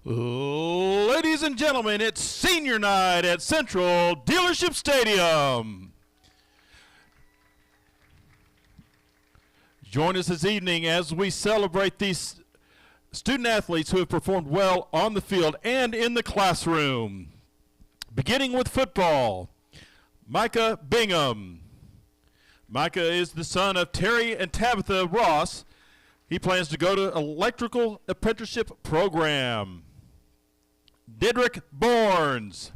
Ladies and gentlemen, it's senior night at Central Dealership Stadium. Join us this evening as we celebrate these student athletes who have performed well on the field and in the classroom. Beginning with football, Micah Bingham. Micah is the son of Terry and Tabitha Ross. He plans to go to electrical apprenticeship program. Dedrick Borns.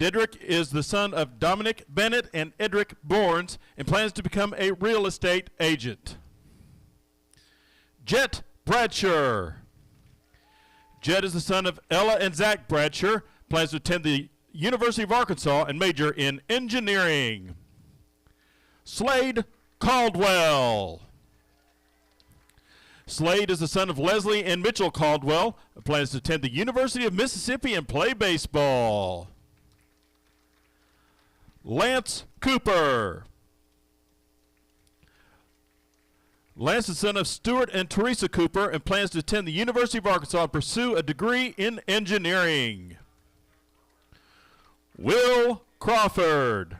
Dedrick is the son of Dominic Bennett and Edric Borns and plans to become a real estate agent. Jet Bradshaw. Jet is the son of Ella and Zach Bradshaw, plans to attend the University of Arkansas and major in engineering. Slade Caldwell. Slade is the son of Leslie and Mitchell Caldwell, plans to attend the University of Mississippi and play baseball. Lance Cooper. Lance is the son of Stuart and Teresa Cooper and plans to attend the University of Arkansas and pursue a degree in engineering. Will Crawford.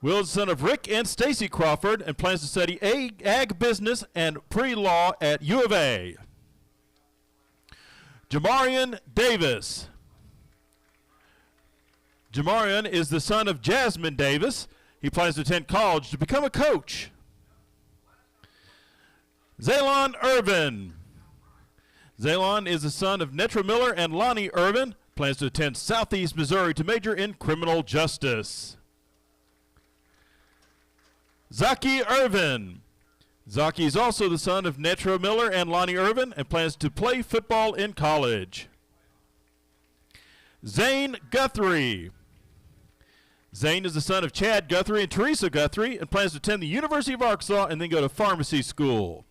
Will is the son of Rick and Stacy Crawford and plans to study ag business and pre-law at U of A. Jamarian Davis. Jamarian is the son of Jasmine Davis. He plans to attend college to become a coach. Zaylon Irvin. Zaylon is the son of Netra Miller and Lonnie Irvin. Plans to attend Southeast Missouri to major in criminal justice. Zaki Irvin. Zaki is also the son of Netra Miller and Lonnie Irvin and plans to play football in college. Zane Guthrie. Zane is the son of Chad Guthrie and Teresa Guthrie and plans to attend the University of Arkansas and then go to pharmacy school.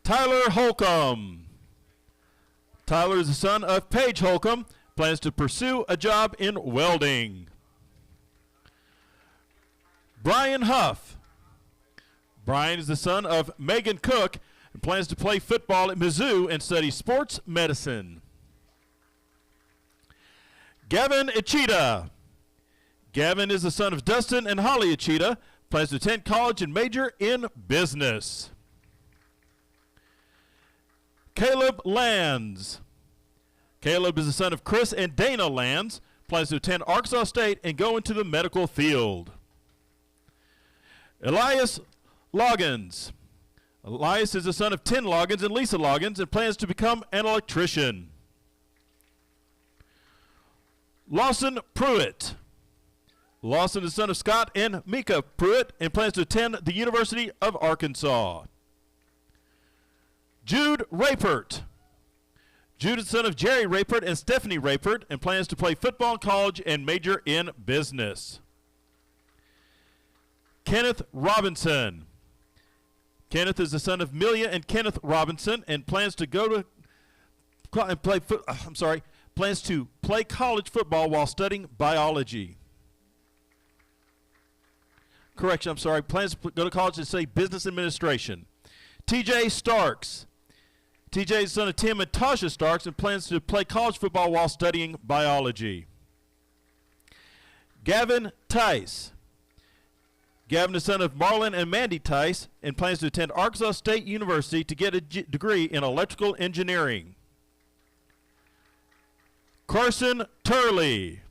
Tyler Holcomb. Tyler is the son of Paige Holcomb, plans to pursue a job in welding. Brian Huff. Brian is the son of Megan Cook and plans to play football at Mizzou and study sports medicine. Gavin Ichida. Gavin is the son of Dustin and Holly Ichida, plans to attend college and major in business. Caleb Lands. Caleb is the son of Chris and Dana Lands, plans to attend Arkansas State and go into the medical field. Elias Loggins. Elias is the son of Tim Loggins and Lisa Loggins and plans to become an electrician. Lawson Pruitt. Lawson is the son of Scott and Mika Pruitt and plans to attend the University of Arkansas. Jude Raypert. Jude is the son of Jerry Raypert and Stephanie Raypert and plans to play football in college and major in business. Kenneth Robinson. Kenneth is the son of Milia and Kenneth Robinson and plans to go to and plans to play college football while studying biology. Plans to go to college and study business administration. TJ Starks. TJ is the son of Tim and Tasha Starks and plans to play college football while studying biology. Gavin Tice. Gavin is the son of Marlon and Mandy Tice and plans to attend Arkansas State University to get a degree in electrical engineering. Carson Turley.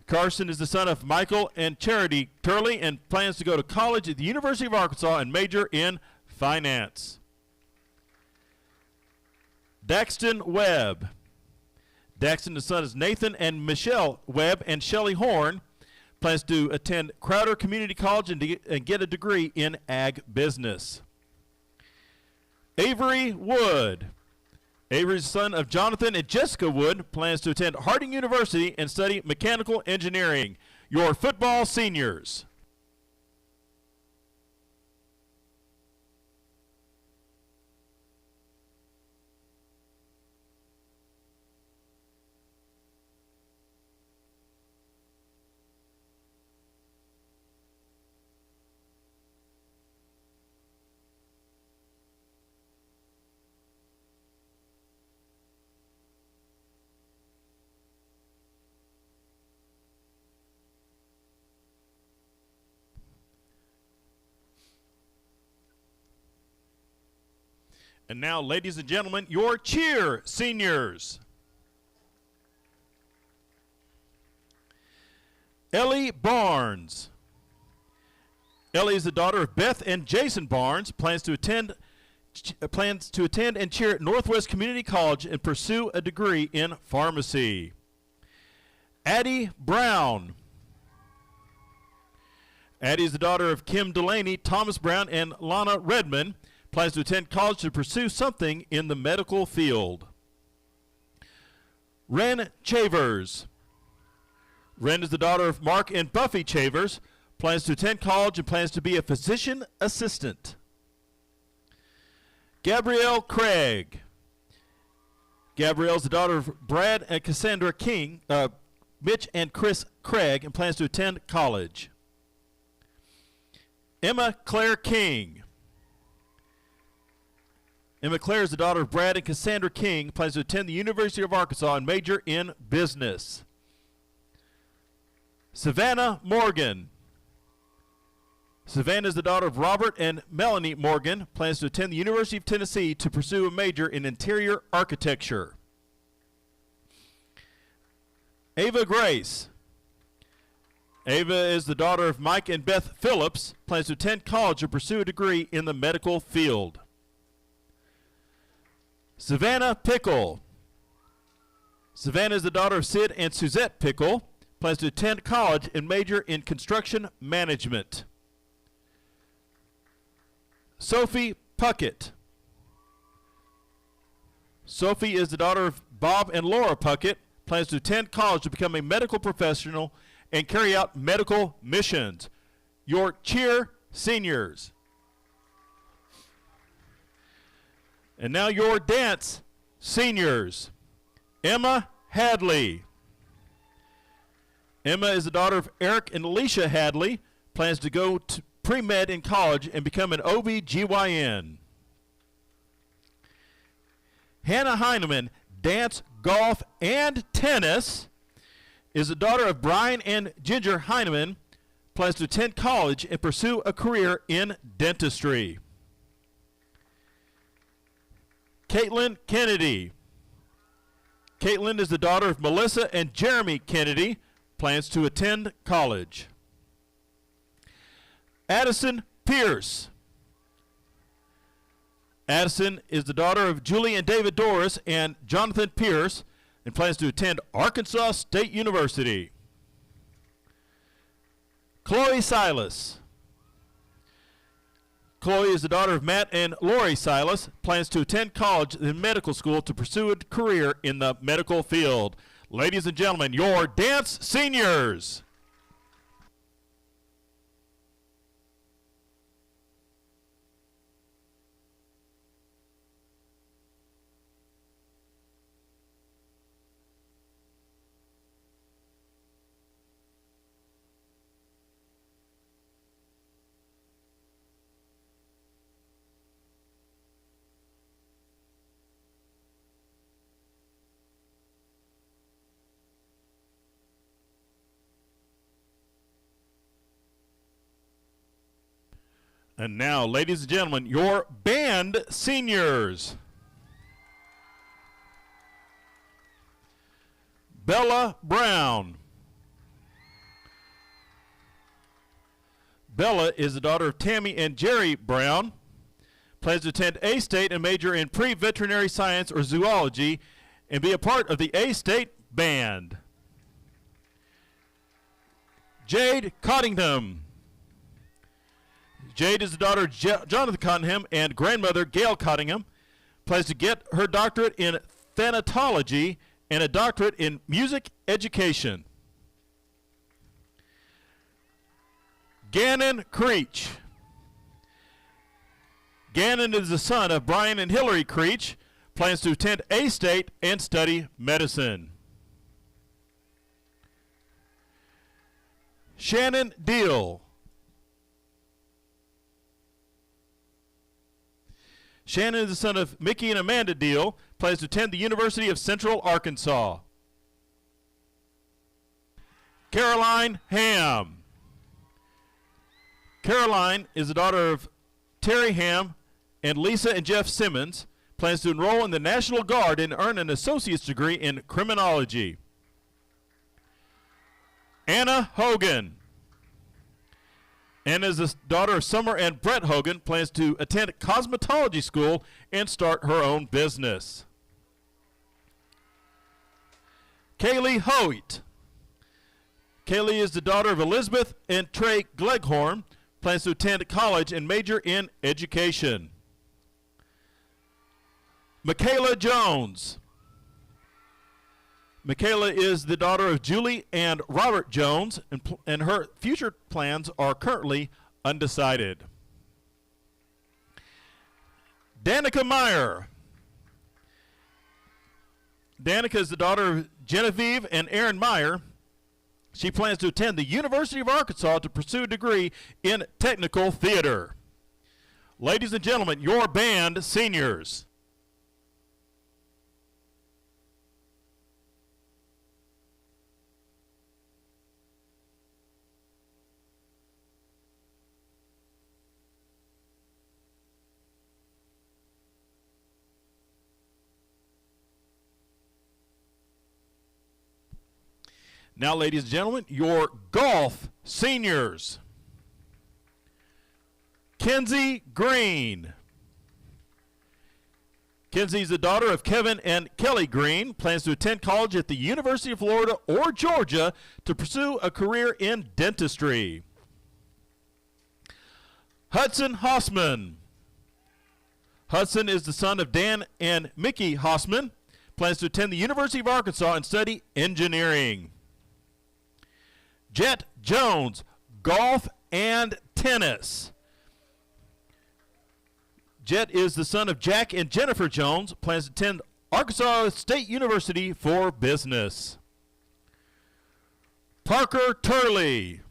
Carson is the son of Michael and Charity Turley and plans to go to college at the University of Arkansas and major in finance. Daxton Webb. Daxton is the son of Nathan and Michelle Webb and Shelley Horn. Plans to attend Crowder Community College and get a degree in ag business. Avery Wood. Avery is the son of Jonathan and Jessica Wood, plans to attend Harding University and study mechanical engineering. Your football seniors. And now, ladies and gentlemen, your cheer seniors. Ellie Barnes. Ellie is the daughter of Beth and Jason Barnes, plans to attend and cheer at Northwest Community College and pursue a degree in pharmacy. Addie Brown. Addie is the daughter of Kim Delaney, Thomas Brown, and Lana Redmond, plans to attend college to pursue something in the medical field. Ren Chavers. Ren is the daughter of Mark and Buffy Chavers, plans to attend college and plans to be a physician assistant. Gabrielle Craig. Gabrielle is the daughter of Brad and Cassandra King, Mitch and Chris Craig, and plans to attend college. Emma Claire King. Emma Claire is the daughter of Brad and Cassandra King, plans to attend the University of Arkansas and major in business. Savannah Morgan. Savannah is the daughter of Robert and Melanie Morgan, plans to attend the University of Tennessee to pursue a major in interior architecture. Ava Grace. Ava is the daughter of Mike and Beth Phillips, plans to attend college and pursue a degree in the medical field. Savannah Pickle. Savannah is the daughter of Sid and Suzette Pickle, plans to attend college and major in construction management. Sophie Puckett. Sophie is the daughter of Bob and Laura Puckett, plans to attend college to become a medical professional and carry out medical missions. Your cheer seniors. And now your dance seniors. Emma Hadley. Emma is the daughter of Eric and Alicia Hadley, plans to go to pre-med in college and become an OB-GYN. Hannah Heineman, dance, golf, and tennis, is the daughter of Brian and Ginger Heineman, plans to attend college and pursue a career in dentistry. Caitlin Kennedy. Caitlin is the daughter of Melissa and Jeremy Kennedy, plans to attend college. Addison Pierce. Addison is the daughter of Julie and David Doris and Jonathan Pierce and plans to attend Arkansas State University. Chloe Silas. Chloe is the daughter of Matt and Lori Silas, plans to attend college and medical school to pursue a career in the medical field. Ladies and gentlemen, your dance seniors. And now, ladies and gentlemen, your band seniors. Bella Brown. Bella is the daughter of Tammy and Jerry Brown, plans to attend A-State and major in pre-veterinary science or zoology and be a part of the A-State band. Jade Cottingham. Jade is the daughter of Jonathan Cottingham and grandmother Gail Cottingham, plans to get her doctorate in thanatology and a doctorate in music education. Gannon Creech. Gannon is the son of Brian and Hillary Creech, plans to attend A-State and study medicine. Shannon Deal. Shannon is the son of Mickey and Amanda Deal, plans to attend the University of Central Arkansas. Caroline Ham. Caroline is the daughter of Terry Ham and Lisa and Jeff Simmons, plans to enroll in the National Guard and earn an associate's degree in criminology. Anna Hogan. Anna is the daughter of Summer and Brett Hogan, plans to attend cosmetology school and start her own business. Kaylee Hoyt. Kaylee is the daughter of Elizabeth and Trey Gleghorn, plans to attend college and major in education. Michaela Jones. Michaela is the daughter of Julie and Robert Jones, and her future plans are currently undecided. Danica Meyer. Danica is the daughter of Genevieve and Aaron Meyer. She plans to attend the University of Arkansas to pursue a degree in technical theater. Ladies and gentlemen, your band seniors. Now, ladies and gentlemen, your golf seniors. Kenzie Green. Kenzie is the daughter of Kevin and Kelly Green, plans to attend college at the University of Florida or Georgia to pursue a career in dentistry. Hudson Hossman. Hudson is the son of Dan and Mickey Hossman, plans to attend the University of Arkansas and study engineering. Jet Jones, golf and tennis. Jet is the son of Jack and Jennifer Jones, plans to attend Arkansas State University for business. Parker Turley.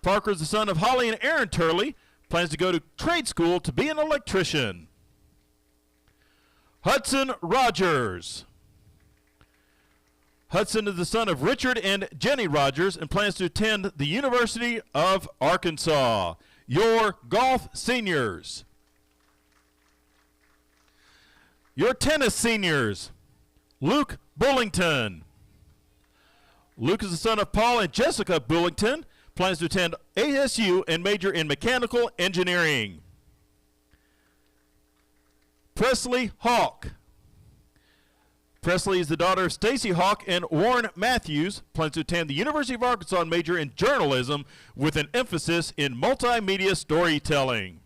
Parker is the son of Holly and Aaron Turley, plans to go to trade school to be an electrician. Hudson Rogers. Hudson is the son of Richard and Jenny Rogers and plans to attend the University of Arkansas. Your golf seniors. Your tennis seniors. Luke Bullington. Luke is the son of Paul and Jessica Bullington, plans to attend ASU and major in mechanical engineering. Presley Hawk. Presley is the daughter of Stacy Hawk and Warren Matthews, plans to attend the University of Arkansas and major in journalism with an emphasis in multimedia storytelling.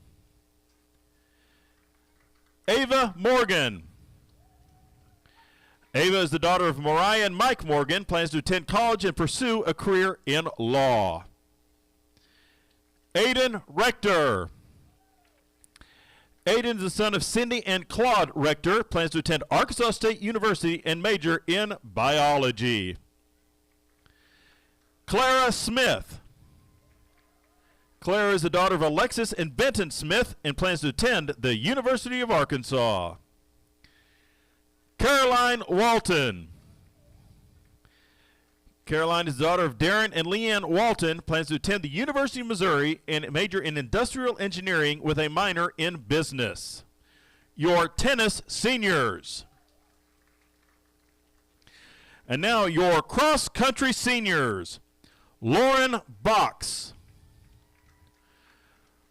Ava Morgan. Ava is the daughter of Mariah and Mike Morgan, plans to attend college and pursue a career in law. Aiden Rector. Aiden is the son of Cindy and Claude Rector, plans to attend Arkansas State University and major in biology. Clara Smith. Clara is the daughter of Alexis and Benton Smith and plans to attend the University of Arkansas. Caroline Walton. Caroline is the daughter of Darren and Leanne Walton, plans to attend the University of Missouri and major in industrial engineering with a minor in business. Your tennis seniors. And now your cross-country seniors. Lauren Box.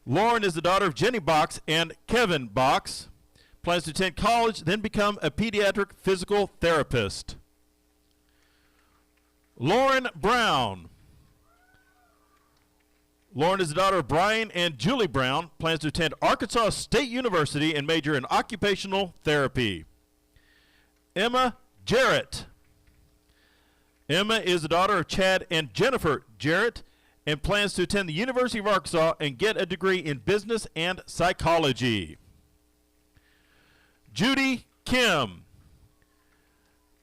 Lauren is the daughter of Jenny Box and Kevin Box, plans to attend college, then become a pediatric physical therapist. Lauren Brown. Lauren is the daughter of Brian and Julie Brown, plans to attend Arkansas State University and major in occupational therapy. Emma Jarrett. Emma is the daughter of Chad and Jennifer Jarrett and plans to attend the University of Arkansas and get a degree in business and psychology. Judy Kim.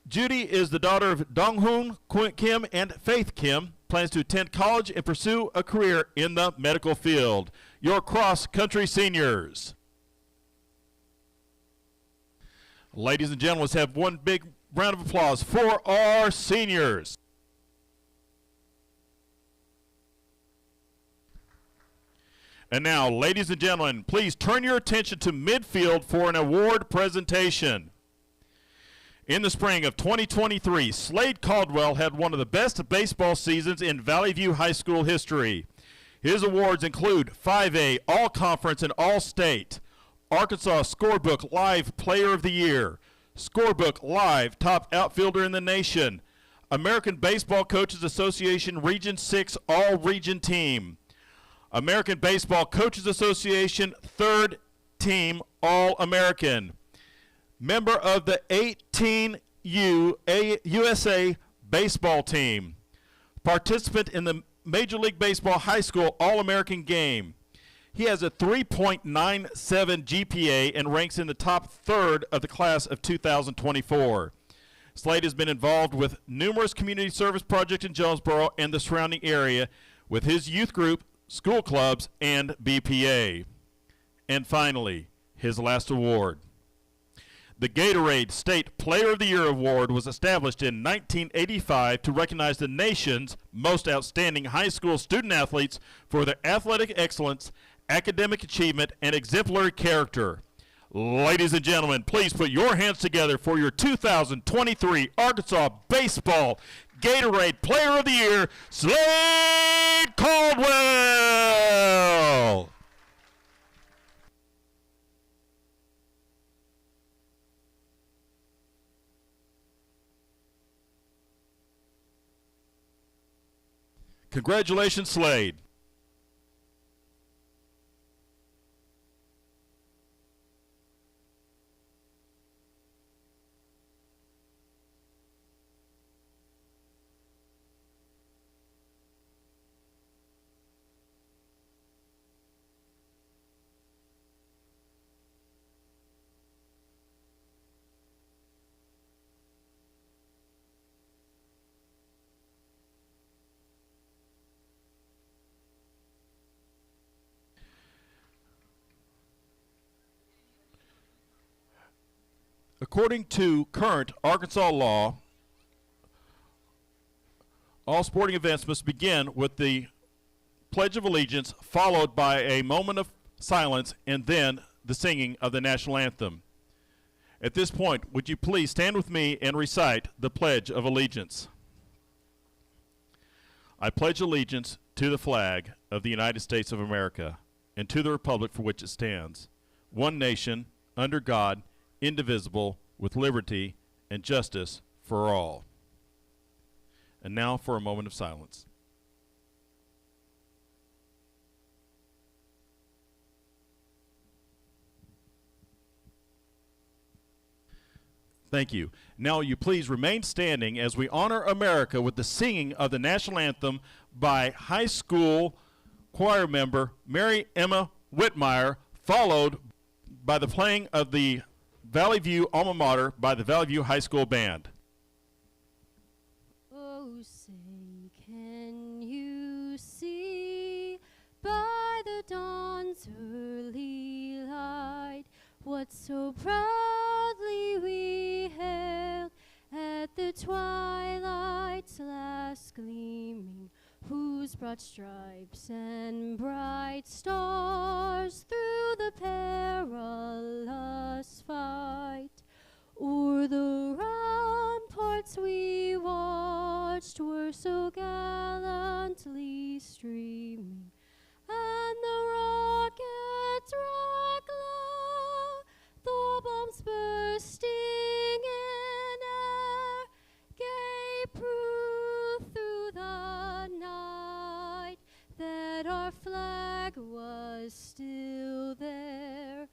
Judy is the daughter of Donghoon Kim and Faith Kim, plans to attend college and pursue a career in the medical field. Your cross-country seniors. Ladies and gentlemen, let's have one big round of applause for our seniors. And now, ladies and gentlemen, please turn your attention to midfield for an award presentation. In the spring of 2023, Slade Caldwell had one of the best baseball seasons in Valley View High School history. His awards include 5A All-Conference and All-State, Arkansas Scorebook Live Player of the Year, Scorebook Live Top Outfielder in the Nation, American Baseball Coaches Association Region 6 All-Region Team, American Baseball Coaches Association Third Team All-American, member of the 18U USA Baseball Team, participant in the Major League Baseball High School All-American Game. He has a 3.97 GPA and ranks in the top third of the class of 2024. Slade has been involved with numerous community service projects in Jonesboro and the surrounding area with his youth group, school clubs, and BPA. And finally, his last award. The Gatorade State Player of the Year Award was established in 1985 to recognize the nation's most outstanding high school student athletes for their athletic excellence, academic achievement, and exemplary character. Ladies and gentlemen, please put your hands together for your 2023 Arkansas Baseball Gatorade Player of the Year, Slade Caldwell! Congratulations, Slade. According to current Arkansas law, all sporting events must begin with the Pledge of Allegiance, followed by a moment of silence, and then the singing of the national anthem. At this point, would you please stand with me and recite the Pledge of Allegiance? I pledge allegiance to the flag of the United States of America and to the republic for which it stands, one nation, under God, indivisible, with liberty and justice for all. And now for a moment of silence. Thank you. Now you please remain standing as we honor America with the singing of the national anthem by high school choir member Mary Emma Whitmire, followed by the playing of the Valley View alma mater by the Valley View High School Band. Oh, say, can you see by the dawn's early light what so proudly we hailed at the twilight's last gleaming, whose broad stripes and bright stars through the perilous fight o'er the ramparts we watched were so gallantly streaming, and the rockets' red glow, the bombs bursting in air, gave proof through the night that our flag was still there.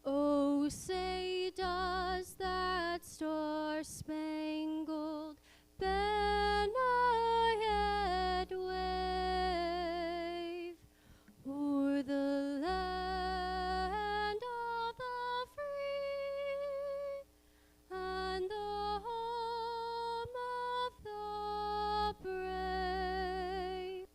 Oh, say does that star-spangled banner yet wave o'er the land of the free and the home of the brave?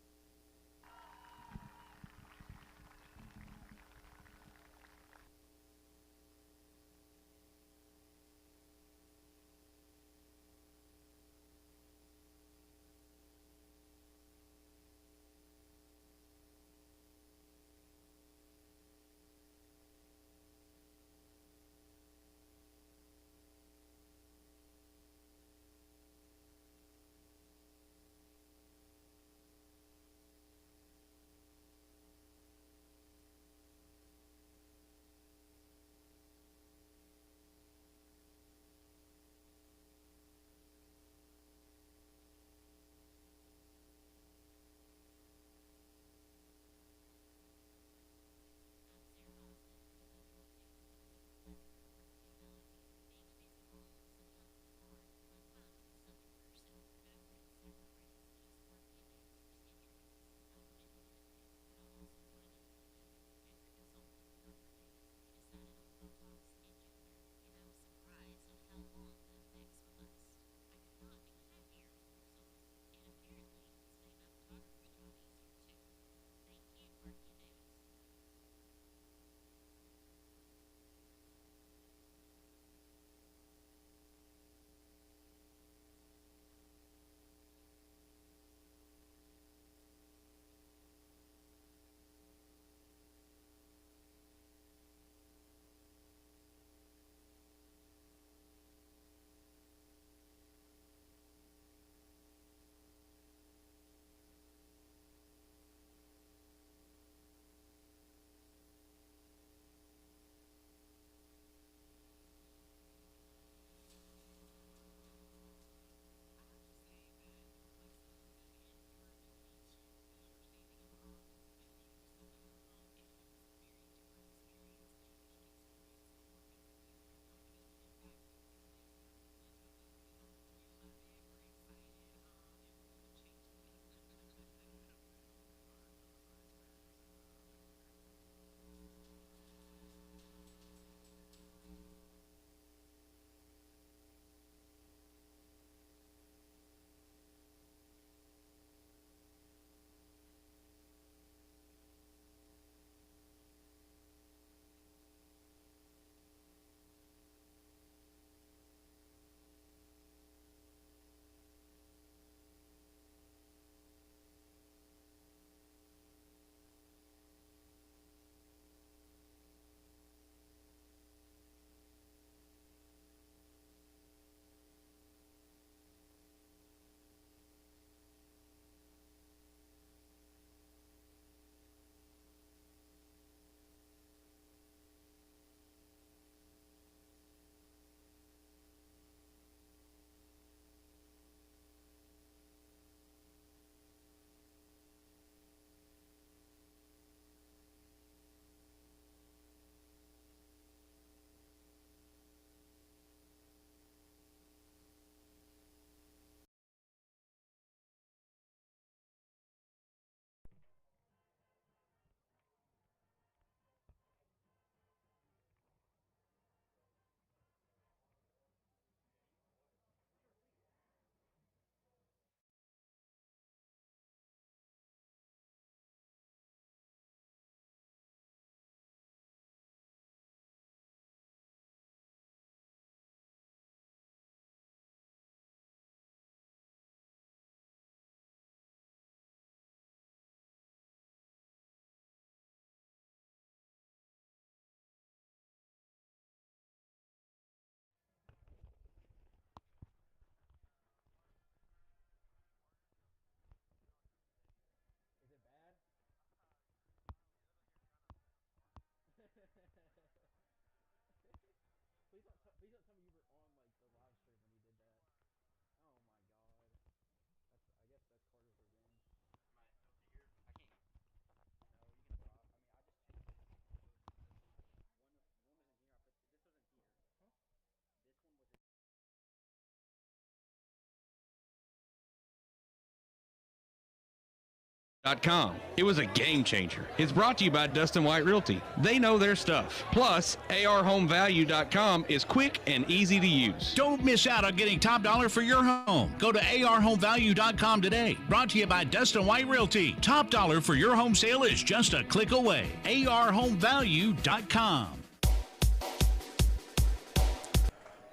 It was a game changer. It's brought to you by Dustin White Realty. They know their stuff. Plus, ARHomeValue.com is quick and easy to use. Don't miss out on getting top dollar for your home. Go to ARHomeValue.com today. Brought to you by Dustin White Realty. Top dollar for your home sale is just a click away. ARHomeValue.com.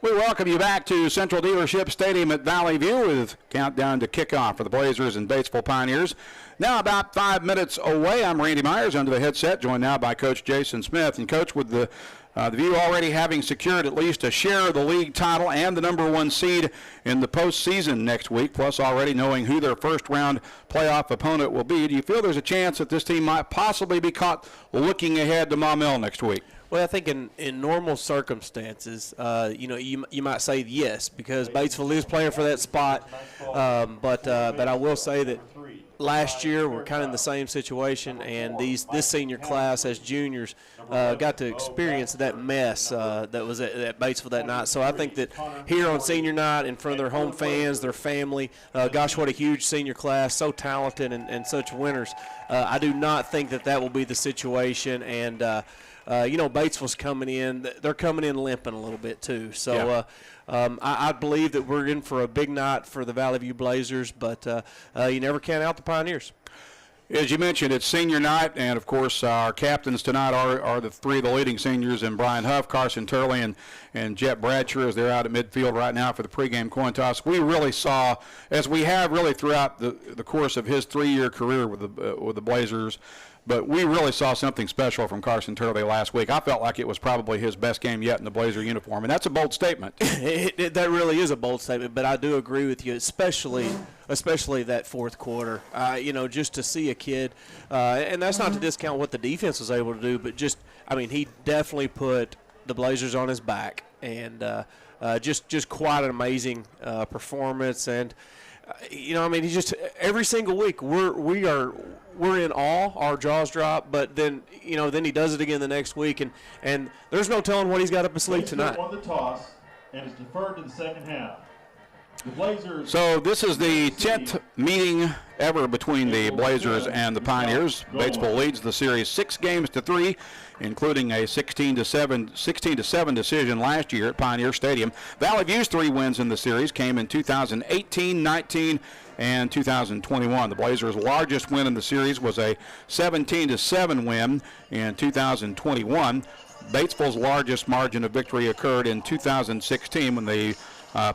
We welcome you back to Central Dealership Stadium at Valley View with countdown to kickoff for the Blazers and Batesville Pioneers. Now about 5 minutes away, I'm Randy Myers under the headset, joined now by Coach Jason Smith. And Coach, with the View already having secured at least a share of the league title and the #1 seed in the postseason next week, plus already knowing who their first-round playoff opponent will be, do you feel there's a chance that this team might possibly be caught looking ahead to Maumelle next week? Well, I think in normal circumstances, you might say yes, because Batesville is playing for that spot. But I will say that last year we're kind of in the same situation, and this senior class as juniors got to experience that mess that was at Batesville that night. So I think that here on senior night in front of their home fans, their family, gosh, what a huge senior class, so talented and such winners. I do not think that will be the situation, and Batesville's coming in. They're coming in limping a little bit too. So I believe that we're in for a big night for the Valley View Blazers, but you never count out the Pioneers. As you mentioned, it's senior night, and of course our captains tonight are the three of the leading seniors, and Brian Huff, Carson Turley, and Jet Bradshaw, as they're out at midfield right now for the pregame coin toss. We really saw, as we have really throughout the course of his 3-year career with the Blazers, but we really saw something special from Carson Turley last week. I felt like it was probably his best game yet in the Blazer uniform, and that's a bold statement. That really is a bold statement, but I do agree with you, especially that fourth quarter. Just to see a kid, and that's not to discount what the defense was able to do, but he definitely put the Blazers on his back, and just quite an amazing performance. And he's just every single week we're in awe, our jaws drop, but then he does it again the next week, and there's no telling what he's got up his sleeve tonight. Won the toss and is deferred to the second half. The Blazers. So this is the 10th meeting ever between the Blazers and the Pioneers. Batesville leads the series 6-3, including a 16-7 decision last year at Pioneer Stadium. Valley View's 3 wins in the series came in 2018, 19, and 2021. The Blazers' largest win in the series was a 17-7 win in 2021. Batesville's largest margin of victory occurred in 2016 when the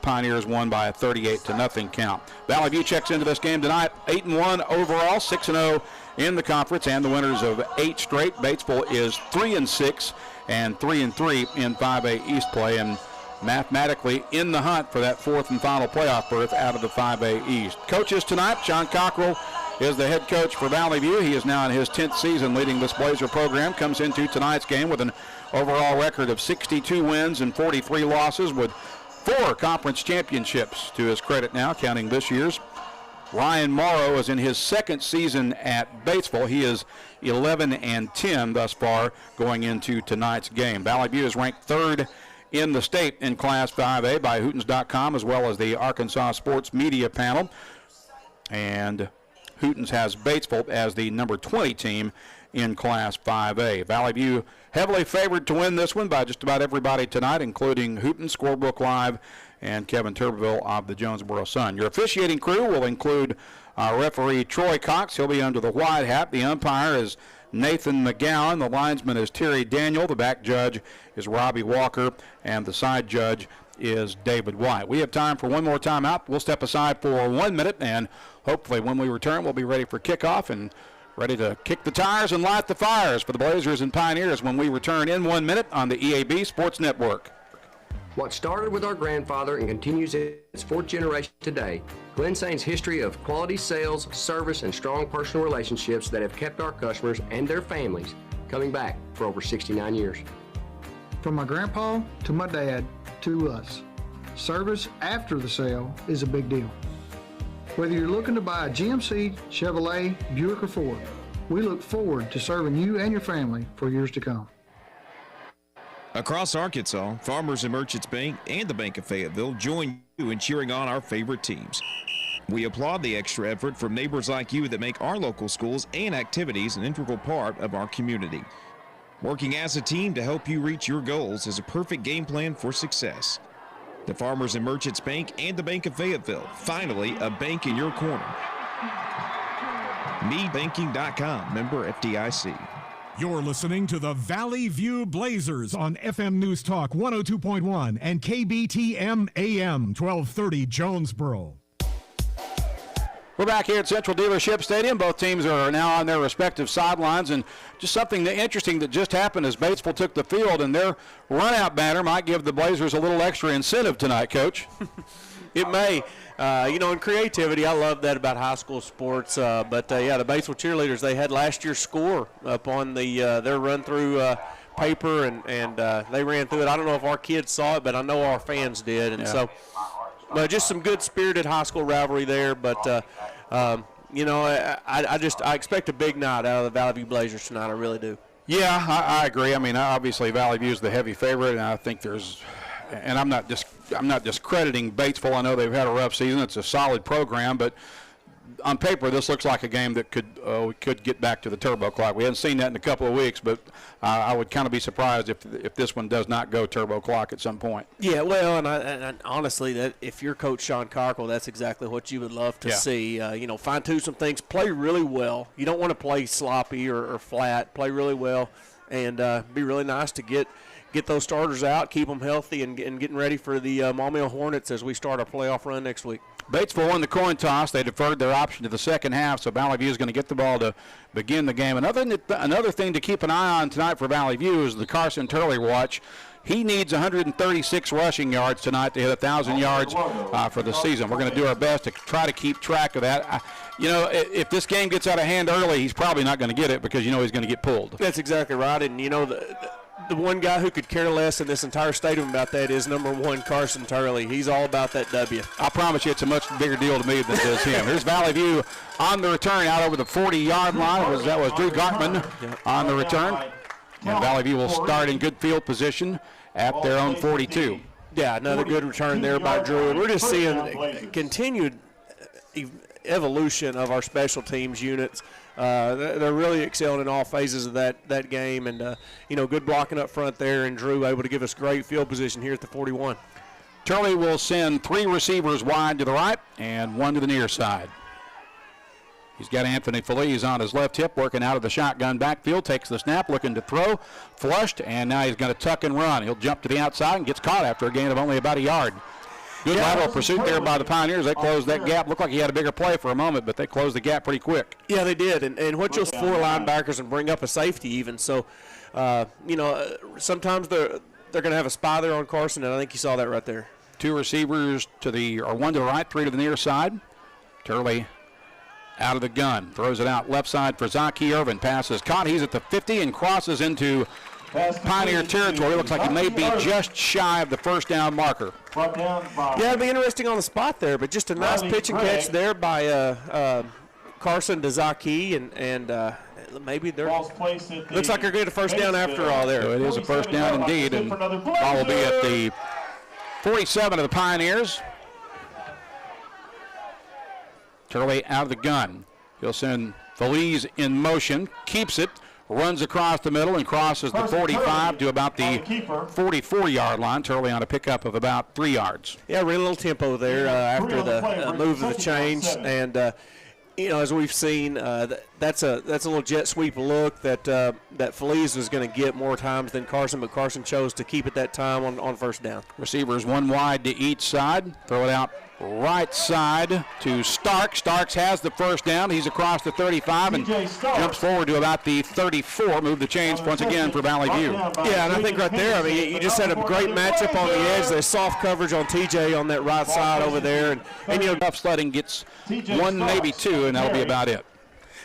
Pioneers won by a 38-0 count. Valley View checks into this game tonight, 8-1 overall, 6-0 in the conference, and the winners of 8 straight. Batesville is 3-6 and 3-3 in 5A East play, and mathematically in the hunt for that 4th and final playoff berth out of the 5A East. Coaches tonight, Sean Cockrell is the head coach for Valley View. He is now in his 10th season leading this Blazer program. Comes into tonight's game with an overall record of 62 wins and 43 losses, with 4 conference championships to his credit now, counting this year's. Ryan Morrow is in his 2nd season at Batesville. He is 11-10 thus far going into tonight's game. Valley View is ranked 3rd in the state in Class 5A by Hootens.com, as well as the Arkansas Sports Media Panel. And Hootens has Batesville as the number 20 team in Class 5A. Valley View heavily favored to win this one by just about everybody tonight, including Hootens, Scorebook Live, and Kevin Tuberville of the Jonesboro Sun. Your officiating crew will include referee Troy Cox. He'll be under the white hat. The umpire is Nathan McGowan. The linesman is Terry Daniel. The back judge is Robbie Walker. And the side judge is David White. We have time for one more timeout. We'll step aside for 1 minute, and hopefully when we return, we'll be ready for kickoff and ready to kick the tires and light the fires for the Blazers and Pioneers when we return in 1 minute on the EAB Sports Network. What started with our grandfather and continues its 4th generation today, Glen Sane's history of quality sales, service, and strong personal relationships that have kept our customers and their families coming back for over 69 years. From my grandpa to my dad to us, service after the sale is a big deal. Whether you're looking to buy a GMC, Chevrolet, Buick, or Ford, we look forward to serving you and your family for years to come. Across Arkansas, Farmers and Merchants Bank and the Bank of Fayetteville join you in cheering on our favorite teams. We applaud the extra effort from neighbors like you that make our local schools and activities an integral part of our community. Working as a team to help you reach your goals is a perfect game plan for success. The Farmers and Merchants Bank and the Bank of Fayetteville, finally a bank in your corner. MeBanking.com, member FDIC. You're listening to the Valley View Blazers on FM News Talk 102.1 and KBTM AM 1230 Jonesboro. We're back here at Central Dealership Stadium. Both teams are now on their respective sidelines, and just something interesting that just happened is Batesville took the field, and their run-out banner might give the Blazers a little extra incentive tonight, Coach. It may. In creativity, I love that about high school sports. But the Batesville cheerleaders, they had last year's score up on their run-through paper, and they ran through it. I don't know if our kids saw it, but I know our fans did. And so just some good-spirited high school rivalry there. But, I expect a big night out of the Valley View Blazers tonight. I really do. Yeah, I agree. I mean, obviously Valley View is the heavy favorite, and I think there's – and I'm not discrediting Batesville. I know they've had a rough season. It's a solid program, but on paper, this looks like a game that could get back to the turbo clock. We haven't seen that in a couple of weeks, but I would kind of be surprised if this one does not go turbo clock at some point. Yeah, well, and honestly, that if you're Coach Sean Cockle, that's exactly what you would love to see. Fine-tune some things, play really well. You don't want to play sloppy or flat. Play really well, and be really nice to get those starters out, keep them healthy, and getting ready for the Maumelle Hornets as we start our playoff run next week. Batesville won the coin toss. They deferred their option to the second half, so Valley View is going to get the ball to begin the game. Another thing to keep an eye on tonight for Valley View is the Carson Turley watch. He needs 136 rushing yards tonight to hit 1,000 yards for the season. We're going to do our best to try to keep track of that. If this game gets out of hand early, he's probably not going to get it because he's going to get pulled. That's exactly right, and the one guy who could care less in this entire stadium about that is number 1, Carson Turley. He's all about that W. I promise you it's a much bigger deal to me than it is him. Here's Valley View on the return out over the 40-yard line. That was Drew Gartman on the return. And Valley View will start in good field position at their own 42. Yeah, another good return there by Drew. And we're just seeing continued evolution of our special teams units. They're really excelling in all phases of that game, and good blocking up front there, and Drew able to give us great field position here at the 41. Turley will send 3 receivers wide to the right and 1 to the near side. He's got Anthony Feliz on his left hip, working out of the shotgun backfield, takes the snap, looking to throw, flushed, and now he's going to tuck and run. He'll jump to the outside and gets caught after a gain of only about a yard. Good lateral pursuit there by the Pioneers. They closed that gap. Looked like he had a bigger play for a moment, but they closed the gap pretty quick. Yeah, they did. And what you'll see 4 linebackers and bring up a safety even. So, sometimes they're going to have a spy there on Carson, and I think you saw that right there. 2 receivers 1 to the right, 3 to the near side. Turley out of the gun. Throws it out left side for Zaki Irvin. Passes caught. He's at the 50 and crosses into Pioneer territory. Looks like he may be just shy of the first down marker. Yeah, it'll be interesting on the spot there, but just a nice pitch and catch there by Carson to Zaki, and maybe they're looks like they're getting a first down after all there. So it is a first down indeed, and ball will be at the 47 of the Pioneers. Turley out of the gun. He'll send Feliz in motion, keeps it, runs across the middle and crosses the 45 to about the 44-yard line. Turley on a pickup of about 3 yards. Yeah, really little tempo there after the move of the change. And, as we've seen, that's a little jet sweep look that Feliz was going to get more times than Carson, but Carson chose to keep it that time on first down. Receivers 1 wide to each side. Throw it out right side to Starks. Starks has the first down. He's across the 35 and jumps forward to about the 34. Move the chains once again for Valley View. Yeah, and I think right there, you just had a great matchup on the edge. There's soft coverage on TJ on that right side over there. And tough sledding gets 1, maybe 2, and that'll be about it.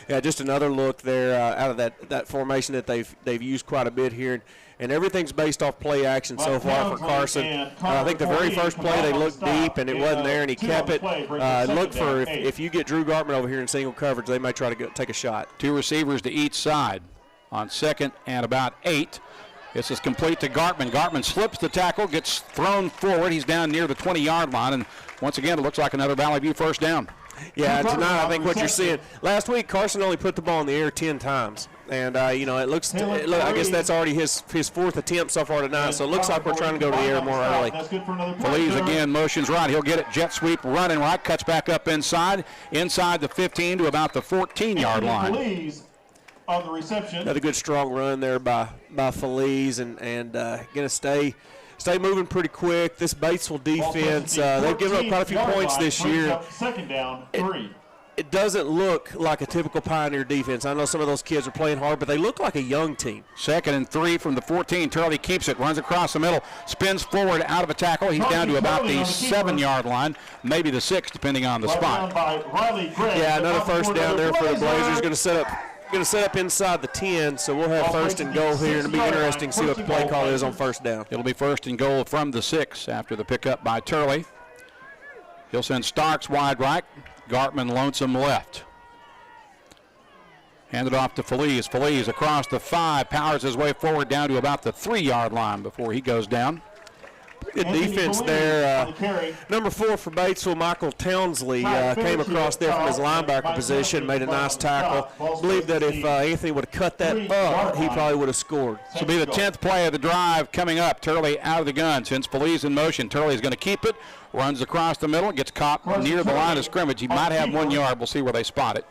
Yeah, just another look there out of that formation that they've used quite a bit here. And everything's based off play action so far for Carson. I think the very first play they looked deep and it wasn't there, and he kept it. Look for if you get Drew Gartman over here in single coverage, they might try to take a shot. 2 receivers to each side on 2nd and about 8. This is complete to Gartman. Gartman slips the tackle, gets thrown forward. He's down near the 20-yard line, and once again it looks like another Valley View first down. Yeah, tonight I think what you're seeing. Last week, Carson only put the ball in the air 10 times. And, it looks I guess that's already his fourth attempt so far tonight, so it looks like we're trying to go to the air more early. Feliz again motions right. He'll get it. Jet sweep running right. Cuts back up inside the 15 to about the 14-yard line. On the reception. Had a good strong run there by Feliz and going to stay moving pretty quick. This Batesville defense, they've given up quite a few points this year. Second down, 3. It doesn't look like a typical Pioneer defense. I know some of those kids are playing hard, but they look like a young team. 2nd and 3 from the 14. Turley keeps it, runs across the middle, spins forward out of a tackle. He's down to about the 7-yard line, maybe the 6, depending on the spot. Yeah, another first down there for the Blazers. Going to set up inside the 10, so we'll have 1st and goal here. It'll be interesting to see what the play call is on 1st down. It'll be 1st and goal from the 6 after the pickup by Turley. He'll send Starks wide right. Gartman lonesome left. Handed off to Feliz. Feliz across the 5, powers his way forward down to about the 3-yard line before he goes down. Good defense there. Number 4 for Batesville, Michael Townsley, came across there from his linebacker position, made a nice tackle. Believe that if Anthony would have cut that up, he probably would have scored. This will be the 10th play of the drive coming up. Turley out of the gun. Since Feliz in motion, Turley is going to keep it, runs across the middle, gets caught near the line of scrimmage. He might have 1 yard. We'll see where they spot it.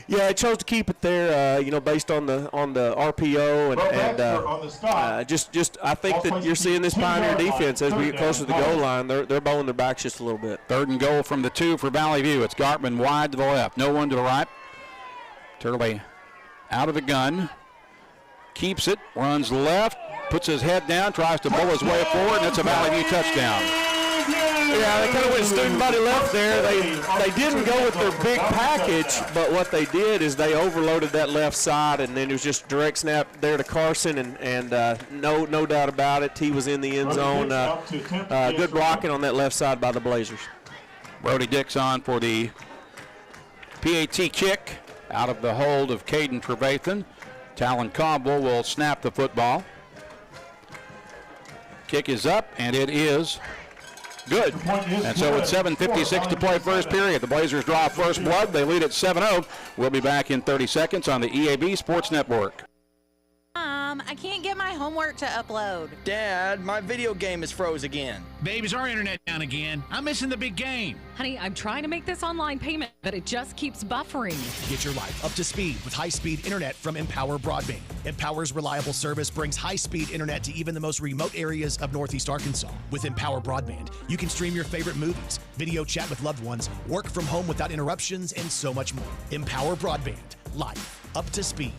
Yeah, I chose to keep it there, based on the RPO and just I think that you're seeing this Pioneer defense as we get closer to the goal line. They're bowing their backs just a little bit. 3rd and goal from the 2 for Valley View. It's Gartman wide to the left, no one to the right. Turley out of the gun, keeps it, runs left, puts his head down, tries to bull his way forward, and it's a Valley View touchdown. Yeah, they kind of went student body left there. They didn't go with their big package, but what they did is they overloaded that left side, and then it was just direct snap there to Carson, and no doubt about it, he was in the end zone. Good blocking on that left side by the Blazers. Brody Dix on for the PAT kick out of the hold of Caden Trevathan. Talon Caldwell will snap the football. Kick is up, and it is good. And so with 7:56 to play first period, the Blazers draw first blood. They lead at 7-0. We'll be back in 30 seconds on the EAB Sports Network. I can't get my homework to upload. Dad, my video game is froze again. Babe, is our internet down again? I'm missing the big game. Honey, I'm trying to make this online payment, but it just keeps buffering. Get your life up to speed with high-speed internet from Empower Broadband. Empower's reliable service brings high-speed internet to even the most remote areas of Northeast Arkansas. With Empower Broadband, you can stream your favorite movies, video chat with loved ones, work from home without interruptions, and so much more. Empower Broadband. Life up to speed.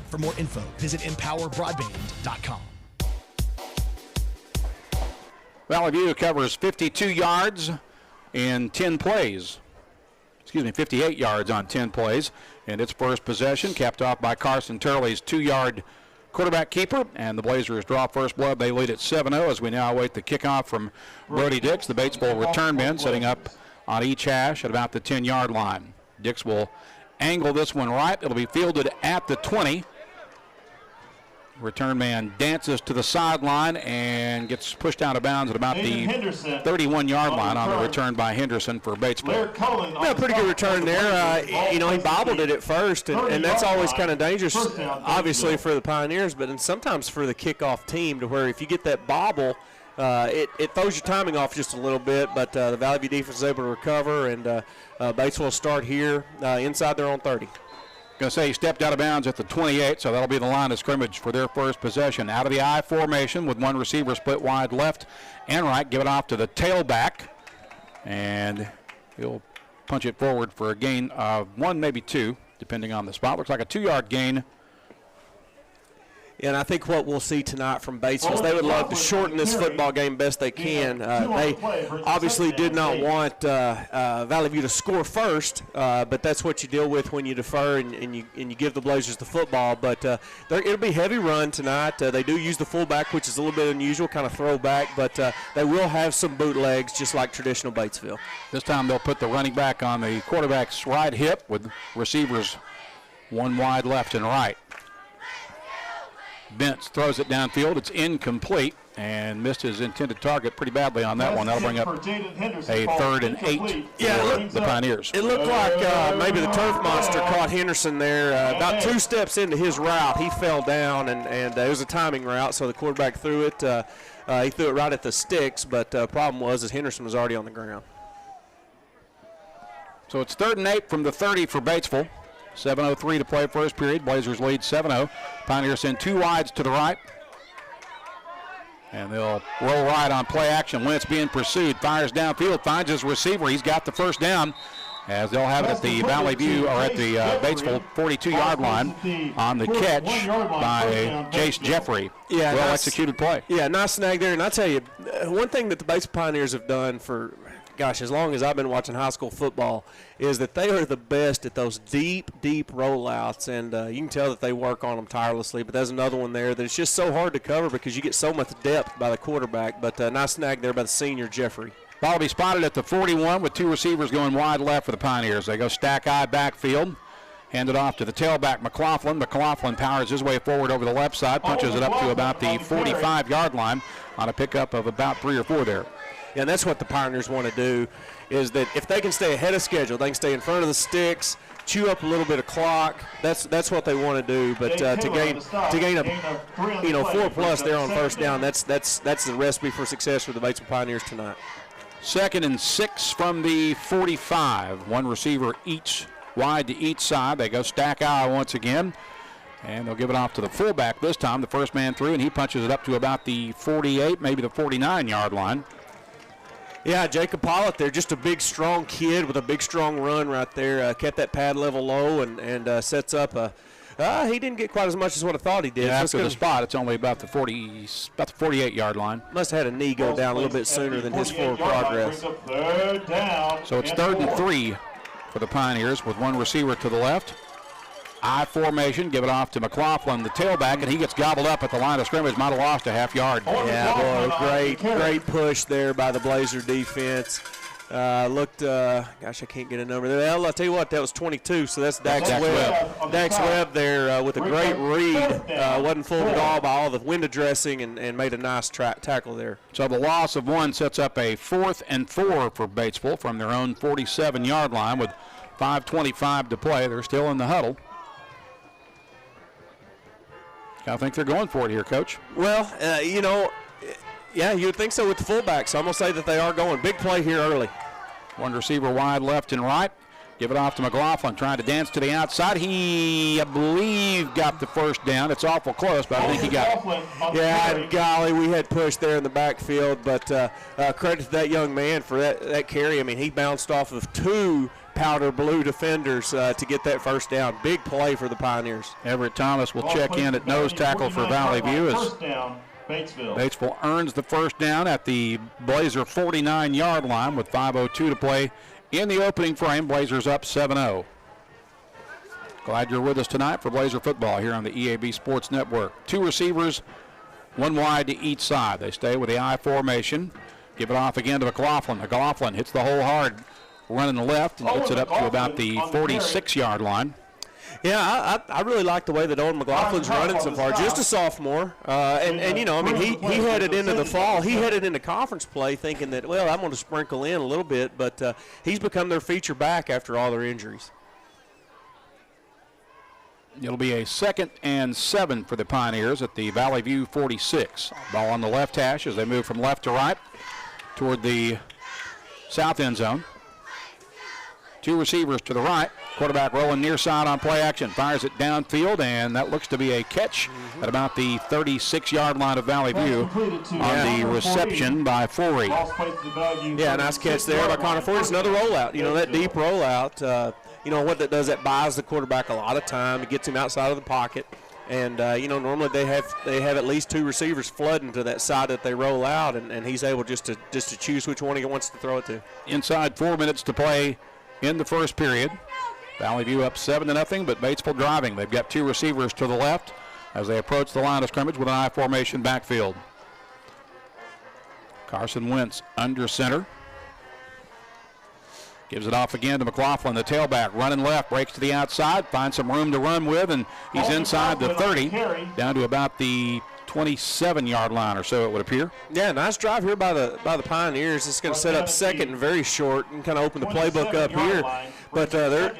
For more info, visit empowerbroadband.com. Valley View covers 52 yards in 10 plays. 58 yards on 10 plays. And its first possession capped off by Carson Turley's 2-yard quarterback keeper. And the Blazers draw first blood. They lead at 7-0 as we now await the kickoff from Brody Dix, the Batesville return man, setting up on each hash at about the 10-yard line. Dix will angle this one right. It'll be fielded at the 20. Return man dances to the sideline and gets pushed out of bounds at about the 31-yard line on the return by Henderson for Batesville. Yeah, pretty good return there. He bobbled it at first, and that's always kind of dangerous, obviously, for the Pioneers, but sometimes for the kickoff team, to where if you get that bobble, it throws your timing off just a little bit, but the Valley View defense is able to recover, and Batesville will start here inside their own 30. Going to say he stepped out of bounds at the 28, so that'll be the line of scrimmage for their first possession. Out of the I formation with one receiver split wide left and right. Give it off to the tailback, and he'll punch it forward for a gain of 1, maybe 2, depending on the spot. Looks like a 2-yard gain. And I think what we'll see tonight from Batesville is they would love to shorten this football game best they can. They obviously did not want Valley View to score first, but that's what you deal with when you defer and you give the Blazers the football. But it'll be heavy run tonight. They do use the fullback, which is a little bit unusual, kind of throwback, but they will have some bootlegs just like traditional Batesville. This time they'll put the running back on the quarterback's right hip with receivers one wide left and right. Bentz throws it downfield. It's incomplete and missed his intended target pretty badly on that one. That'll bring up a 3rd and 8 for the Pioneers. It looked like maybe the turf monster caught Henderson there. About 2 steps into his route, he fell down, and it was a timing route, so the quarterback threw it. He threw it right at the sticks, but the problem was Henderson was already on the ground. So it's 3rd and 8 from the 30 for Batesville. 7:03 to play first period. Blazers lead 7-0. Pioneers send 2 wides to the right. And they'll roll right on play action. Wentz being pursued. Fires downfield. Finds his receiver. He's got the first down. As they'll have it at the Valley View, or at the Batesville 42-yard line on the catch by Jace Jeffrey. Yeah, well executed play. Yeah, nice snag there. And I tell you, one thing that the Batesville Pioneers have done for, gosh, as long as I've been watching high school football, is that they are the best at those deep rollouts, and you can tell that they work on them tirelessly. But there's another one there that it's just so hard to cover because you get so much depth by the quarterback. But nice snag there by the senior Jeffrey. Ball will be spotted at the 41 with 2 receivers going wide left for the Pioneers. They go stack eye backfield. Hand it off to the tailback, McLaughlin. McLaughlin powers his way forward over the left side, punches it up to about the 45-yard line on a pickup of about 3 or 4 there. Yeah, and that's what the Pioneers want to do, is that if they can stay ahead of schedule, they can stay in front of the sticks, chew up a little bit of clock. That's what they want to do. But to gain a 4+ there on first down, that's the recipe for success for the Batesville Pioneers tonight. 2nd and 6 from the 45. 1 receiver each wide to each side. They go stack eye once again. And they'll give it off to the fullback this time. The first man through, and he punches it up to about the 48, maybe the 49-yard line. Yeah, Jacob Pollitt there, just a big, strong kid with a big, strong run right there. Kept that pad level low and sets up a he didn't get quite as much as what I thought he did. Yeah, after the spot, it's only about the 48-yard line. Must have had a knee go down a little bit sooner than his forward progress. So it's 3rd and 3 for the Pioneers with 1 receiver to the left. I formation, give it off to McLaughlin, the tailback, and he gets gobbled up at the line of scrimmage. Might have lost a half yard. Yeah, boy, great push there by the Blazer defense. Gosh, I can't get a number there. Well, I'll tell you what, that was 22, so that's Dax Webb. Dax Webb there with a great read. Wasn't fooled at all by all the window dressing and made a nice tackle there. So the loss of 1 sets up a 4th and 4 for Batesville from their own 47-yard line with 5:25 to play. They're still in the huddle. I think they're going for it here, Coach. Well, yeah, you would think so with the fullback, so I'm going to say that they are going. Big play here early. 1 receiver wide left and right. Give it off to McLaughlin, trying to dance to the outside. He, I believe, got the first down. It's awful close, but I think he got it. Yeah, golly, we had pushed there in the backfield, but credit to that young man for that carry. I mean, he bounced off of 2 powder blue defenders to get that first down. Big play for the Pioneers. Everett Thomas will check in at nose tackle for Valley View as Batesville earns the first down at the Blazer 49-yard line with 5:02 to play in the opening frame. Blazers up 7-0. Glad you're with us tonight for Blazer football here on the EAB Sports Network. 2 receivers, 1 wide to each side. They stay with the I formation. Give it off again to McLaughlin. McLaughlin hits the hole hard, running the left, and gets it up to about the 46-yard line. Yeah, I really like the way that Owen McLaughlin's running so far. Just a sophomore, and you know, I mean, he headed into the fall. He headed into conference play thinking that, well, I'm going to sprinkle in a little bit, but he's become their feature back after all their injuries. It'll be a 2nd and 7 for the Pioneers at the Valley View 46. Ball on the left hash as they move from left to right toward the south end zone. 2 receivers to the right. Quarterback rolling near side on play action. Fires it downfield, and that looks to be a catch at about the 36-yard line of Valley View on the reception by Forey. Yeah, nice catch there by Connor Forey. It's another rollout. You know, that deep rollout, you know, what that does, that buys the quarterback a lot of time. It gets him outside of the pocket. And, you know, normally they have at least 2 receivers flooding to that side that they roll out, and he's able just to choose which one he wants to throw it to. Inside 4 minutes to play in the first period. Valley View up 7-0, but Batesville driving. They've got 2 receivers to the left as they approach the line of scrimmage with an I formation backfield. Carson Wentz under center. Gives it off again to McLaughlin, the tailback, running left, breaks to the outside, finds some room to run with, and he's inside the 30, down to about the 27-yard line or so, it would appear. Yeah, nice drive here by the Pioneers. It's going to set up second and very short and kind of open the playbook up here. But they're,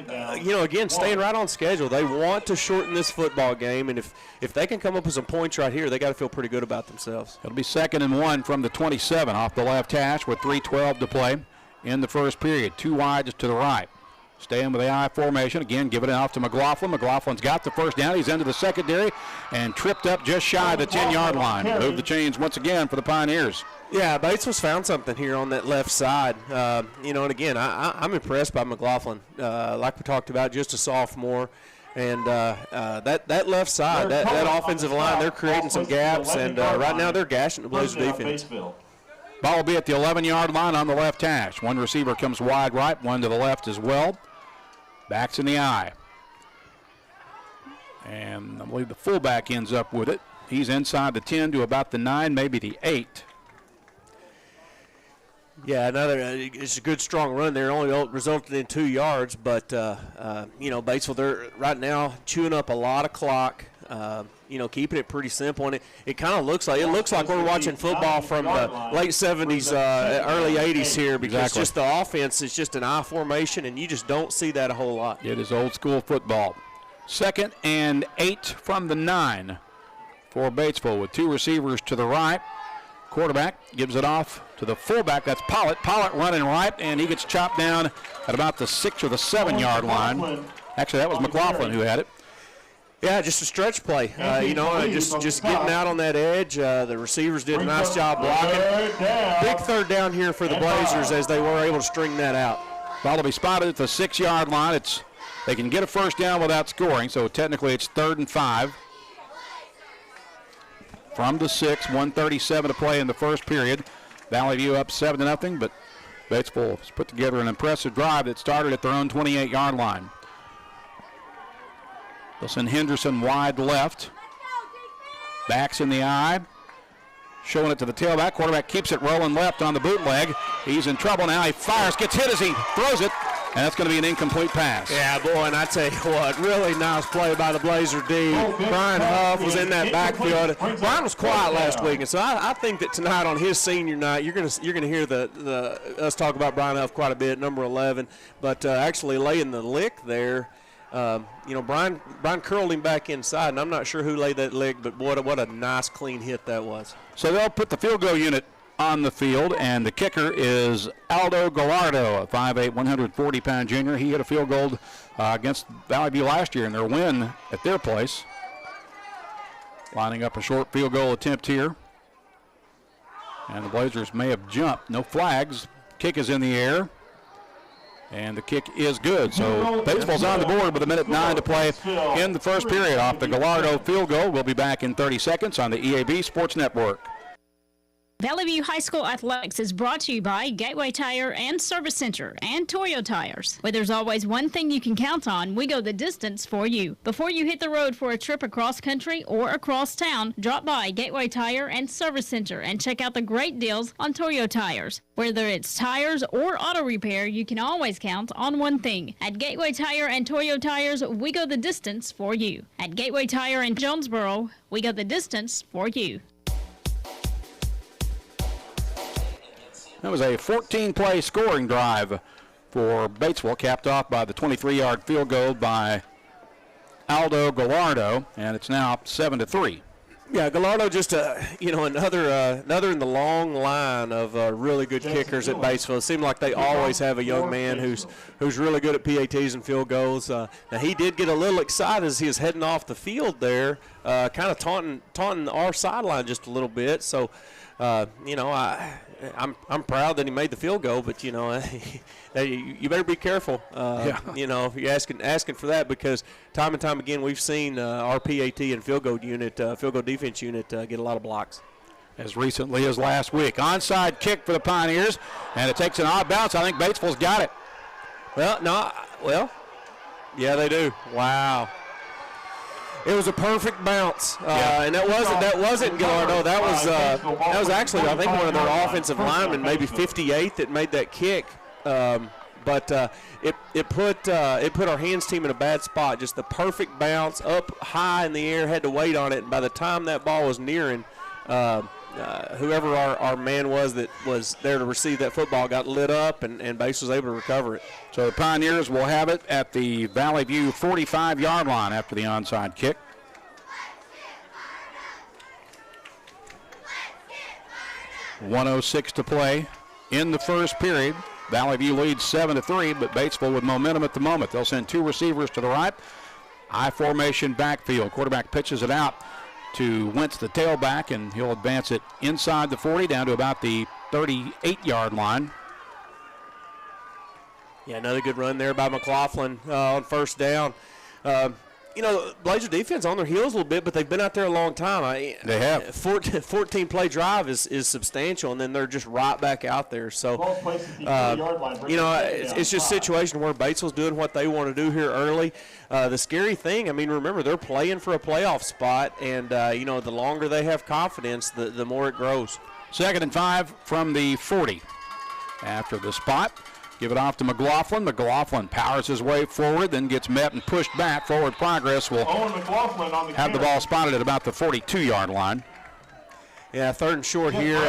again, staying right on schedule. They want to shorten this football game, and if they can come up with some points right here, they got to feel pretty good about themselves. It'll be 2nd and 1 from the 27 off the left hash with 3:12 to play in the first period. 2 wide to the right. Staying with the I formation. Again, giving it off to McLaughlin. McLaughlin's got the first down. He's into the secondary and tripped up just shy of the 10-yard line. Move the chains once again for the Pioneers. Yeah, Batesville's found something here on that left side. And again, I'm impressed by McLaughlin. Like we talked about, just a sophomore. And that left side, that offensive line, they're creating some gaps. And right now they're gashing the Blazer defense. Ball will be at the 11-yard line on the left hash. One receiver comes wide right, one to the left as well. Backs in the eye. And I believe the fullback ends up with it. He's inside the 10 to about the 9, maybe the 8. Yeah, it's a good strong run there. Only resulted in 2 yards, but Batesville, they're right now chewing up a lot of clock. Keeping it pretty simple, and it kind of looks like we're watching football from the late 70s, early 80s here, because just the offense is just an I formation, and you just don't see that a whole lot. It is old school football. 2nd and 8 from the 9 for Batesville with 2 receivers to the right. Quarterback gives it off to the fullback. That's Pollitt. Pollitt running right, and he gets chopped down at about the 6 or the 7-yard line. Actually, that was McLaughlin who had it. Yeah, just a stretch play. Just getting out on that edge. The receivers did a nice job blocking. Big third down here for the Blazers as they were able to string that out. Ball will be spotted at the 6-yard line. They can get a first down without scoring, so technically it's 3rd and 5. From the 6, 1:37 to play in the first period. Valley View up 7-0, but Batesville has put together an impressive drive that started at their own 28-yard line. They'll send Henderson wide left. Backs in the eye. Showing it to the tailback. Quarterback keeps it rolling left on the bootleg. He's in trouble now. He fires, gets hit as he throws it, and that's going to be an incomplete pass. Yeah, boy, and I tell you what, really nice play by the Blazer D. Brian Huff was in that backfield. Brian was quiet last week, and so I think that tonight on his senior night, you're gonna hear us talk about Brian Huff quite a bit, number 11, but actually laying the lick there. Brian curled him back inside, and I'm not sure who laid that lick, but what a nice, clean hit that was. So they'll put the field goal unit on the field, and the kicker is Aldo Gallardo, a 5'8", 140-pound junior. He hit a field goal against Valley View last year in their win at their place. Lining up a short field goal attempt here. And the Blazers may have jumped. No flags. Kick is in the air. And the kick is good. So Batesville's on the board with 1:09 to play in the first period off the Gallardo field goal. We'll be back in 30 seconds on the EAB Sports Network. Valley View High School Athletics is brought to you by Gateway Tire and Service Center and Toyo Tires. Where there's always one thing you can count on, we go the distance for you. Before you hit the road for a trip across country or across town, drop by Gateway Tire and Service Center and check out the great deals on Toyo Tires. Whether it's tires or auto repair, you can always count on one thing. At Gateway Tire and Toyo Tires, we go the distance for you. At Gateway Tire in Jonesboro, we go the distance for you. That was a 14-play scoring drive for Batesville, capped off by the 23-yard field goal by Aldo Gallardo, and it's now 7-3. Yeah, Gallardo just another in the long line of really good kickers at Batesville. It seems like they always have a young man who's really good at PATs and field goals. Now he did get a little excited as he was heading off the field there, kind of taunting our sideline just a little bit. So, I'm proud that he made the field goal, but you better be careful. If you're asking for that, because time and time again we've seen our PAT and field goal defense unit get a lot of blocks. As recently as last week, onside kick for the Pioneers, and it takes an odd bounce. I think Batesville's got it. Yeah, they do. Wow. It was a perfect bounce, and that wasn't Gallardo. That was actually, I think, one of their offensive linemen, maybe 58, that made that kick. But it put our hands team in a bad spot. Just the perfect bounce up high in the air, had to wait on it, and by the time that ball was nearing, whoever our man was that was there to receive that football got lit up, and Bates was able to recover it. So the Pioneers will have it at the Valley View 45-yard line after the onside kick. .106 to play in the first period. Valley View leads 7-3, but Batesville with momentum at the moment. They'll send two receivers to the right. I formation backfield. Quarterback pitches it out to Wentz, the tailback, and he'll advance it inside the 40 down to about the 38-yard line. Yeah, another good run there by McLaughlin on first down. Blazer defense on their heels a little bit, but they've been out there a long time. They have. 14-play drive is substantial, and then they're just right back out there. So, it's just a situation where Batesville's doing what they want to do here early. The scary thing, remember, they're playing for a playoff spot, and, the longer they have confidence, the more it grows. 2nd and 5 from the 40. After the spot, give it off to McLaughlin. McLaughlin powers his way forward, then gets met and pushed back. Forward progress will have the ball spotted at about the 42-yard line. Yeah, 3rd and short here.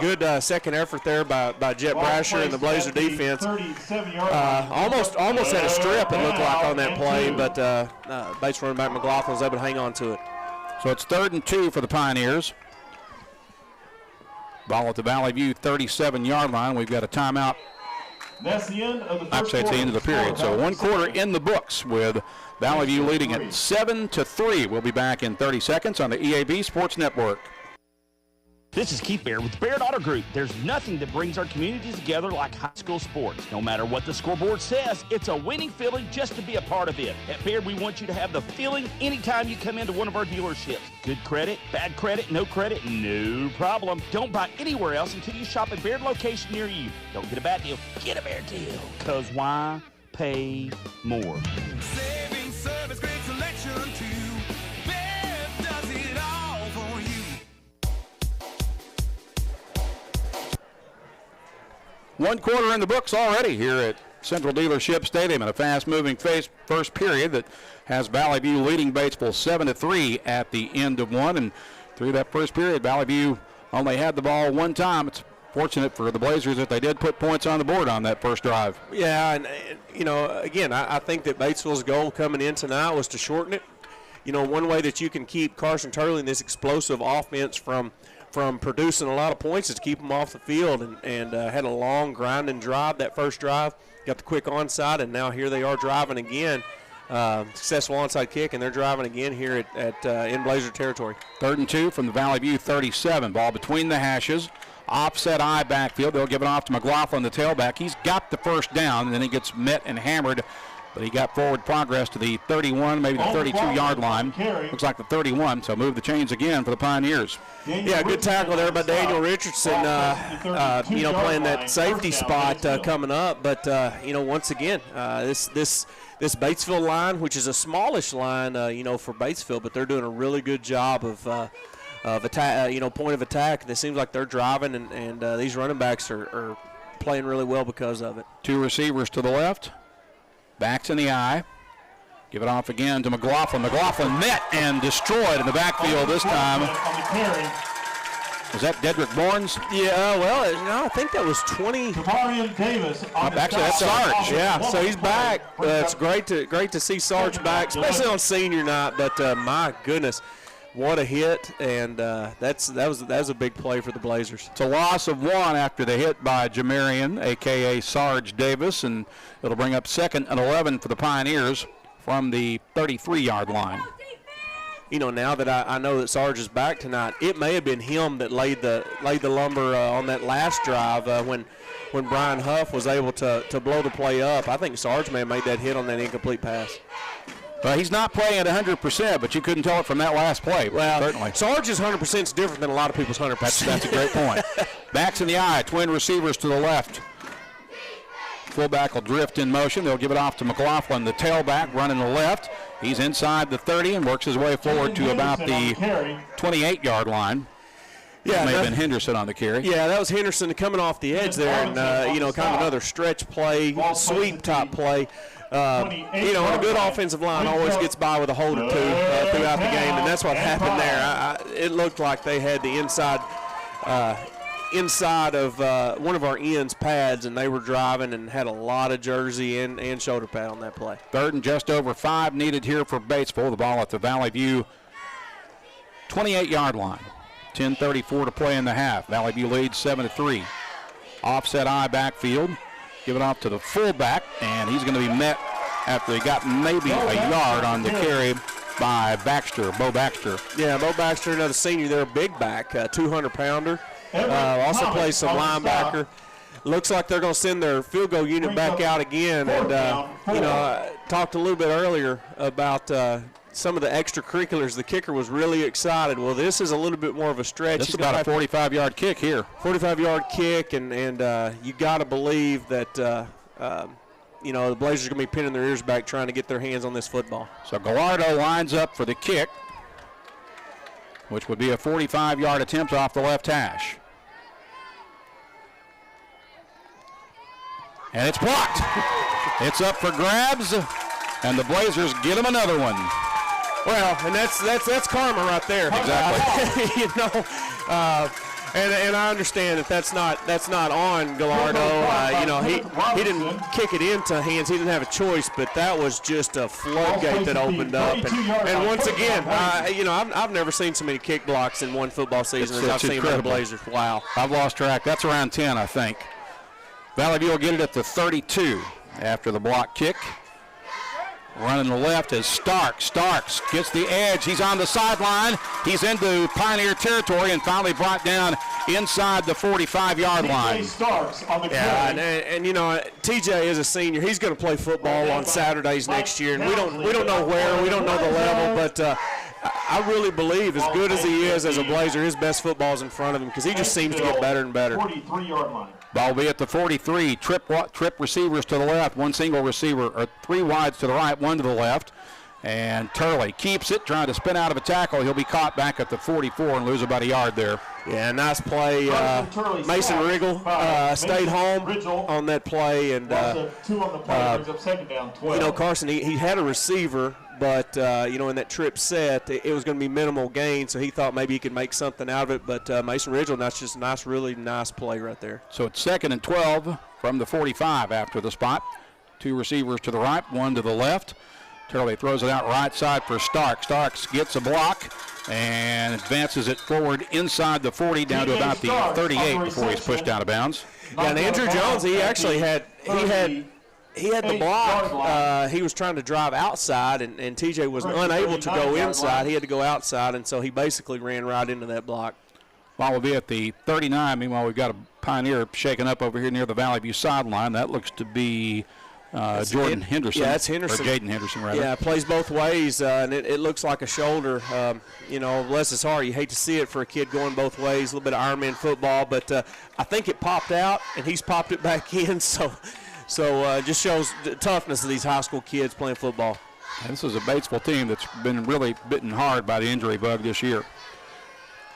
Good second effort there by Jet Brasher and the Blazer defense. Almost had a strip, it looked like, on that play, but Bates running back McLaughlin was able to hang on to it. So it's 3rd and 2 for the Pioneers. Ball at the Valley View 37-yard line. We've got a timeout. That's the end of the first I'd say it's the end of the period. So 1 quarter in the books with Valley View leading at 7-3. We'll be back in 30 seconds on the EAB Sports Network. This is Keith Baird with Baird Auto Group. There's nothing that brings our communities together like high school sports. No matter what the scoreboard says, it's a winning feeling just to be a part of it. At Baird, we want you to have the feeling anytime you come into one of our dealerships. Good credit, bad credit, no problem. Don't buy anywhere else until you shop at Baird location near you. Don't get a bad deal, get a Baird deal. Because why pay more? Saving service, great selection too. Baird does it all for you. 1 quarter in the books already here at Central Dealership Stadium in a fast-moving first period that has Valley View leading Batesville 7-3 at the end of one. And through that first period, Valley View only had the ball one time. It's fortunate for the Blazers that they did put points on the board on that first drive. Yeah, and again, I think that Batesville's goal coming in tonight was to shorten it. One way that you can keep Carson Turley, this explosive offense, from producing a lot of points is keep them off the field, and had a long grinding drive that first drive, got the quick onside, and now here they are driving again. Successful onside kick, and they're driving again here at in Blazer territory. 3rd and 2 from the Valley View 37. Ball between the hashes. Offset eye backfield. They'll give it off to McLaughlin, the tailback. He's got the first down, and then he gets met and hammered. But he got forward progress to the 31, maybe the 32-yard line. Looks like the 31, so move the chains again for the Pioneers. Yeah, good tackle there by Daniel Richardson, playing that safety spot coming up. But, once again, this Batesville line, which is a smallish line, for Batesville, but they're doing a really good job of attack, point of attack. It seems like they're driving, and these running backs are playing really well because of it. 2 receivers to the left. Backs in the eye. Give it off again to McLaughlin. McLaughlin met and destroyed in the backfield this time. Was that Dedrick Bournes? Yeah, well, I think that was 20. Davis. Actually, that's Sarge. Yeah, so he's back. It's great to see Sarge back, especially on senior night. But my goodness, what a hit! And that was a big play for the Blazers. It's a loss of 1 after the hit by Jamarian, a.k.a. Sarge Davis, and it'll bring up 2nd and 11 for the Pioneers from the 33-yard line. Now that I know that Sarge is back tonight, it may have been him that laid the lumber on that last drive when Brian Huff was able to blow the play up. I think Sarge may have made that hit on that incomplete pass. Well, he's not playing at 100%, but you couldn't tell it from that last play. Well, certainly. Sarge's 100% is different than a lot of people's 100%. That's a great point. Backs in the eye, twin receivers to the left. Fullback will drift in motion. They'll give it off to McLaughlin, the tailback, running the left. He's inside the 30 and works his way forward to about the 28-yard line. Yeah, may have been Henderson on the carry. Yeah, that was Henderson coming off the edge there, and kind of another stretch play, sweep type play. And a good offensive line always gets by with a hold or two throughout the game, and that's what happened there. It looked like they had the inside of one of our ends pads, and they were driving and had a lot of jersey and shoulder pad on that play. 3rd and just over 5 needed here for Batesville. The ball at the Valley View 28-yard line. 10:34 to play in the half. Valley View leads 7-3. Offset eye backfield. Give it off to the fullback, and he's going to be met after he got maybe a yard on the carry by Baxter, Bo Baxter. Yeah, Bo Baxter, another senior there, big back, 200-pounder. Also plays some linebacker. Looks like they're going to send their field goal unit back out again. And, I talked a little bit earlier about some of the extracurriculars. The kicker was really excited. Well, this is a little bit more of a stretch. This is about a 45-yard kick here. 45-yard kick, and you got to believe that, the Blazers are going to be pinning their ears back trying to get their hands on this football. So Gallardo lines up for the kick, which would be a 45-yard attempt off the left hash. And it's blocked. It's up for grabs, and the Blazers get him another one. Well, and that's karma right there. Exactly. And I understand that's not on Gallardo. He didn't kick it into hands. He didn't have a choice, but that was just a floodgate that opened up. And once again, I've never seen so many kick blocks in one football season as I've seen by the Blazers. Wow. I've lost track. That's around 10, I think. Valley View will get it at the 32 after the block kick. Running the left is Starks. Starks gets the edge. He's on the sideline. He's into Pioneer territory and finally brought down inside the 45-yard line. Yeah, and TJ is a senior. He's going to play football on Saturdays next year, and we don't know where, we don't know the level, but I really believe, as good as he is as a Blazer, his best football is in front of him because he just seems to get better and better. 43-yard line. Ball will be at the 43. Trip receivers to the left, one single receiver, or 3 wides to the right, 1 to the left. And Turley keeps it, trying to spin out of a tackle. He'll be caught back at the 44 and lose about a yard there. Yeah, nice play. Mason Riggle stayed home on that play. And, Carson, he had a receiver, but, in that trip set, it was going to be minimal gain, so he thought maybe he could make something out of it. But Mason Riggle, that's just a really nice play right there. So it's 2nd and 12 from the 45 after the spot. 2 receivers to the right, 1 to the left. Turley throws it out right side for Starks. Starks gets a block and advances it forward inside the 40 down to about the 38 before he's pushed out of bounds. Yeah, and Andrew Jones, he actually had the block. He was trying to drive outside, and TJ was unable to go inside. He had to go outside, and so he basically ran right into that block. Ball will be at the 39. Meanwhile, we've got a Pioneer shaking up over here near the Valley View sideline. That looks to be Jordan Henderson. Yeah, that's Henderson. Or Jaden Henderson, rather. Yeah, plays both ways, and it looks like a shoulder. Bless his heart. You hate to see it for a kid going both ways, a little bit of Ironman football, but I think it popped out, and he's popped it back in, so just shows the toughness of these high school kids playing football. And this is a Batesville team that's been really bitten hard by the injury bug this year.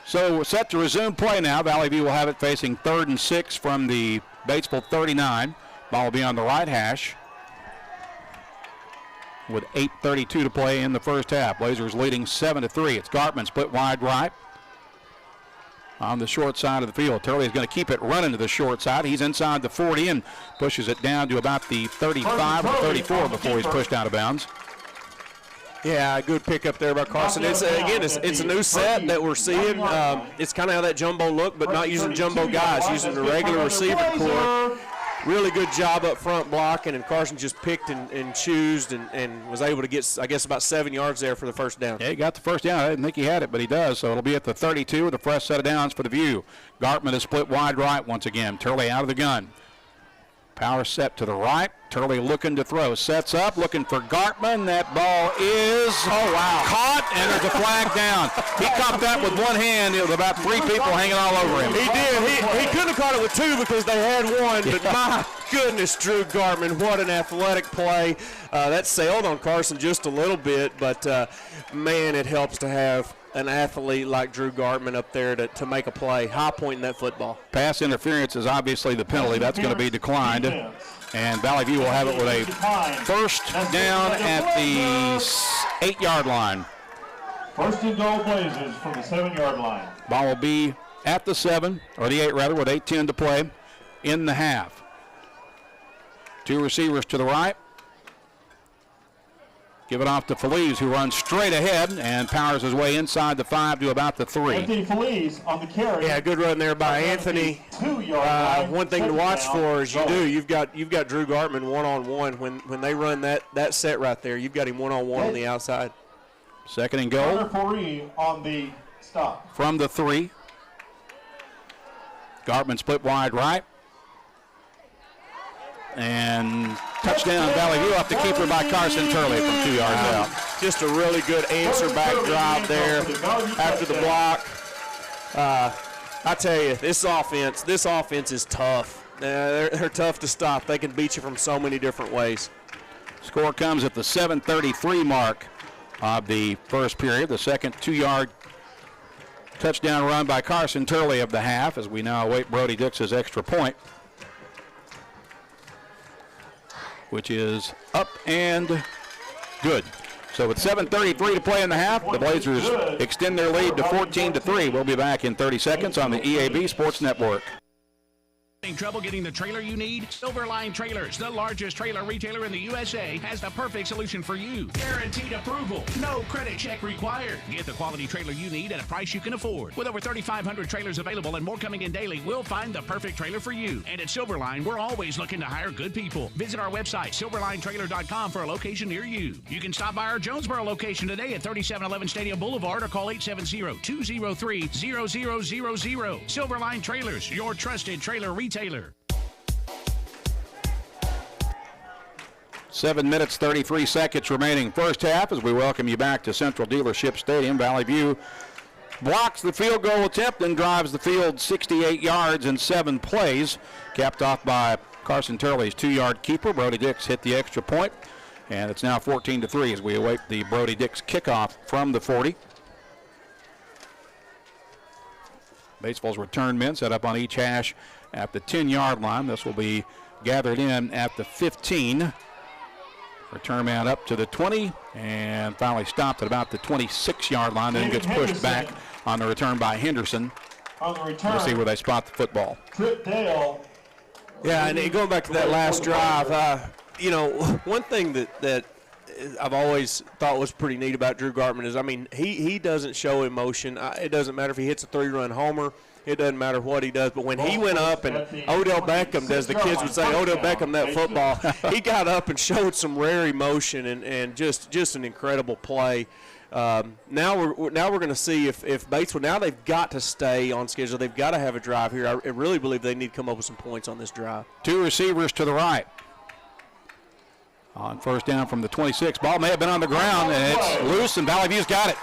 So we're set to resume play now. Valley View will have it facing 3rd and 6 from the Batesville 39. Ball will be on the right hash with 8:32 to play in the first half. Blazers leading 7-3. It's Gartman split wide right on the short side of the field. Turley is going to keep it running to the short side. He's inside the 40 and pushes it down to about the 35 or 34 before he's pushed out of bounds. Yeah, good pickup there by Carson. It's a new set that we're seeing. It's kind of how that jumbo look, but not using jumbo guys, using the regular receiver core. Really good job up front blocking, and Carson just picked and choosed and was able to get, I guess, about 7 yards there for the first down. Yeah, he got the first down. I didn't think he had it, but he does. So it'll be at the 32 with a fresh set of downs for the View. Gartman is split wide right once again. Turley out of the gun. Power set to the right. Turley looking to throw. Sets up, looking for Gartman. That ball is caught, and there's a flag down. He caught that with one hand. It was about 3 people hanging all over him. He did. He couldn't have caught it with 2 because they had one, but my goodness, Drew Gartman, what an athletic play. That sailed on Carson just a little bit, but, man, it helps to have an athlete like Drew Gartman up there to make a play, high point in that football. Pass interference is obviously the penalty. That's going to be declined. And Valley View will have it with a first down at the 8-yard line. First and goal, Blazers from the 7-yard line. Ball will be at the 7, or the 8 rather, with 8:10 to play in the half. 2 receivers to the right. Give it off to Feliz, who runs straight ahead and powers his way inside the 5 to about the 3. Anthony Feliz on the carry. Yeah, good run there by Anthony. 2-yard line. One thing to watch for is you've got Drew Gartman one-on-one. When they run that set right there, you've got him one-on-one on the outside. Second and goal. Carter on the stop. From the 3. Gartman split wide right. And touchdown Valley View off the keeper by Carson Turley from 2 yards out. Just a really good answer back drive there after the block. I tell you, this offense is tough. They're tough to stop. They can beat you from so many different ways. Score comes at the 7:33 mark of the first period. The second 2-yard touchdown run by Carson Turley of the half, as we now await Brody Dix's extra point, which is up and good. So with 7:33 to play in the half, the Blazers extend their lead to 14-3. We'll be back in 30 seconds on the EAB Sports Network. Trouble getting the trailer you need? Silverline Trailers, the largest trailer retailer in the USA, has the perfect solution for you. Guaranteed approval. No credit check required. Get the quality trailer you need at a price you can afford. With over 3,500 trailers available and more coming in daily, we'll find the perfect trailer for you. And at Silverline, we're always looking to hire good people. Visit our website, silverlinetrailer.com, for a location near you. You can stop by our Jonesboro location today at 3711 Stadium Boulevard or call 870-203-0000. Silverline Trailers, your trusted trailer retailer. 7 minutes, 33 seconds remaining first half as we welcome you back to Central Dealership Stadium. Valley View blocks the field goal attempt and drives the field 68 yards in 7 plays, capped off by Carson Turley's 2-yard keeper. Brody Dix hit the extra point, and it's now 14-3 as we await the Brody Dix kickoff from the 40. Batesville's return men set up on each hash at the 10-yard line. This will be gathered in at the 15. Return man up to the 20 and finally stopped at about the 26-yard line, then gets pushed back on the return by Henderson. On the return, we'll see where they spot the football. Trip Dale. Yeah, and going back to that last drive, one thing that I've always thought was pretty neat about Drew Gartman is, he doesn't show emotion. It doesn't matter if he hits a 3-run homer. It doesn't matter what he does. But when he went up and Odell Beckham, as the kids would say, Odell Beckham that football, he got up and showed some rare emotion and just an incredible play. Now we're going to see if Batesville, now they've got to stay on schedule. They've got to have a drive here. I really believe they need to come up with some points on this drive. 2 receivers to the right. On first down from the 26. Ball may have been on the ground, and it's loose, and Valley View's got it.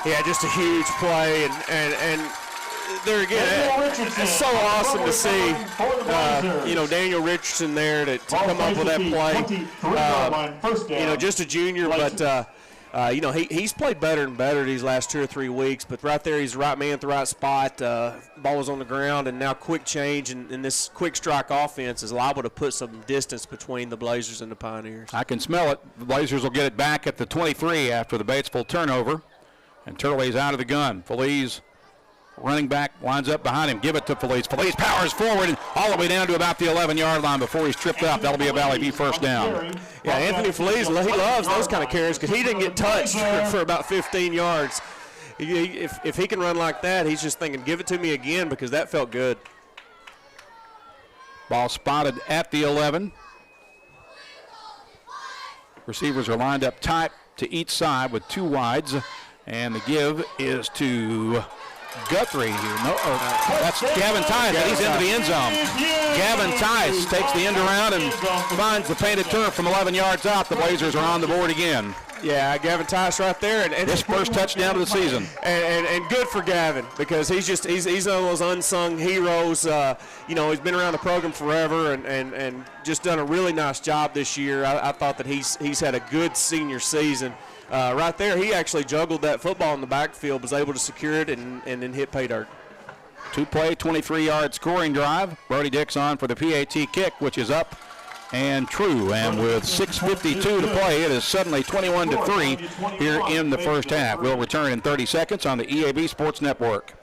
Yeah, just a huge play, and there again, it's so awesome to see, Daniel Richardson there to come up with that play. Just a junior, but he's played better and better these last 2 or 3 weeks. But right there, he's the right man at the right spot. Ball was on the ground, and now quick change, and this quick strike offense is liable to put some distance between the Blazers and the Pioneers. I can smell it. The Blazers will get it back at the 23 after the Batesville turnover. And Turley's out of the gun. Feliz, running back, lines up behind him. Give it to Feliz. Feliz powers forward and all the way down to about the 11-yard line before he's tripped up. That'll be a Valley View first down. Yeah, Anthony Feliz, he loves those kind of carries because he didn't get touched for about 15 yards. If he can run like that, he's just thinking, give it to me again, because that felt good. Ball spotted at the 11. Receivers are lined up tight to each side with 2 wides. And the give is to Guthrie. That's Gavin Tice, but he's into the end zone. Gavin Tice takes the end around and finds the painted turf from 11 yards out. The Blazers are on the board again. Yeah, Gavin Tice right there. And his first touchdown of the season. And good for Gavin, because he's one of those unsung heroes. He's been around the program forever and just done a really nice job this year. I thought that he's had a good senior season. right there, he actually juggled that football in the backfield, was able to secure it, and then hit pay dirt. 2-play, 23-yard scoring drive. Brody Dix on for the PAT kick, which is up and true. And with 6:52 to play, it is suddenly 21-3 here in the first half. We'll return in 30 seconds on the EAB Sports Network.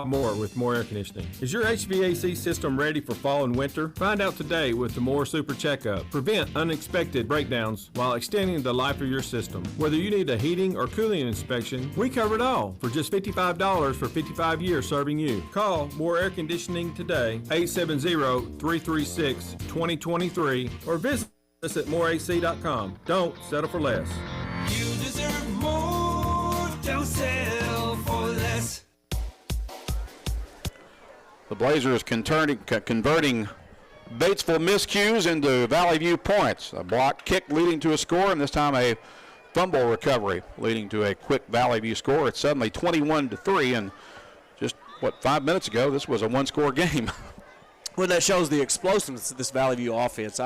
Moore with Moore Air Conditioning. Is your HVAC system ready for fall and winter? Find out today with the Moore Super Checkup. Prevent unexpected breakdowns while extending the life of your system. Whether you need a heating or cooling inspection, we cover it all for just $55 for 55 years serving you. Call Moore Air Conditioning today, 870-336-2023, or visit us at moreac.com. Don't settle for less. You deserve more, don't settle for less. The Blazers converting Batesville miscues into Valley View points. A block kick leading to a score, and this time a fumble recovery leading to a quick Valley View score. It's suddenly 21-3, and just, 5 minutes ago, this was a one-score game. Well, that shows the explosiveness of this Valley View offense.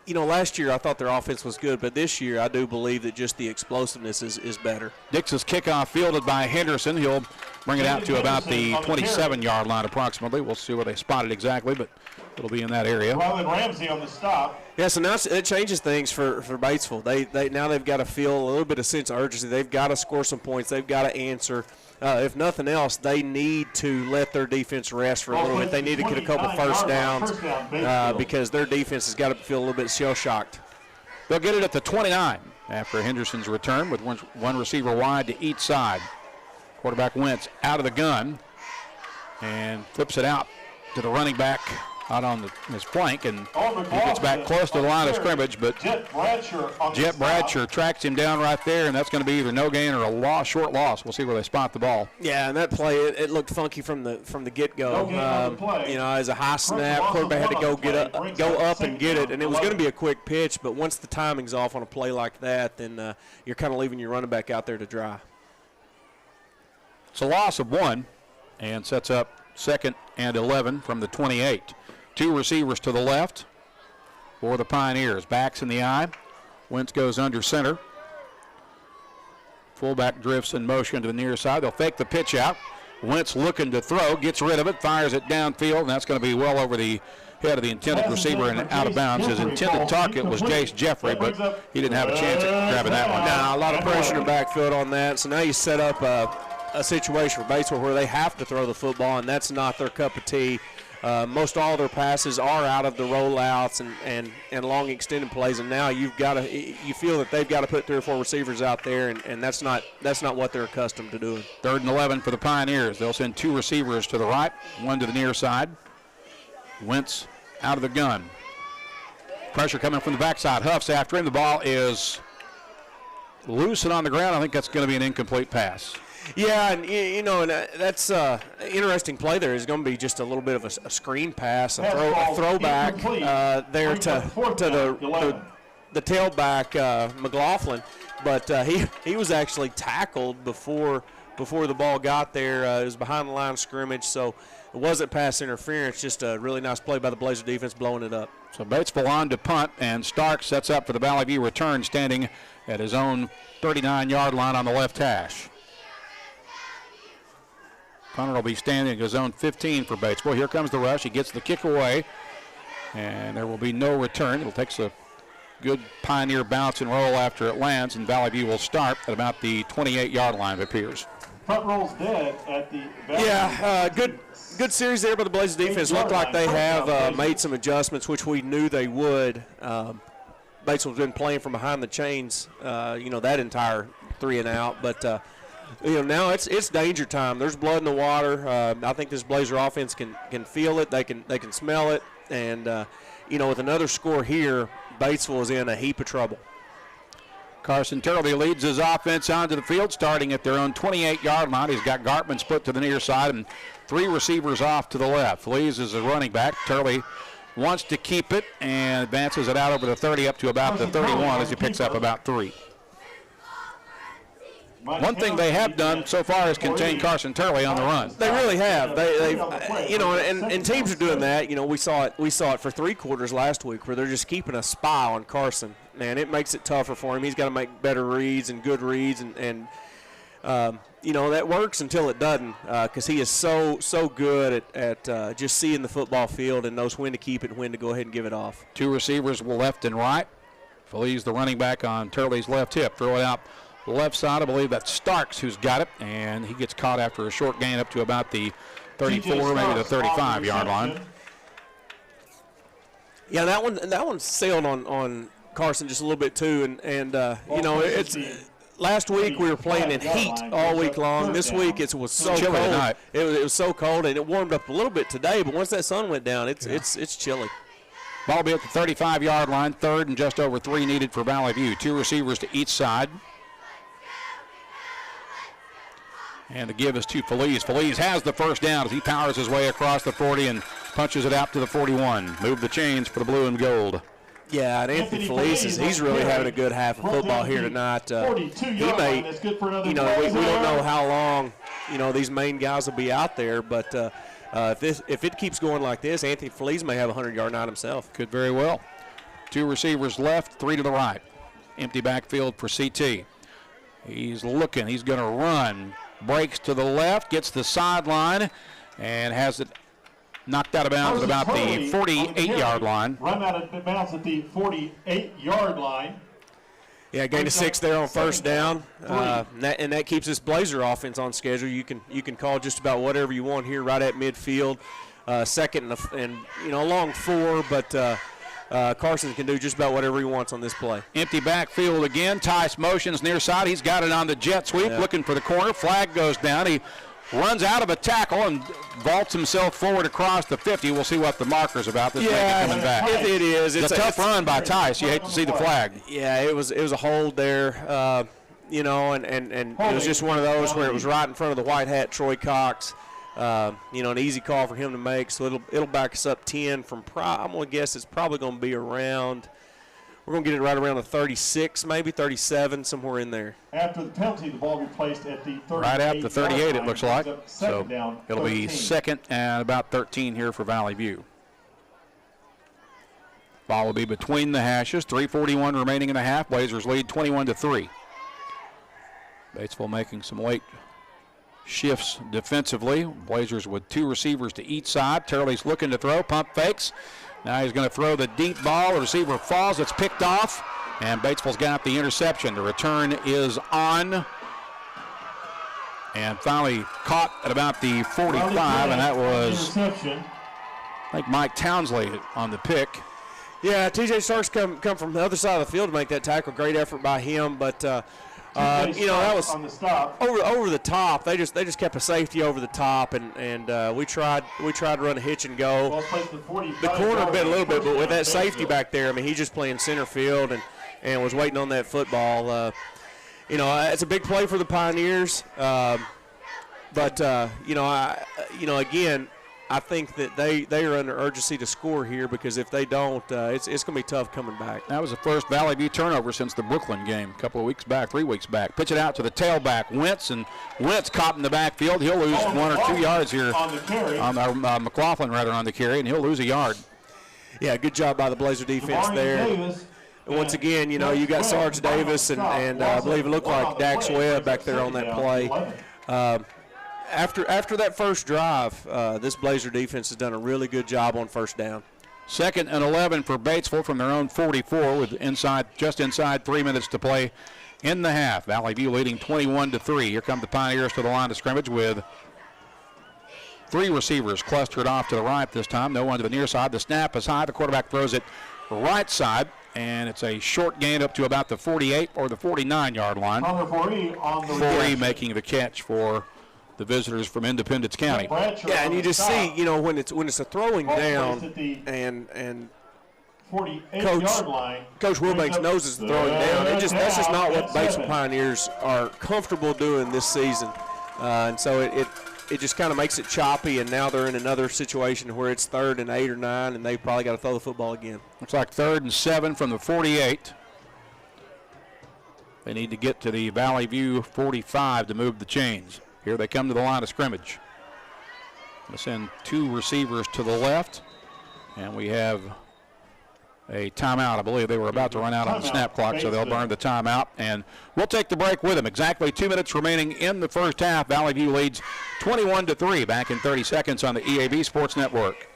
Last year I thought their offense was good, but this year I do believe that just the explosiveness is better. Dix's kickoff fielded by Henderson. He'll bring it out to about the 27-yard line approximately. We'll see where they spot it exactly, but it'll be in that area. Rylan Ramsey on the stop. Yeah, so now it changes things for Batesville. Now they've got to feel a little bit of sense of urgency. They've got to score some points. They've got to answer. If nothing else, they need to let their defense rest for a little bit. They need to get a couple first downs because their defense has got to feel a little bit shell-shocked. They'll get it at the 29 after Henderson's return with one receiver wide to each side. Quarterback Wentz out of the gun and flips it out to the running back out on his flank, and he gets back close to the line of scrimmage, but Jet Bradshaw tracks him down right there, and that's going to be either no gain or a short loss. We'll see where they spot the ball. Yeah, and that play, it looked funky from the get-go. As a high snap, quarterback had to go up and get it, and it was going to be a quick pitch, but once the timing's off on a play like that, then you're kind of leaving your running back out there to dry. It's a loss of 1 and sets up 2nd and 11 from the 28. 2 receivers to the left for the Pioneers. Backs in the eye. Wentz goes under center. Fullback drifts in motion to the near side. They'll fake the pitch out. Wentz looking to throw, gets rid of it, fires it downfield, and that's going to be well over the head of the intended receiver and out of bounds. His intended target was Jace Jeffrey, but he didn't have a chance at grabbing that one. Nah, a lot of pressure in the backfield on that. So now you set up a situation for Batesville where they have to throw the football, and that's not their cup of tea. Most all their passes are out of the rollouts and long extended plays, and now you feel that they've got to put 3 or 4 receivers out there, and that's not what they're accustomed to doing. 3rd and 11 for the Pioneers. They'll send 2 receivers to the right, 1 to the near side. Wentz out of the gun. Pressure coming from the backside. Huffs after him. The ball is loose and on the ground. I think that's going to be an incomplete pass. Yeah, and and that's an interesting play there. Is going to be just a little bit of a screen pass, a throwback there to the tailback McLaughlin, but he was actually tackled before the ball got there. It was behind the line of scrimmage, so it wasn't pass interference. Just a really nice play by the Blazer defense, blowing it up. So Batesville on to punt, and Stark sets up for the Valley View return, standing at his own 39-yard line on the left hash. Punter will be standing at his own 15 for Batesville. Here comes the rush. He gets the kick away, and there will be no return. It'll take a good Pioneer bounce and roll after it lands, and Valley View will start at about the 28-yard line, it appears. Front roll's dead at the good series there by the Blazers defense. Looked like they have made some adjustments, which we knew they would. Batesville's been playing from behind the chains, that entire 3 and out, but now it's danger time. There's blood in the water. I think this Blazer offense can feel it. They can smell it. And with another score here, Batesville is in a heap of trouble. Carson Turley leads his offense onto the field, starting at their own 28-yard line. He's got Gartman split to the near side and 3 receivers off to the left. Lees is a running back. Turley wants to keep it and advances it out over the 30 up to about the 31 as he picks up about 3. One thing they have done so far is contain Carson Turley on the run. They really have. And teams are doing that. We saw it for 3 quarters last week where they're just keeping a spy on Carson. man, it makes it tougher for him. He's got to make better reads and good reads, and that works until it doesn't, because he is so good at just seeing the football field and knows when to keep it and when to go ahead and give it off. Two receivers left and right. Feliz, the running back, on Turley's left hip. Throw it out the left side. I believe that's Starks who's got it, and he gets caught after a short gain up to about the 34, maybe the 35-yard line. Yeah, that one sailed on Carson just a little bit too, and it's last week we were playing in heat all week long. This week it was so chilly cold. tonight. It was so cold, and it warmed up a little bit today. But once that sun went down, it's chilly. Ball will be at the 35-yard line. Third and just over 3 needed for Valley View. Two receivers to each side. And the give is to Feliz. Feliz has the first down as he powers his way across the 40 and punches it out to the 41. Move the chains for the blue and gold. Yeah, and Anthony Feliz he's really having a good half of football here tonight. He may, we don't know how long, these main guys will be out there, but if it keeps going like this, Anthony Feliz may have a 100-yard night himself. Could very well. Two receivers left, 3 to the right. Empty backfield for CT. He's looking. He's going to run. Breaks to the left, gets the sideline, and has it knocked out of bounds at about the 48-yard line. Run out of bounds at the 48-yard line. Yeah, gain of 6 there on first down, and that keeps this Blazer offense on schedule. You can call just about whatever you want here, right at midfield. Second and a long 4, but Carson can do just about whatever he wants on this play. Empty backfield again. Tice motions near side. He's got it on the jet sweep, looking for the corner. Flag goes down. He runs out of a tackle and vaults himself forward across the 50. We'll see what the marker's about. This may be coming back. It is. It's a tough run by Tice. You hate to see the flag. Yeah, it was a hold there, and it was just one of those where it was right in front of the white hat Troy Cox. An easy call for him to make, so it'll back us up 10 from I'm going to guess it's probably going to be around, we're going to get it right around the 36, maybe 37, somewhere in there. After the penalty, the ball will be placed at the 38. Right at the 38, it looks like. So down, it'll be second and about 13 here for Valley View. Ball will be between the hashes. 3:41 remaining in the half. Blazers lead 21-3. Batesville making some late shifts defensively. Blazers with two receivers to each side. Turley's looking to throw. Pump fakes. Now he's going to throw the deep ball. The receiver falls. It's picked off. And Batesville's got the interception. The return is on. And finally caught at about the 45. And that was, I think, Mike Townsley on the pick. Yeah, TJ Starks come from the other side of the field to make that tackle. Great effort by him. But that was on the stop. over the top. They just kept a safety over the top, and we tried to run a hitch and go. The corner bit a little bit, but with that safety back there, I mean, he's just playing center field and was waiting on that football. It's a big play for the Pioneers, but again, I think that they are under urgency to score here, because if they don't, it's going to be tough coming back. That was the first Valley View turnover since the Brooklyn game a couple of weeks back, 3 weeks back. Pitch it out to the tailback, Wentz, and Wentz caught in the backfield. He'll lose 1 or 2 yards here on McLaughlin on the carry, and he'll lose a yard. Yeah, good job by the Blazer defense there. Once again, you got Sarge Davis and I believe it looked like Dax Webb back there on that play. After that first drive, this Blazer defense has done a really good job on first down. 2nd and 11 for Batesville from their own 44 with just inside 3 minutes to play in the half. Valley View leading 21-3. Here come the Pioneers to the line of scrimmage with 3 receivers clustered off to the right this time. No one to the near side. The snap is high. The quarterback throws it right side, and it's a short gain up to about the 48 or the 49-yard line. Forey making the catch for the visitors from Independence County. Yeah, and you just see, when it's a throwing down, and Coach Wilbanks knows it's throwing down. That's just not what Batesville Pioneers are comfortable doing this season, and so it just kind of makes it choppy. And now they're in another situation where it's 3rd and 8 or 9, and they've probably got to throw the football again. Looks like 3rd and 7 from the 48. They need to get to the Valley View 45 to move the chains. Here they come to the line of scrimmage. We'll send 2 receivers to the left, and we have a timeout. I believe they were about to run out on the snap clock, so they'll burn the timeout. And we'll take the break with them. Exactly 2 minutes remaining in the first half. Valley View leads 21-3. Back in 30 seconds on the EAB Sports Network.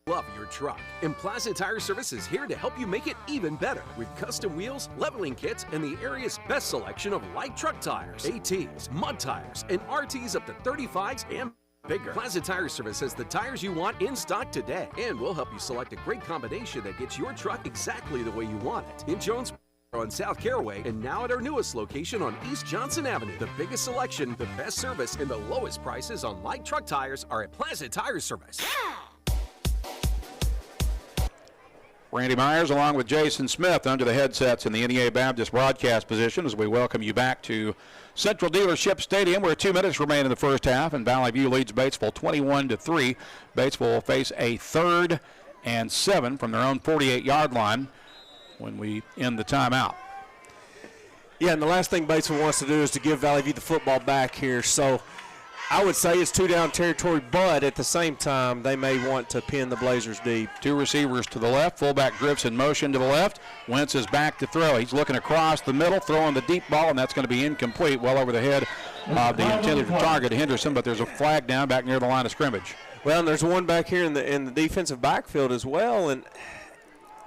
Love your truck, and Plaza Tire Service is here to help you make it even better with custom wheels, leveling kits, and the area's best selection of light truck tires, ATs, mud tires, and RTs up to 35s and bigger. Plaza Tire Service has the tires you want in stock today, and we'll help you select a great combination that gets your truck exactly the way you want it. In Jonesboro, on South Caraway, and now at our newest location on East Johnson Avenue. The biggest selection, the best service, and the lowest prices on light truck tires are at Plaza Tire Service. Randy Myers along with Jason Smith under the headsets in the NEA Baptist broadcast position as we welcome you back to Central Dealership Stadium, where 2 minutes remain in the first half, and Valley View leads Batesville 21-3. Batesville will face a 3rd and 7 from their own 48-yard line when we end the timeout. Yeah, and the last thing Batesville wants to do is to give Valley View the football back here. So I would say it's 2-down territory, but at the same time, they may want to pin the Blazers deep. 2 receivers to the left. Fullback drifts in motion to the left. Wentz is back to throw. He's looking across the middle, throwing the deep ball, and that's going to be incomplete, well over the head of the intended target, Henderson, but there's a flag down back near the line of scrimmage. Well, and there's one back here in the defensive backfield as well, and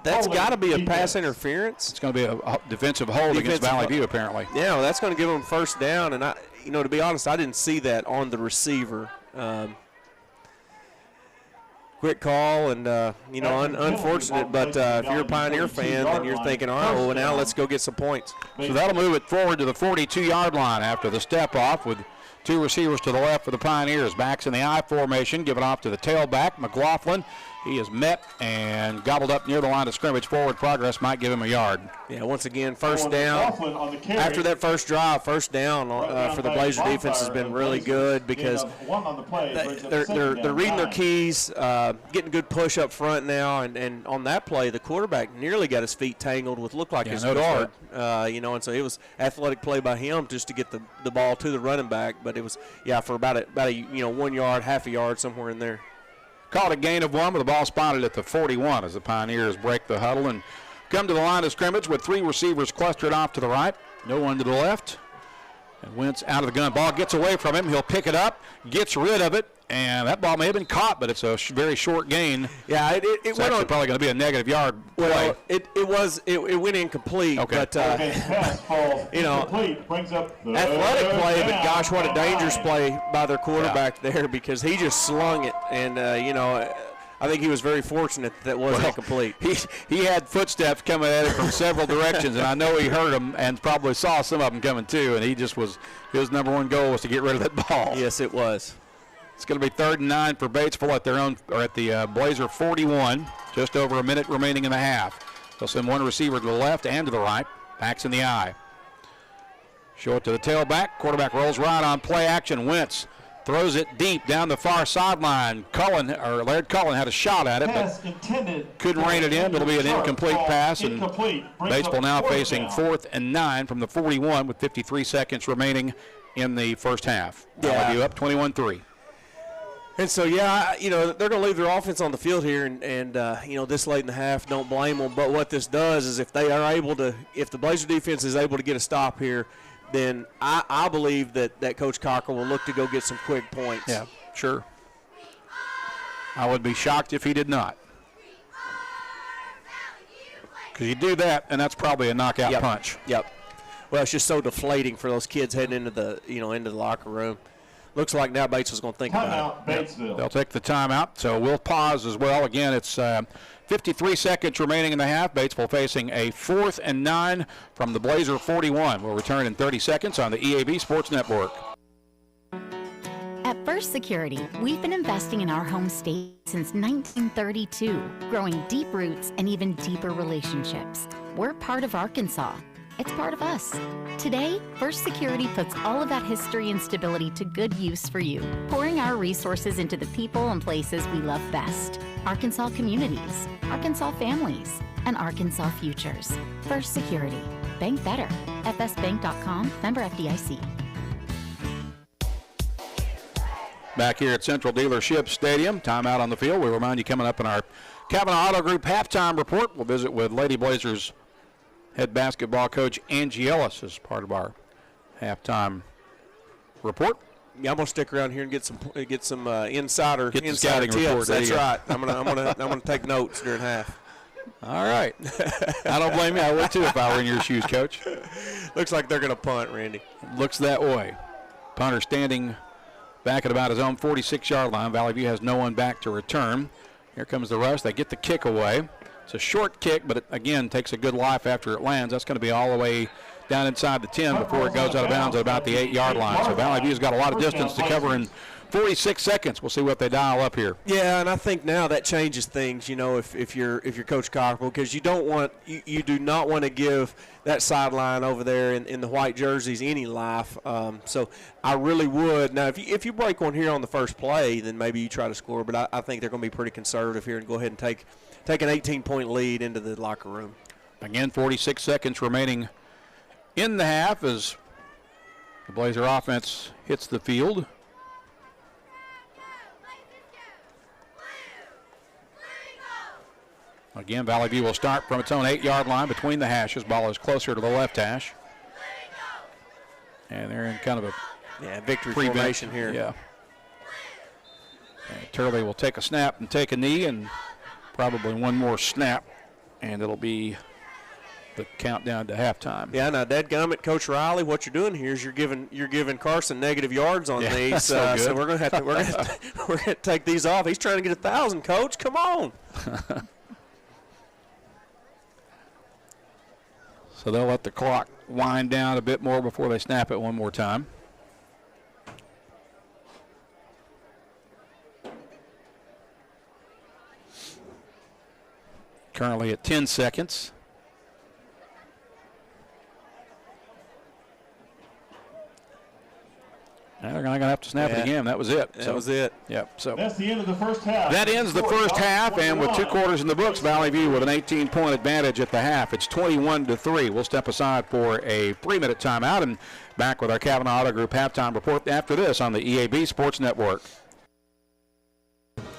that's got to be a pass interference. It's going to be a defensive hold against Valley View, apparently. Yeah, well, that's going to give them first down, and to be honest, I didn't see that on the receiver. Quick call, and unfortunate. But if you're a Pioneer fan, then you're thinking, all right, well, now let's go get some points. So that'll move it forward to the 42-yard line after the step off with 2 receivers to the left for the Pioneers. Backs in the I formation, give it off to the tailback, McLaughlin. He is met and gobbled up near the line of scrimmage. Forward progress might give him a yard. Yeah, once again, first down. After that first drive, first down for the Blazer defense has been really good because they're reading their keys, getting good push up front now, and on that play, the quarterback nearly got his feet tangled with looked like his guard. And so it was athletic play by him just to get the ball to the running back, but it was for about a 1 yard, half a yard, somewhere in there. Called a gain of 1 with the ball spotted at the 41 as the Pioneers break the huddle and come to the line of scrimmage with 3 receivers clustered off to the right, no one to the left. And Wentz out of the gun. Ball gets away from him. He'll pick it up, gets rid of it, and that ball may have been caught, but it's a very short gain. Yeah, it it's went actually probably going to be a negative yard play. Well, it went incomplete, but incomplete brings up the athletic play. But gosh, what a dangerous play by their quarterback there, because he just slung it, and I think he was very fortunate that wasn't incomplete. He had footsteps coming at him from several directions, and I know he heard them and probably saw some of them coming too. And his number 1 goal was to get rid of that ball. Yes, it was. It's going to be 3rd and 9 for Batesville at the Blazer 41. Just over a minute remaining in the half. They'll send 1 receiver to the left and to the right. Backs in the eye. Show it to the tailback. Quarterback rolls right on play action. Wentz throws it deep down the far sideline. Laird Cullen had a shot at it, but couldn't rein it in. It'll be an incomplete pass, and Batesville now facing 4th and 9 from the 41 with 53 seconds remaining in the first half. Valley View up 21-3. And so, they're going to leave their offense on the field here, and this late in the half, don't blame them. But what this does is if the Blazer defense is able to get a stop here, then I believe that Coach Cocker will look to go get some quick points. Yeah, sure. I would be shocked if he did not. Because you do that, and that's probably a knockout punch. Yep. Well, it's just so deflating for those kids heading into the locker room. Looks like now Batesville's going to think about it. Batesville. They'll take the timeout, so we'll pause as well. Again, it's 53 seconds remaining in the half. Batesville facing a 4th and 9 from the Blazer 41. We'll return in 30 seconds on the EAB Sports Network. At First Security, we've been investing in our home state since 1932, growing deep roots and even deeper relationships. We're part of Arkansas. It's part of us. Today, First Security puts all of that history and stability to good use for you, pouring our resources into the people and places we love best. Arkansas communities, Arkansas families, and Arkansas futures. First Security. Bank better. FSbank.com, member FDIC. back here at Central Dealership Stadium. Timeout on the field. We remind you, coming up in our Kavanaugh Auto Group halftime report, we'll visit with Lady Blazers head basketball coach Angie Ellis as part of our halftime report. Yeah, I'm gonna stick around here and get some insider tips. Report. That's right. I'm gonna take notes during half. All right. I don't blame you. I would too if I were in your shoes, Coach. Looks like they're gonna punt, Randy. Looks that way. Punter standing back at about his own 46-yard line. Valley View has no one back to return. Here comes the rush. They get the kick away. It's a short kick, but it, again, takes a good life after it lands. That's going to be all the way down inside the 10 before it goes out of bounds at about the 8-yard line. So Valley View's got a lot of distance to cover in 46 seconds. We'll see what they dial up here. Yeah, and I think now that changes things, you know, if you're Coach Cockrell, because you do not want to give that sideline over there in the white jerseys any life. So I really would. Now, if you break one here on the first play, then maybe you try to score. But I think they're going to be pretty conservative here and go ahead and take an 18-point lead into the locker room. Again, 46 seconds remaining in the half as the Blazer offense hits the field. Again, Valley View will start from its own 8-yard line between the hashes. Ball is closer to the left hash. And they're in kind of a victory formation here. Yeah. And Turley will take a snap and take a knee, and probably one more snap, and it'll be the countdown to halftime. Yeah, now dadgummit, Coach Riley, what you're doing here is you're giving Carson negative yards on these. So we're gonna take these off. He's trying to get 1,000, Coach. Come on. So they'll let the clock wind down a bit more before they snap it one more time. Currently at 10 seconds. Now they're going to have to snap it again. That was it. That was it. Yep. So that's the end of the first half. That ends the first half, and with 2 quarters in the books, Valley View with an 18-point advantage at the half. It's 21-3. We'll step aside for a 3-minute timeout and back with our Kavanaugh Auto Group halftime report after this on the EAB Sports Network.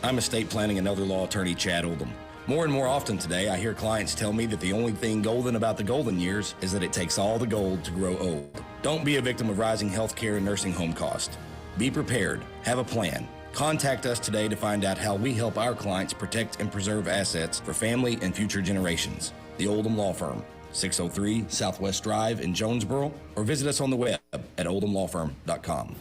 I'm estate planning and elder law attorney Chad Oldham. More and more often today, I hear clients tell me that the only thing golden about the golden years is that it takes all the gold to grow old. Don't be a victim of rising healthcare and nursing home costs. Be prepared. Have a plan. Contact us today to find out how we help our clients protect and preserve assets for family and future generations. The Oldham Law Firm, 603 Southwest Drive in Jonesboro, or visit us on the web at oldhamlawfirm.com.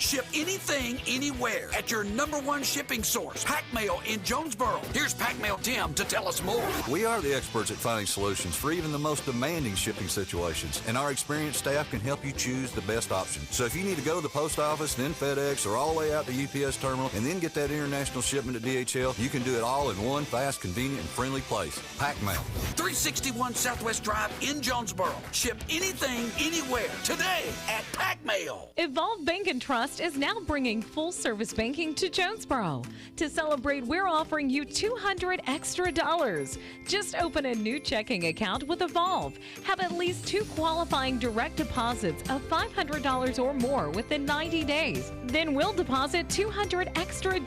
Ship anything, anywhere at your #1 shipping source, Pack Mail in Jonesboro. Here's Pack Mail Tim to tell us more. We are the experts at finding solutions for even the most demanding shipping situations, and our experienced staff can help you choose the best option. So if you need to go to the post office, then FedEx, or all the way out to UPS terminal, and then get that international shipment to DHL, you can do it all in one fast, convenient, and friendly place. Pack Mail. 361 Southwest Drive in Jonesboro. Ship anything, anywhere, today at Pack Mail. Evolve Bank and Trust is now bringing full-service banking to Jonesboro. To celebrate, we're offering you $200 extra. Just open a new checking account with Evolve. Have at least 2 qualifying direct deposits of $500 or more within 90 days. Then we'll deposit $200 extra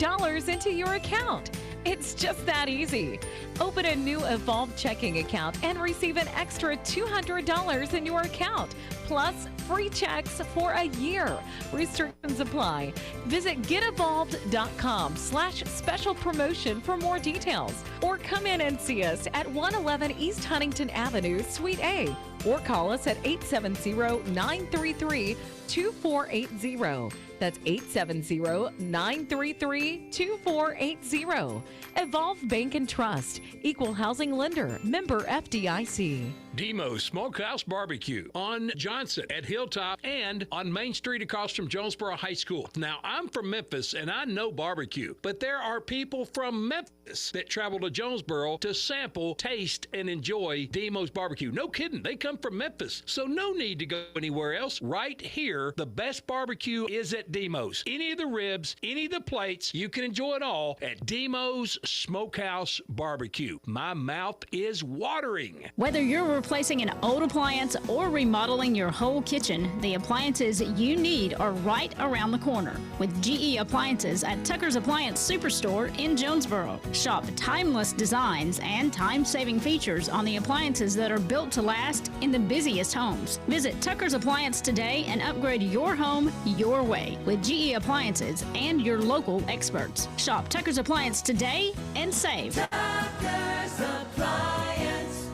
into your account. It's just that easy. Open a new Evolve checking account and receive an extra $200 in your account, plus free checks for a year. Restrictions apply. Visit getevolved.com/special promotion for more details, or come in and see us at 111 East Huntington Avenue, Suite A, or call us at 870-933-2480. That's 870-933-2480. Evolve Bank and Trust. Equal housing lender. Member FDIC. Demo's Smokehouse Barbecue on Johnson at Hilltop and on Main Street across from Jonesboro High School. Now, I'm from Memphis and I know barbecue, but there are people from Memphis that travel to Jonesboro to sample, taste, and enjoy Demo's Barbecue. No kidding. They come from Memphis, so no need to go anywhere else. Right here sure the best barbecue is at Demos. Any of the ribs, any of the plates, you can enjoy it all at Demos Smokehouse Barbecue. My mouth is watering. Whether you're replacing an old appliance or remodeling your whole kitchen, the appliances you need are right around the corner with GE Appliances at Tucker's Appliance Superstore in Jonesboro. Shop timeless designs and time-saving features on the appliances that are built to last in the busiest homes. Visit Tucker's Appliance today and upgrade your home your way with GE Appliances and your local experts. Shop Tucker's Appliance today and save. Tucker's Appliance.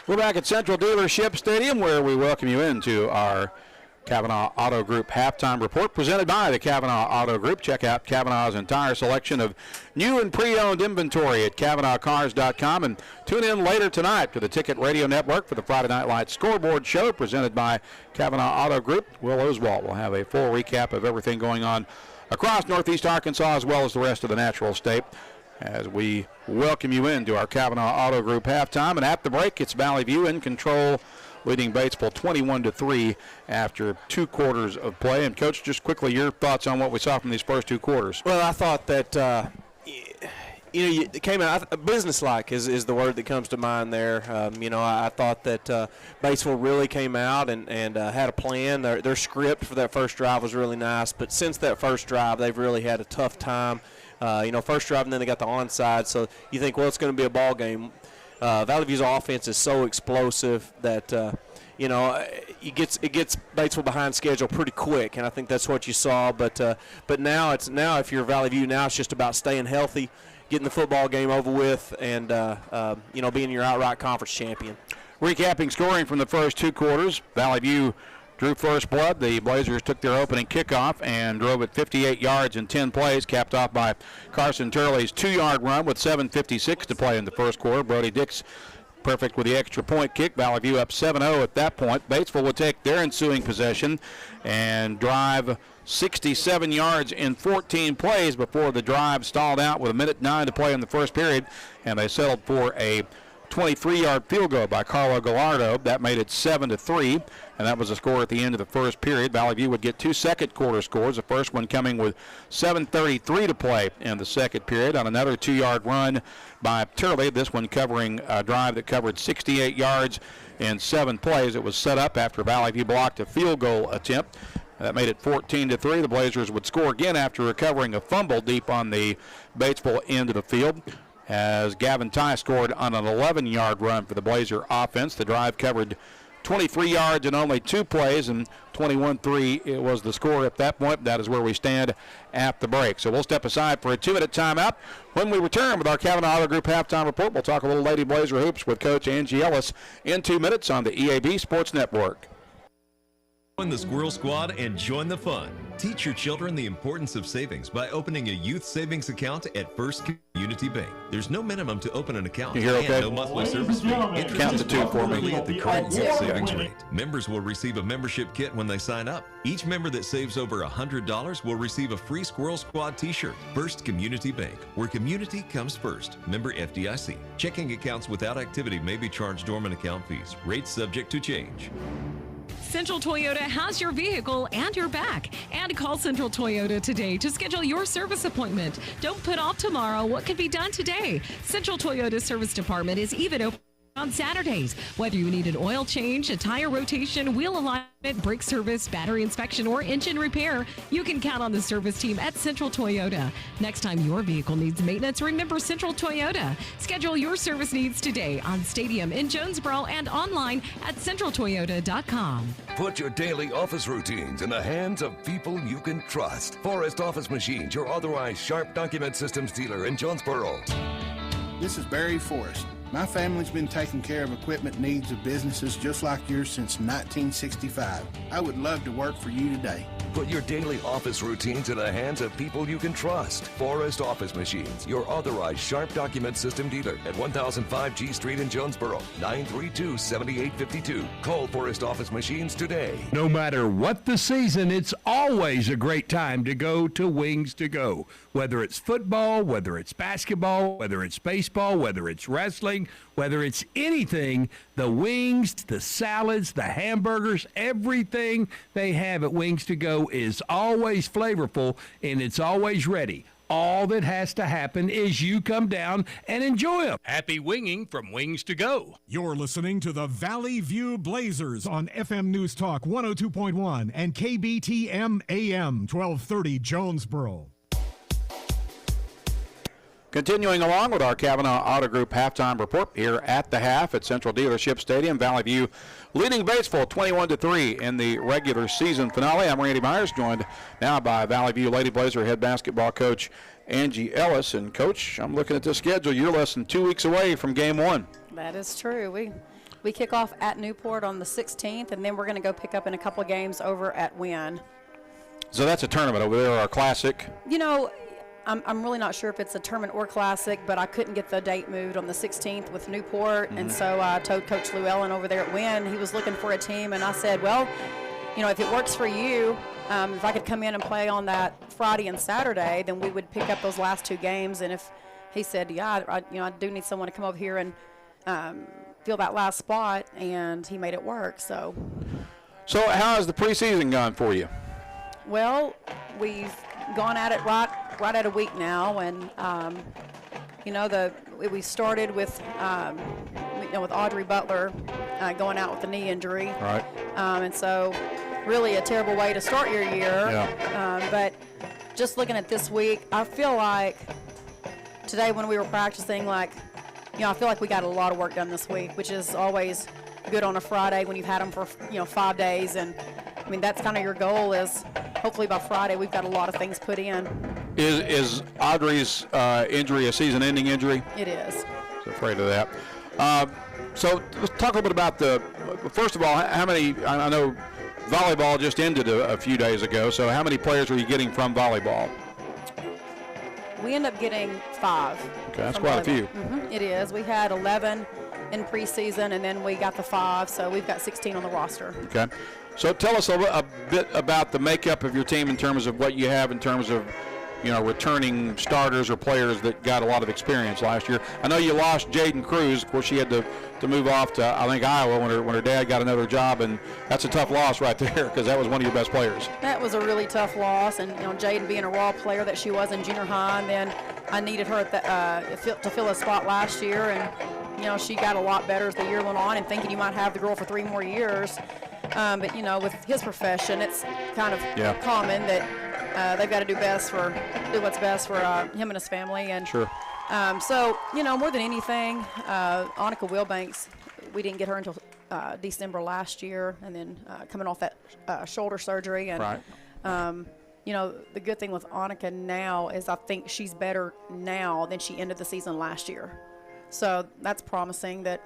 We're back at Central Dealership Stadium, where we welcome you into our Kavanaugh Auto Group halftime report presented by the Kavanaugh Auto Group. Check out Kavanaugh's entire selection of new and pre-owned inventory at KavanaughCars.com, and tune in later tonight to the Ticket Radio Network for the Friday Night Lights Scoreboard Show presented by Kavanaugh Auto Group. Will Oswalt will have a full recap of everything going on across Northeast Arkansas as well as the rest of the Natural State as we welcome you into our Kavanaugh Auto Group halftime. And at the break, it's Valley View in control, leading Batesville 21-3 after 2 quarters of play. And, Coach, just quickly, your thoughts on what we saw from these first 2 quarters. Well, I thought that, it came out, businesslike is the word that comes to mind there. I thought that Batesville really came out and had a plan. Their script for that first drive was really nice, but since that first drive, they've really had a tough time. First drive, and then they got the onside, so you think, well, it's going to be a ball game. Valley View's offense is so explosive that it gets Batesville behind schedule pretty quick, and I think that's what you saw. But now if you're Valley View, now it's just about staying healthy, getting the football game over with, and being your outright conference champion. Recapping scoring from the first 2 quarters, Valley View drew first blood. The Blazers took their opening kickoff and drove it 58 yards in 10 plays, capped off by Carson Turley's 2-yard run with 7:56 to play in the first quarter. Brody Dix perfect with the extra point kick. Valley View up 7-0 at that point. Batesville would take their ensuing possession and drive 67 yards in 14 plays before the drive stalled out with 1:09 to play in the first period, and they settled for a 23-yard field goal by Carlo Gallardo. That made it 7-3, and that was a score at the end of the first period. Valley View would get 2 second-quarter scores, the first one coming with 7:33 to play in the second period on another 2-yard run by Turley, this one covering a drive that covered 68 yards in 7 plays. It was set up after Valley View blocked a field goal attempt. That made it 14-3. The Blazers would score again after recovering a fumble deep on the Batesville end of the field, as Gavin Ty scored on an 11-yard run for the Blazer offense. The drive covered 23 yards in only 2 plays, and 21-3 it was the score at that point. That is where we stand at the break. So we'll step aside for a 2-minute timeout. When we return with our Kavanaugh Auto Group halftime report, we'll talk a little Lady Blazer hoops with Coach Angie Ellis in 2 minutes on the EAB Sports Network. Join the Squirrel Squad and join the fun. Teach your children the importance of savings by opening a youth savings account at First Community Bank. There's no minimum to open an account You hear okay? and no monthly service fee. Count to 2 for me. At the current youth savings rate. Members will receive a membership kit when they sign up. Each member that saves over $100 will receive a free Squirrel Squad t-shirt. First Community Bank, where community comes first. Member FDIC. Checking accounts without activity may be charged dormant account fees. Rates subject to change. Central Toyota has your vehicle and your back. And call Central Toyota today to schedule your service appointment. Don't put off tomorrow what can be done today. Central Toyota Service Department is even open on Saturdays. Whether you need an oil change, a tire rotation, wheel alignment, brake service, battery inspection, or engine repair, you can count on the service team at Central Toyota. Next time your vehicle needs maintenance, remember Central Toyota. Schedule your service needs today on Stadium in Jonesboro and online at centraltoyota.com. Put your daily office routines in the hands of people you can trust. Forrest Office Machines, your authorized Sharp document systems dealer in Jonesboro. This is Barry Forrest. My family's been taking care of equipment needs of businesses just like yours since 1965. I would love to work for you today. Put your daily office routines in the hands of people you can trust. Forrest Office Machines, your authorized Sharp document system dealer at 1005 G Street in Jonesboro, 932-7852. Call Forrest Office Machines today. No matter what the season, it's always a great time to go to Wings to Go. Whether it's football, whether it's basketball, whether it's baseball, whether it's wrestling, whether it's anything, the wings, the salads, the hamburgers, everything they have at Wings to Go is always flavorful and it's always ready. All that has to happen is you come down and enjoy them. Happy winging from Wings to Go. You're listening to the Valley View Blazers on FM News Talk 102.1 and KBTM AM 1230 Jonesboro. Continuing along with our Kavanaugh Auto Group halftime report here at the half at Central Dealership Stadium. Valley View leading Batesville 21-3 in the regular season finale. I'm Randy Myers, joined now by Valley View Lady Blazer head basketball coach Angie Ellis. And Coach, I'm looking at the schedule. You're less than 2 weeks away from game one. That is true. We kick off at Newport on the 16th, and then we're going to go pick up in a couple of games over at Wynn. So that's a tournament over there, or a classic? You know, I'm really not sure if it's a tournament or classic, but I couldn't get the date moved on the 16th with Newport, and so I told Coach Llewellyn over there at Wynn, he was looking for a team, and I said, well, you know, if it works for you, if I could come in and play on that Friday and Saturday, then we would pick up those last two games. And if he said, yeah, I do need someone to come over here and fill that last spot, and he made it work. So how has the preseason gone for you? Well, we've gone at it right at a week now, and you know, we started with with Audrey Butler going out with a knee injury, right? And so really a terrible way to start your year. Yeah. But just looking at this week, I feel like today when we were practicing, I feel like we got a lot of work done this week, which is always good on a Friday when you've had them for 5 days. And I mean, that's kind of your goal, is hopefully by Friday we've got a lot of things put in. Is Audrey's injury a season-ending injury? It is. I was afraid of that. So let's talk a little bit about first of all, how many, I know volleyball just ended a few days ago, so how many players are you getting from volleyball? We end up getting 5. Okay, that's quite a few. Mm-hmm, it is. We had 11 in preseason, and then we got the 5, so we've got 16 on the roster. Okay. So tell us a bit about the makeup of your team in terms of what you have in terms of, returning starters or players that got a lot of experience last year. I know you lost Jaden Cruz. Of course, she had to move off to, I think, Iowa when her dad got another job, and that's a tough loss right there because that was one of your best players. That was a really tough loss, and Jaden being a raw player that she was in junior high, and then I needed her to fill a spot last year, and she got a lot better as the year went on, and thinking you might have the girl for 3 more years. But with his profession, it's kind of common that they've got to do what's best for him and his family. And sure. So more than anything, Annika Wilbanks, we didn't get her until December last year, and then coming off that shoulder surgery. And right. The good thing with Annika now is I think she's better now than she ended the season last year. So that's promising that.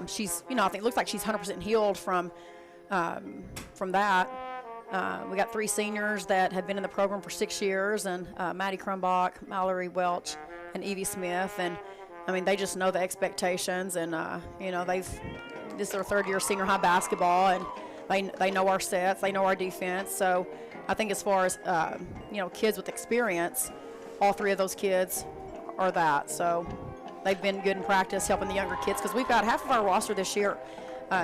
She's, I think it looks like she's 100% healed from that. We got 3 seniors that have been in the program for 6 years, and Maddie Crumbach, Mallory Welch, and Evie Smith. And I mean, they just know the expectations, and this is their 3rd year senior high basketball, and they know our sets, they know our defense. So I think as far as kids with experience, all 3 of those kids are that. So they've been good in practice, helping the younger kids, because we've got half of our roster this year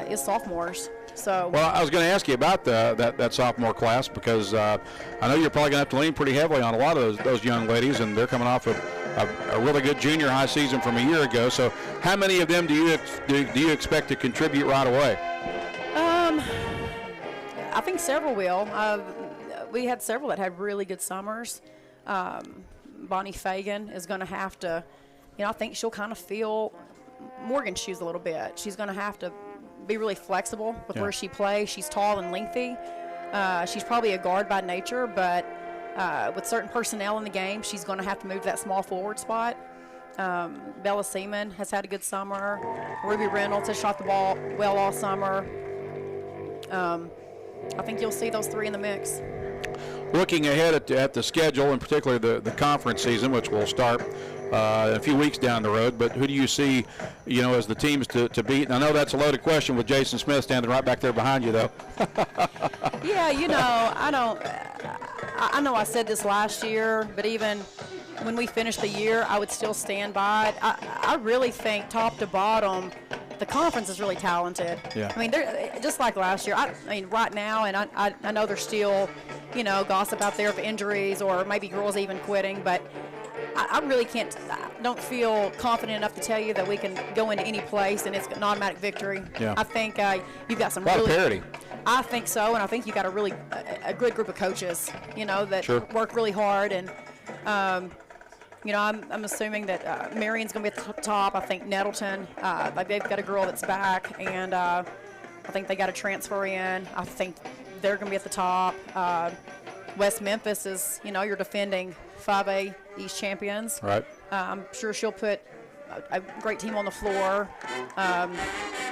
is sophomores. So. Well, I was going to ask you about that sophomore class, because I know you're probably going to have to lean pretty heavily on a lot of those young ladies, and they're coming off a really good junior high season from a year ago. So how many of them do you expect to contribute right away? I think several will. We had several that had really good summers. Bonnie Fagan is going to have to. I think she'll kind of feel Morgan's shoes a little bit. She's going to have to be really flexible with where she plays. She's tall and lengthy. She's probably a guard by nature, but with certain personnel in the game, she's going to have to move to that small forward spot. Bella Seaman has had a good summer. Ruby Reynolds has shot the ball well all summer. I think you'll see those three in the mix. Looking ahead at the schedule, and particularly the conference season, which will start a few weeks down the road, but who do you see, as the teams to beat? And I know that's a loaded question with Jason Smith standing right back there behind you, though. Yeah, I know I said this last year, but even when we finished the year, I would still stand by it. I really think top to bottom, the conference is really talented. Yeah. I mean, they're just like last year. I mean, right now, and I know there's still, gossip out there of injuries or maybe girls even quitting, but I really don't feel confident enough to tell you that we can go into any place and it's an automatic victory. Yeah. I think you've got some a lot of parity. I think so, and I think you got a good group of coaches, that Sure. work really hard, and I'm assuming that Marion's going to be at the top. I think Nettleton, they've got a girl that's back, and I think they got a transfer in. I think they're going to be at the top. West Memphis is, your defending 5A East champions. Right. I'm sure she'll put a great team on the floor. I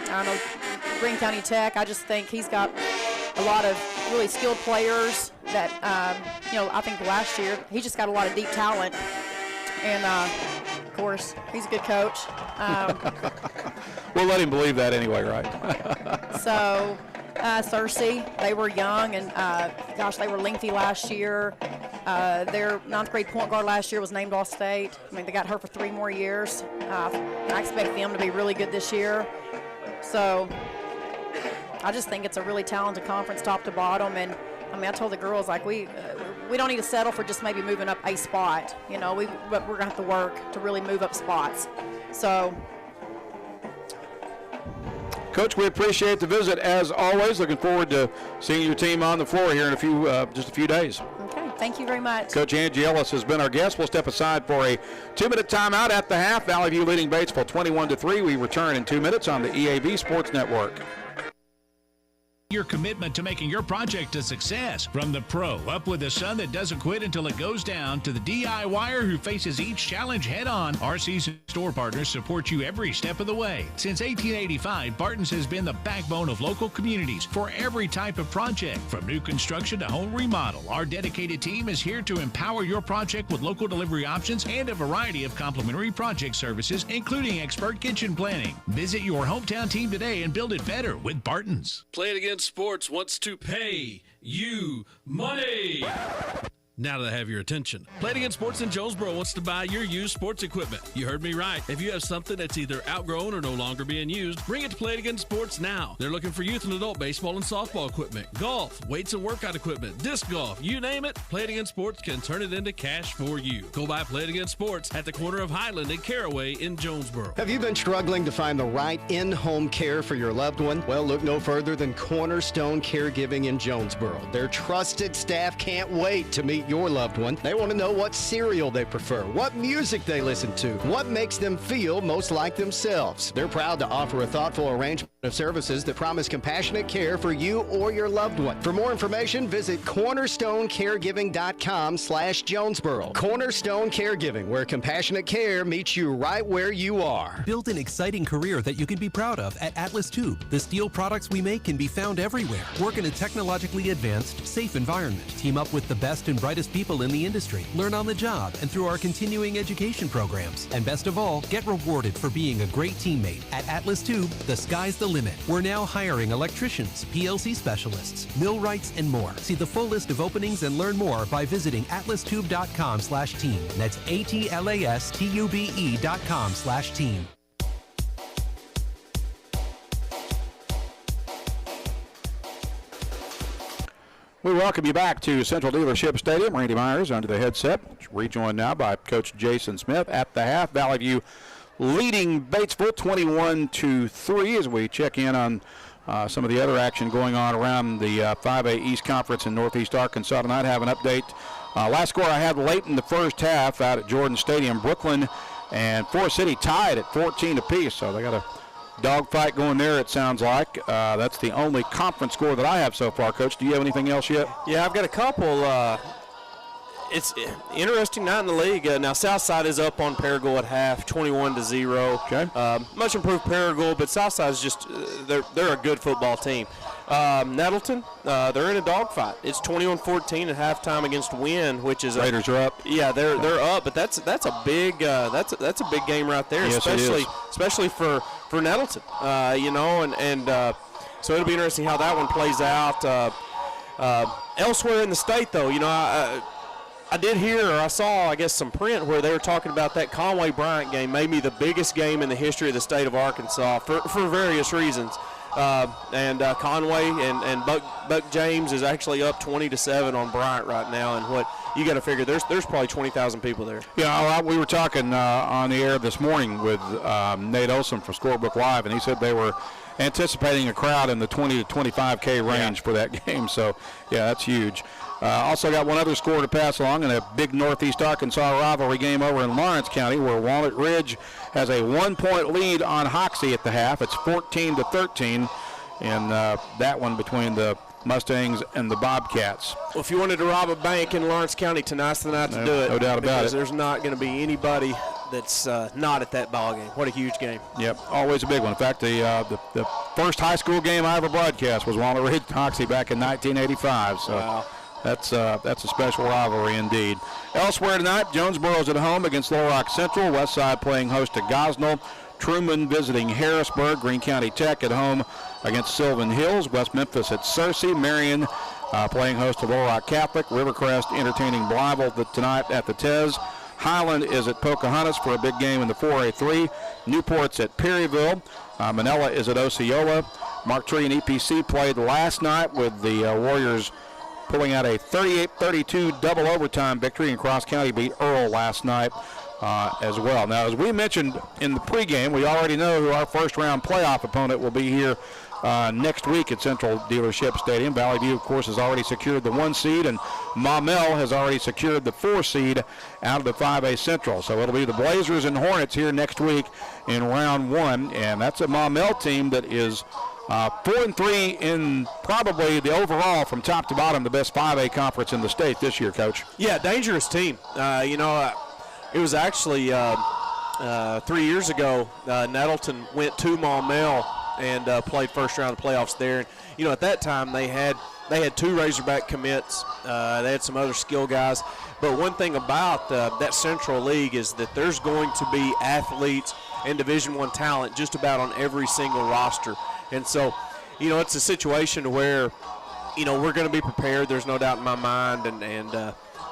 don't know, Greene County Tech, I just think he's got a lot of really skilled players that, I think last year he just got a lot of deep talent. And, of course, he's a good coach. We'll let him believe that anyway, right? So, Cersei, they were young, and, they were lengthy last year. Their 9th grade point guard last year was named All-State. I mean, they got her for 3 more years. I expect them to be really good this year. So, I just think it's a really talented conference top to bottom. And, I told the girls, we don't need to settle for just maybe moving up a spot. But we're going to have to work to really move up spots. So, Coach, we appreciate the visit as always. Looking forward to seeing your team on the floor here in just a few days. Okay, thank you very much. Coach Angie Ellis has been our guest. We'll step aside for a 2-minute timeout at the half. Valley View leading Batesville 21-3. We return in 2 minutes on the EAB Sports Network. Your commitment to making your project a success. From the pro up with the sun that doesn't quit until it goes down to the DIYer who faces each challenge head on, our seasoned store partners support you every step of the way. Since 1885, Barton's has been the backbone of local communities for every type of project. From new construction to home remodel, our dedicated team is here to empower your project with local delivery options and a variety of complimentary project services, including expert kitchen planning. Visit your hometown team today and build it better with Barton's. Play it again. Sports wants to pay you money. Now that I have your attention, Play It Again Sports in Jonesboro wants to buy your used sports equipment. You heard me right. If you have something that's either outgrown or no longer being used, bring it to Play It Again Sports now. They're looking for youth and adult baseball and softball equipment, golf, weights and workout equipment, disc golf, you name it, Play It Again Sports can turn it into cash for you. Go by Play It Again Sports at the corner of Highland and Caraway in Jonesboro. Have you been struggling to find the right in-home care for your loved one? Well, look no further than Cornerstone Caregiving in Jonesboro. Their trusted staff can't wait to meet your loved one. They want to know what cereal they prefer, what music they listen to, what makes them feel most like themselves. They're proud to offer a thoughtful arrangement of services that promise compassionate care for you or your loved one. For more information, visit cornerstonecaregiving.com/Jonesboro. Cornerstone Caregiving, where compassionate care meets you right where you are. Build an exciting career that you can be proud of at Atlas Tube. The steel products we make can be found everywhere. Work in a technologically advanced, safe environment. Team up with the best and brightest people in the industry. Learn on the job and through our continuing education programs. And best of all, get rewarded for being a great teammate. At Atlas Tube, the sky's the limit. We're now hiring electricians, PLC specialists, millwrights, and more. See the full list of openings and learn more by visiting atlastube.com/team. That's ATLASTUBE.com/team. We welcome you back to Central Dealership Stadium. Randy Myers under the headset, rejoined now by Coach Jason Smith at the half. Valley View leading Batesville 21-3 as we check in on some of the other action going on around the 5A East Conference in Northeast Arkansas tonight. Have an update. Last score I had late in the first half out at Jordan Stadium. Brooklyn and Forest City tied at 14 apiece, so they got a dogfight going there, it sounds like. That's the only conference score that I have so far. Coach, do you have anything else yet? Yeah, I've got a couple. It's an interesting night in the league. Now, Southside is up on Paragould at half, 21-0. Okay. Much improved Paragould, but Southside is just they're a good football team. Nettleton, they're in a dogfight. It's 21-14 at halftime against Wynn, which is Raiders are up. Yeah, they're up, but that's a big that's a big game right there, yes, especially for Nettleton. So it'll be interesting how that one plays out. Elsewhere in the state, though, I did hear, or I saw, I guess, some print where they were talking about that Conway-Bryant game, maybe the biggest game in the history of the state of Arkansas for various reasons. Conway and Buck James is actually up 20-7 on Bryant right now, and what you got to figure, there's probably 20,000 people there. Yeah, we were talking on the air this morning with Nate Olson from Scorebook Live, and he said they were anticipating a crowd in the 20 to 25K range for that game. So, yeah, that's huge. Also got one other score to pass along in a big Northeast Arkansas rivalry game over in Lawrence County, where Walnut Ridge has a 1-point lead on Hoxie at the half. It's 14-13 in that one between the Mustangs and the Bobcats. Well, if you wanted to rob a bank in Lawrence County, tonight's the night to do it. No doubt about it. Because there's not going to be anybody that's not at that ball game. What a huge game. Yep, always a big one. In fact, the first high school game I ever broadcast was Walnut Ridge Hoxie back in 1985. So. Wow. That's a special rivalry indeed. Elsewhere tonight, Jonesboro's at home against Little Rock Central. Westside playing host to Gosnell. Truman visiting Harrisburg. Greene County Tech at home against Sylvan Hills. West Memphis at Searcy. Marion playing host to Little Rock Catholic. Rivercrest entertaining Blytheville tonight at the Tez. Highland is at Pocahontas for a big game in the 4A3. Newport's at Perryville. Manila is at Osceola. Mark Tree and EPC played last night with the Warriors pulling out a 38-32 double overtime victory, and Cross County beat Earl last night as well. Now, as we mentioned in the pregame, we already know who our first-round playoff opponent will be here next week at Central Dealership Stadium. Valley View, of course, has already secured the 1 seed, and Maumelle has already secured the 4 seed out of the 5A Central. So it'll be the Blazers and Hornets here next week in round 1, and that's a Maumelle team that is 4-3 in probably the overall, from top to bottom, the best 5A conference in the state this year, Coach. Yeah, dangerous team. It was actually 3 years ago, Nettleton went to Maumelle and played first round of playoffs there. And, at that time they had 2 Razorback commits. They had some other skill guys. But one thing about that Central League is that there's going to be athletes and Division I talent just about on every single roster. And so, it's a situation where, we're going to be prepared. There's no doubt in my mind. And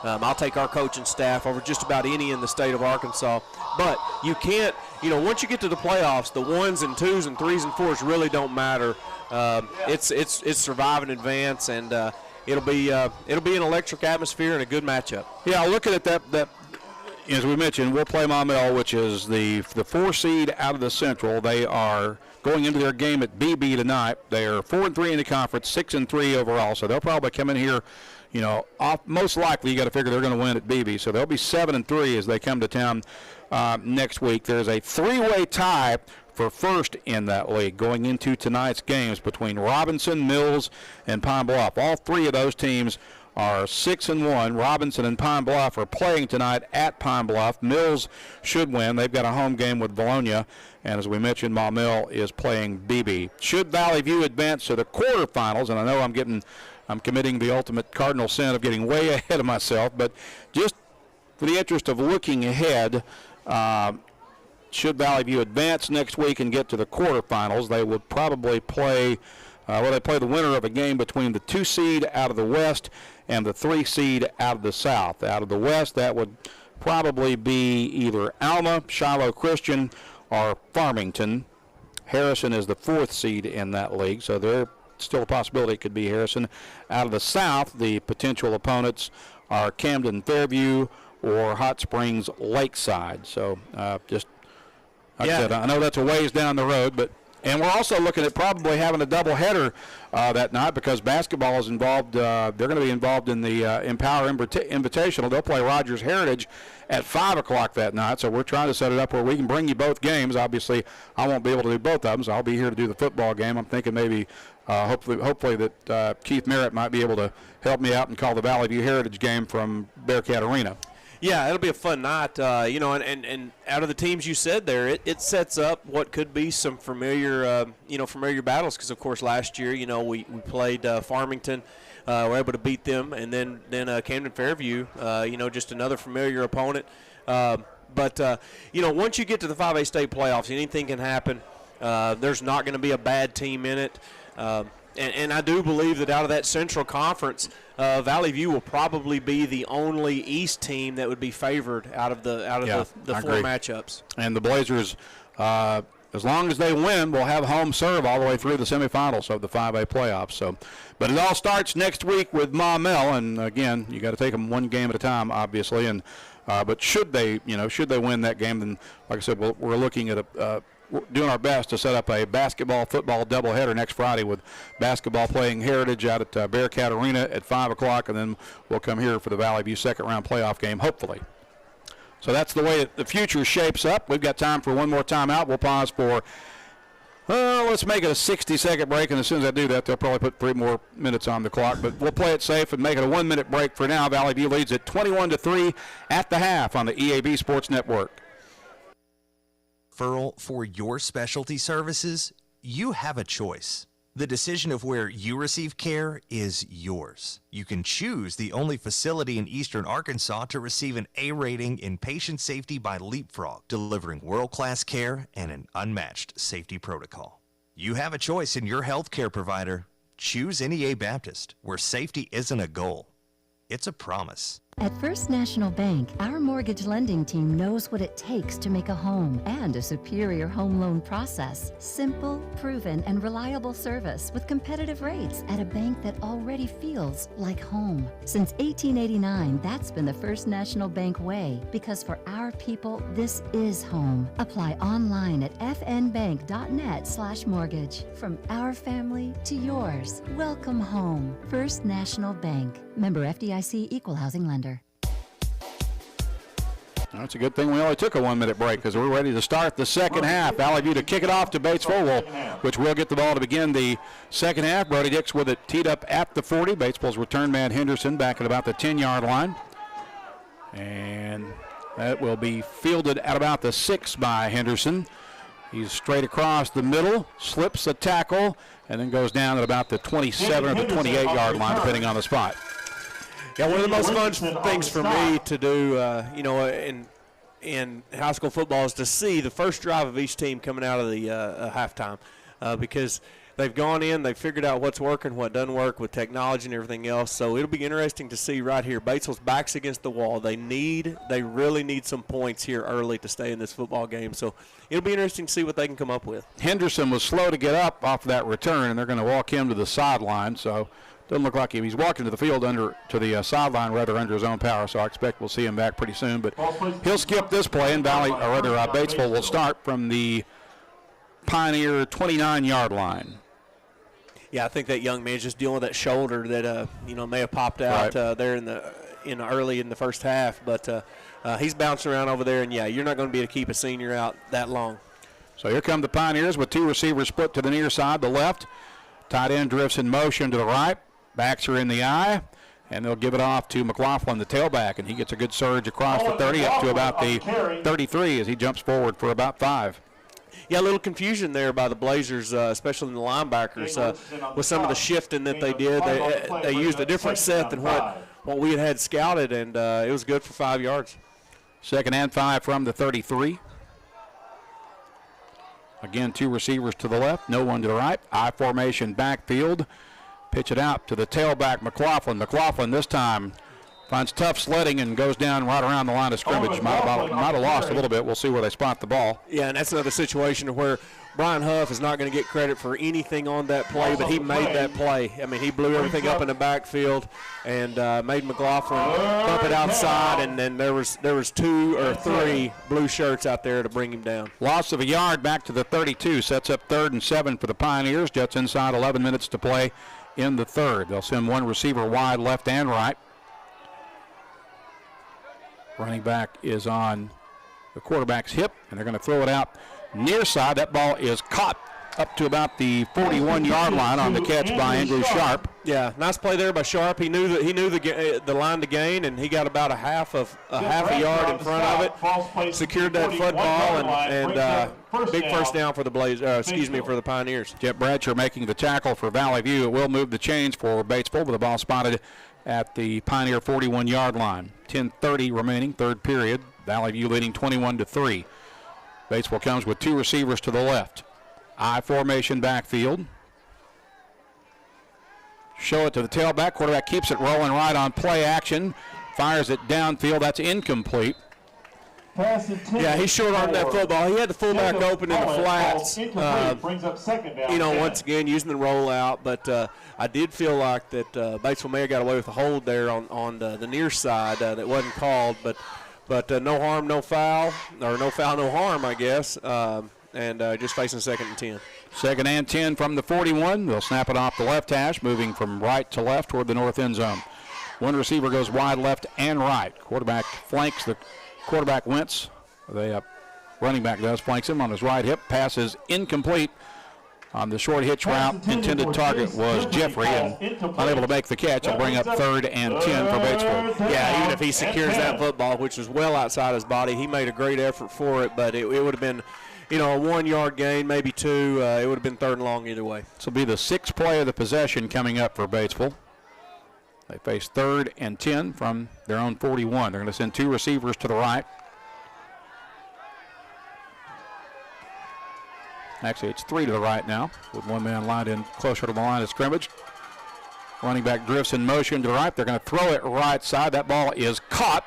I'll take our coaching staff over just about any in the state of Arkansas. But you can't, once you get to the playoffs, the 1s and 2s and 3s and 4s really don't matter. It's survive and advance, and it'll be an electric atmosphere and a good matchup. Yeah, looking at that. As we mentioned, we'll play Maumelle, which is the 4 seed out of the Central. They are going into their game at BB tonight. They are 4-3 in the conference, 6-3 overall. So they'll probably come in here, most likely you got to figure they're going to win at BB. So they'll be 7-3 as they come to town next week. There's a 3-way tie for first in that league going into tonight's games between Robinson, Mills, and Pine Bluff. All 3 of those teams are 6-1. Robinson and Pine Bluff are playing tonight at Pine Bluff. Mills should win. They've got a home game with Bologna. And as we mentioned, Maumelle is playing BB. Should Valley View advance to the quarterfinals, and I know I'm committing the ultimate cardinal sin of getting way ahead of myself, but just for the interest of looking ahead, should Valley View advance next week and get to the quarterfinals, they would probably play they play the winner of a game between the 2 seed out of the West and the 3 seed out of the South. Out of the West, that would probably be either Alma, Shiloh Christian, or Farmington. Harrison is the 4th seed in that league, so there's still a possibility it could be Harrison. Out of the South, the potential opponents are Camden Fairview or Hot Springs Lakeside. So just like I said, I know that's a ways down the road, and we're also looking at probably having a doubleheader that night because basketball is involved. They're going to be involved in the Empower Invitational. They'll play Rogers Heritage at 5 o'clock that night. So we're trying to set it up where we can bring you both games. Obviously, I won't be able to do both of them, so I'll be here to do the football game. I'm thinking maybe hopefully that Keith Merritt might be able to help me out and call the Valley View Heritage game from Bearcat Arena. Yeah, it'll be a fun night. And out of the teams you said there, it sets up what could be some familiar battles. Because of course last year, we played Farmington, were able to beat them, and then Camden Fairview, just another familiar opponent. But once you get to the 5A state playoffs, anything can happen. There's not going to be a bad team in it. And I do believe that out of that Central Conference, Valley View will probably be the only East team that would be favored out of the four matchups. And the Blazers, as long as they win, will have home serve all the way through the semifinals of the 5A playoffs. So, but it all starts next week with Maumelle, and again, you got to take them one game at a time, obviously. And but should they win that game, then like I said, we're looking at we're doing our best to set up a basketball-football doubleheader next Friday with basketball playing Heritage out at Bearcat Arena at 5 o'clock, and then we'll come here for the Valley View second-round playoff game, hopefully. So that's the way the future shapes up. We've got time for one more timeout. We'll pause for, let's make it a 60-second break, and as soon as I do that, they'll probably put 3 more minutes on the clock. But we'll play it safe and make it a 1-minute break for now. Valley View leads at 21-3 at the half on the EAB Sports Network. Referral for your specialty services, you have a choice. The decision of where you receive care is yours. You can choose the only facility in Eastern Arkansas to receive an A rating in patient safety by Leapfrog, delivering world-class care and an unmatched safety protocol. You have a choice in your healthcare provider. Choose NEA Baptist, where safety isn't a goal, it's a promise. At First National Bank, our mortgage lending team knows what it takes to make a home and a superior home loan process. Simple, proven, and reliable service with competitive rates at a bank that already feels like home. Since 1889, that's been the First National Bank way, because for our people, this is home. Apply online at fnbank.net/mortgage. From our family to yours, welcome home. First National Bank. Member FDIC, Equal Housing Lender. It's a good thing we only took a 1-minute break because we're ready to start the second half. Valley View to kick it off to Batesville, which will get the ball to begin the second half. Brody Dix with it teed up at the 40. Batesville's return man Henderson back at about the 10-yard line. And that will be fielded at about the 6 by Henderson. He's straight across the middle, slips a tackle, and then goes down at about the 27 or the 28-yard line, depending on the spot. Yeah, one of the most fun things for me to do, in high school football is to see the first drive of each team coming out of the halftime, because they've gone in, they've figured out what's working, what doesn't work with technology and everything else. So it'll be interesting to see right here. Batesville's back's against the wall. They really need some points here early to stay in this football game. So it'll be interesting to see what they can come up with. Henderson was slow to get up off that return, and they're going to walk him to the sideline. So doesn't look like he's walking to the field to the sideline under his own power. So I expect we'll see him back pretty soon. But he'll skip this play, and Batesville will start from the Pioneer 29-yard line. Yeah, I think that young man's just dealing with that shoulder that may have popped out there early in the first half, but he's bouncing around over there, and yeah, you're not going to be able to keep a senior out that long. So here come the Pioneers with 2 receivers split to the near side, the left. Tight end drifts in motion to the right. Backs are in the eye, and they'll give it off to McLaughlin, the tailback, and he gets a good surge across the 30 up to about the 33 as he jumps forward for about 5. Yeah, a little confusion there by the Blazers, especially in the linebackers, with some of the shifting that they did. They used a different set than what we had scouted, and it was good for 5 yards. Second and 5 from the 33. Again, 2 receivers to the left, no one to the right. I formation backfield. Pitch it out to the tailback, McLaughlin. McLaughlin this time finds tough sledding and goes down right around the line of scrimmage. Might have lost a little bit. We'll see where they spot the ball. Yeah, and that's another situation where Brian Huff is not going to get credit for anything on that play, but he made that play. I mean, he blew everything up in the backfield and made McLaughlin bump it outside, and then there was 2 or 3 blue shirts out there to bring him down. Loss of a yard back to the 32. Sets up 3rd and 7 for the Pioneers. Jets inside, 11 minutes to play in the third. They'll send one receiver wide left and right. Running back is on the quarterback's hip, and they're going to throw it out near side. That ball is caught up to about the 41-yard line on the catch by Andrew Sharp. Yeah, nice play there by Sharp. He knew the line to gain, and he got about a half a yard in front of it. Secured that football, and big first down for the for the Pioneers. Jet Bradshaw making the tackle for Valley View. It will move the chains for Batesville with the ball spotted at the Pioneer 41-yard line. 10:30 remaining, third period. Valley View leading 21-3. Batesville comes with 2 receivers to the left. I formation backfield. Show it to the tailback. Quarterback keeps it rolling right on play action. Fires it downfield. That's incomplete. Yeah, he short-armed that football. He had the fullback open in the flats. Brings up second down. Once again, using the rollout. But I did feel like that Batesville may have got away with a hold there on the near side that wasn't called. But no harm, no foul. Or no foul, no harm, I guess. And just facing 2nd and 10. 2nd and 10 from the 41. They'll snap it off the left hash, moving from right to left toward the north end zone. One receiver goes wide left and right. Quarterback flanks the quarterback Wentz. The running back flanks him on his right hip. Pass is incomplete on the short hitch route. Intended target was Jeffrey, and unable to make the catch. It'll bring up 3rd and 10 for Batesville. Yeah, even if he secures that football, which was well outside his body, he made a great effort for it, but it would have been a 1-yard gain, maybe 2. It would have been 3rd and long either way. This will be the 6th play of the possession coming up for Batesville. They face 3rd and 10 from their own 41. They're going to send 2 receivers to the right. Actually, it's 3 to the right now, with 1 man lined in closer to the line of scrimmage. Running back drifts in motion to the right. They're going to throw it right side. That ball is caught.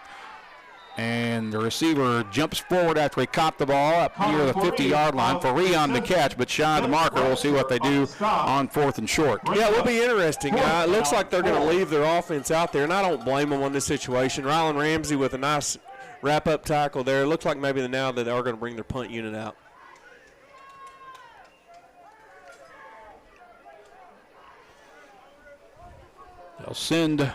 And the receiver jumps forward after he caught the ball up near the 50-yard line. Faree on the catch, but shy of the marker. We'll see what they do on 4th and short. Yeah, it will be interesting. It looks like they're going to leave their offense out there, and I don't blame them on this situation. Rylan Ramsey with a nice wrap-up tackle there. It looks like maybe now that they are going to bring their punt unit out. They'll send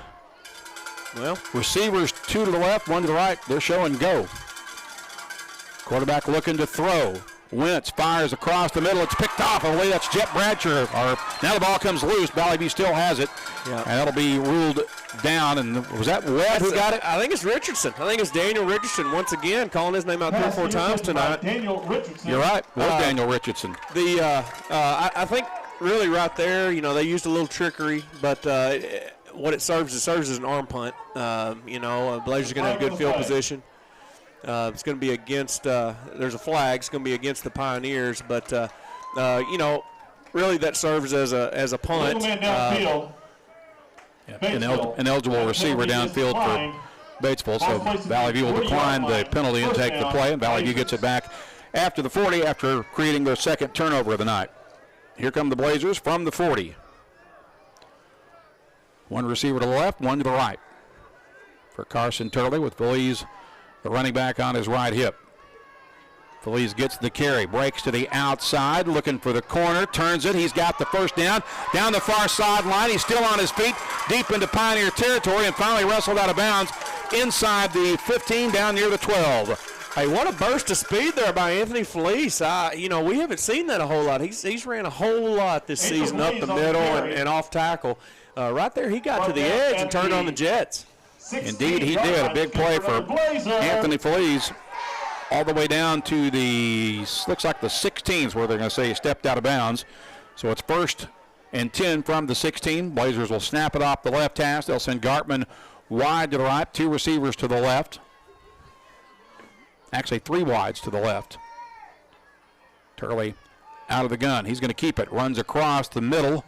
receivers 2 to the left, 1 to the right. They're showing go. Quarterback looking to throw. Wentz fires across the middle. It's picked off. I believe that's Jet Bradshaw. Now the ball comes loose. Valley View still has it. Yeah. And that'll be ruled down. And was that Webb who got it? I think it's Richardson. I think it's Daniel Richardson once again calling his name out 3 or 4 times tonight. Daniel Richardson. You're right. It was Daniel Richardson. I think really right there, they used a little trickery, but what it serves as an arm punt. Blazers are going to have good field position. It's going to be against. There's a flag. It's going to be against the Pioneers, but really that serves as a punt. Ineligible receiver downfield for Batesville, so Valley View will decline the penalty and take the play, and Valley View gets it back after the 40 after creating their 2nd turnover of the night. Here come the Blazers from the 40. 1 receiver to the left, 1 to the right. For Carson Turley with Feliz, the running back, on his right hip. Feliz gets the carry, breaks to the outside, looking for the corner, turns it. He's got the first down the far sideline. He's still on his feet, deep into Pioneer territory, and finally wrestled out of bounds inside the 15, down near the 12. Hey, what a burst of speed there by Anthony Felice. We haven't seen that a whole lot. He's ran a whole lot this season up the middle and off tackle. Right there, he got to the edge and turned on the Jets. Indeed, he did. A big play for Anthony Felice all the way down to looks like the 16s, where they're going to say he stepped out of bounds. So it's 1st and 10 from the 16. Blazers will snap it off the left hash. They'll send Gartman wide to the right, 2 receivers to the left. Actually, 3 wides to the left. Turley out of the gun. He's going to keep it. Runs across the middle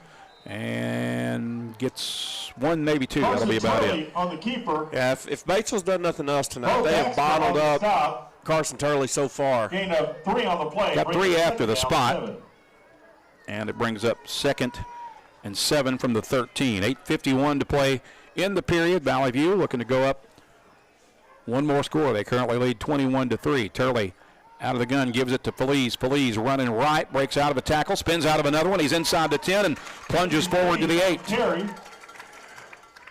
and gets 1, maybe 2. That'll be about it. On the keeper. Yeah, if Batesville's done nothing else tonight, they have bottled up Carson Turley so far. Gain of 3 on the play. Got 3 after the spot. And it brings up 2nd and 7 from the 13. 8:51 to play in the period. Valley View looking to go up 1 more score. They currently lead 21-3. Turley out of the gun, gives it to Feliz. Feliz running right, breaks out of a tackle, spins out of another one. He's inside the 10 and plunges forward to the 8.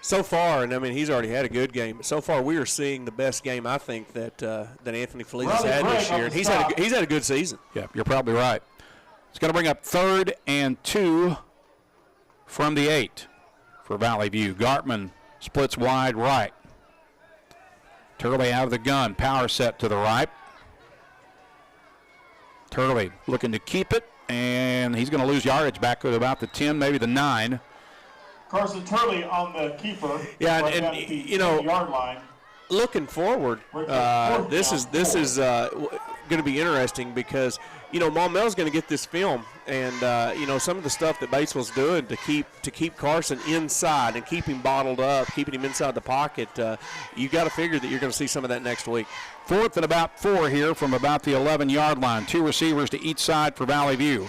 So far, and he's already had a good game, but so far we are seeing the best game, I think, that Anthony Feliz has had this year. And he's had a good season. Yeah, you're probably right. It's going to bring up 3rd and 2 from the 8 for Valley View. Gartman splits wide right. Turley out of the gun. Power set to the right. Turley looking to keep it, and he's going to lose yardage back to about the 10, maybe the 9. Carson Turley on the keeper. Yeah, right and down at the yard line. Looking forward, this is going to be interesting because Maumell's going to get this film, and some of the stuff that Batesville's doing to keep Carson inside and keep him bottled up, keeping him inside the pocket. You got to figure that you're going to see some of that next week. 4th and about 4 here from about the 11-yard line. 2 receivers to each side for Valley View.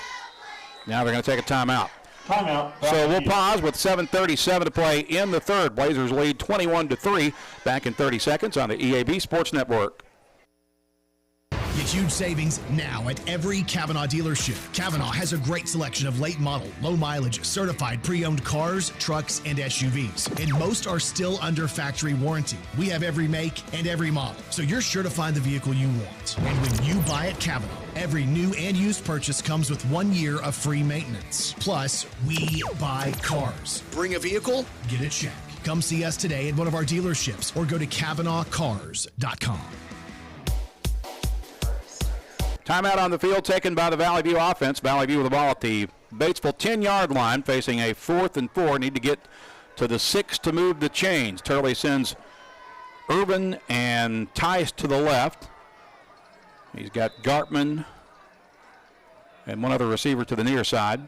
Now they're going to take a timeout. So we'll pause with 7:37 to play in the 3rd. Blazers lead 21-3. Back in 30 seconds on the EAB Sports Network. Get huge savings now at every Kavanaugh dealership. Kavanaugh has a great selection of late model, low mileage, certified pre-owned cars, trucks, and SUVs. And most are still under factory warranty. We have every make and every model, so you're sure to find the vehicle you want. And when you buy at Kavanaugh, every new and used purchase comes with 1 year of free maintenance. Plus, we buy cars. Bring a vehicle, get a check. Come see us today at one of our dealerships or go to KavanaughCars.com. Timeout on the field taken by the Valley View offense. Valley View with the ball at the Batesville 10-yard line, facing a 4th and 4. Need to get to the 6 to move the chains. Turley sends Irvin and Tice to the left. He's got Gartman and one other receiver to the near side.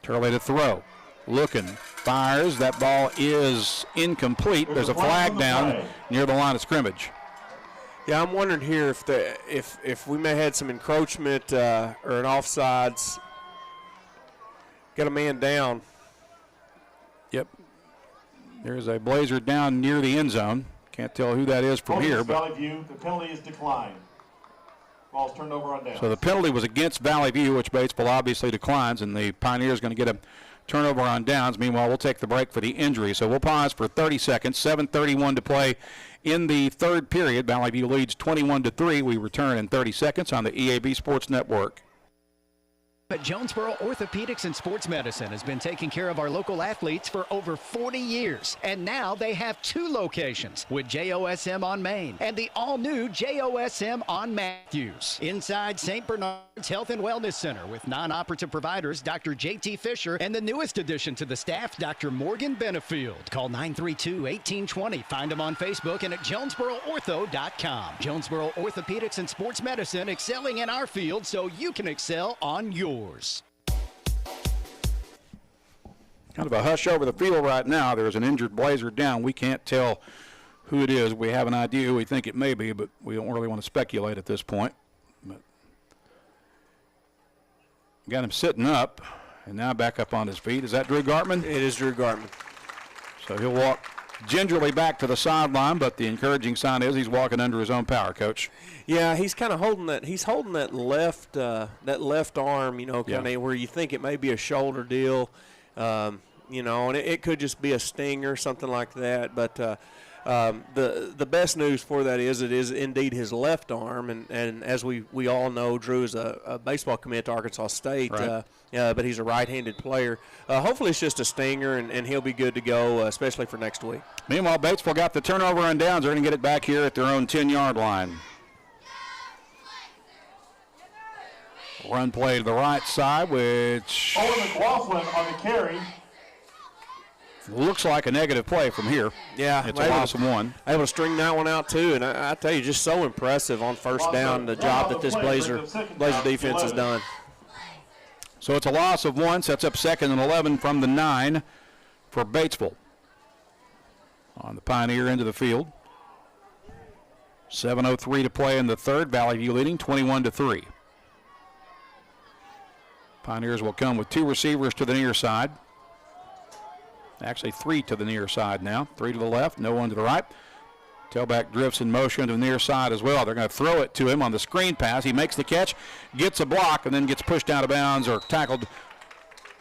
Turley to throw. Looking, fires. That ball is incomplete. There's a flag down near the line of scrimmage. Yeah, I'm wondering here if we may have had some encroachment or an offsides. Got a man down. Yep. There's a Blazer down near the end zone. Can't tell who that is from here. Valley View, the penalty is declined. Ball's turned over on down. So the penalty was against Valley View, which Batesville obviously declines, and the Pioneers going to get a turnover on downs. Meanwhile, we'll take the break for the injury. So we'll pause for 30 seconds. 7:31 to play in the 3rd period. Valley View leads 21-3. We return in 30 seconds on the EAB Sports Network. But Jonesboro Orthopedics and Sports Medicine has been taking care of our local athletes for over 40 years. And now they have 2 locations with JOSM on Main and the all-new JOSM on Matthews. Inside St. Bernard's Health and Wellness Center with non-operative providers Dr. J.T. Fisher and the newest addition to the staff, Dr. Morgan Benefield. Call 932-1820. Find them on Facebook and at JonesboroOrtho.com. Jonesboro Orthopedics and Sports Medicine, excelling in our field so you can excel on yours. Kind of a hush over the field right now. There's an injured Blazer down. We can't tell who it is. We have an idea who we think it may be, but we don't really want to speculate at this point. But got him sitting up, and now back up on his feet. Is that Drew Gartman? It is Drew Gartman. So he'll walk gingerly back to the sideline, but the encouraging sign is he's walking under his own power, Coach. Yeah, he's kind of holding that. He's holding that left arm, kind of where you think it may be a shoulder deal, and it could just be a stinger, something like that. But the best news for that is it is indeed his left arm, and as we all know, Drew is a baseball commit to Arkansas State. Right. But he's a right-handed player. Hopefully it's just a stinger, and he'll be good to go, especially for next week. Meanwhile, Batesville got the turnover on downs. They're going to get it back here at their own 10-yard line. Run play to the right side, which Owen McLaughlin on the carry. Looks like a negative play from here. Yeah. It's a loss of 1. Able to string that one out, too. And I tell you, just so impressive on first down, the job that this Blazer defense has done. So it's a loss of 1, sets up 2nd and 11 from the 9 for Batesville. On the Pioneer end of the field. 7:03 to play in the 3rd. Valley View leading 21-3. Pioneers will come with 2 receivers to the near side. Actually 3 to the near side now. 3 to the left, no one to the right. Tailback drifts in motion to the near side as well. They're going to throw it to him on the screen pass. He makes the catch, gets a block, and then gets pushed out of bounds or tackled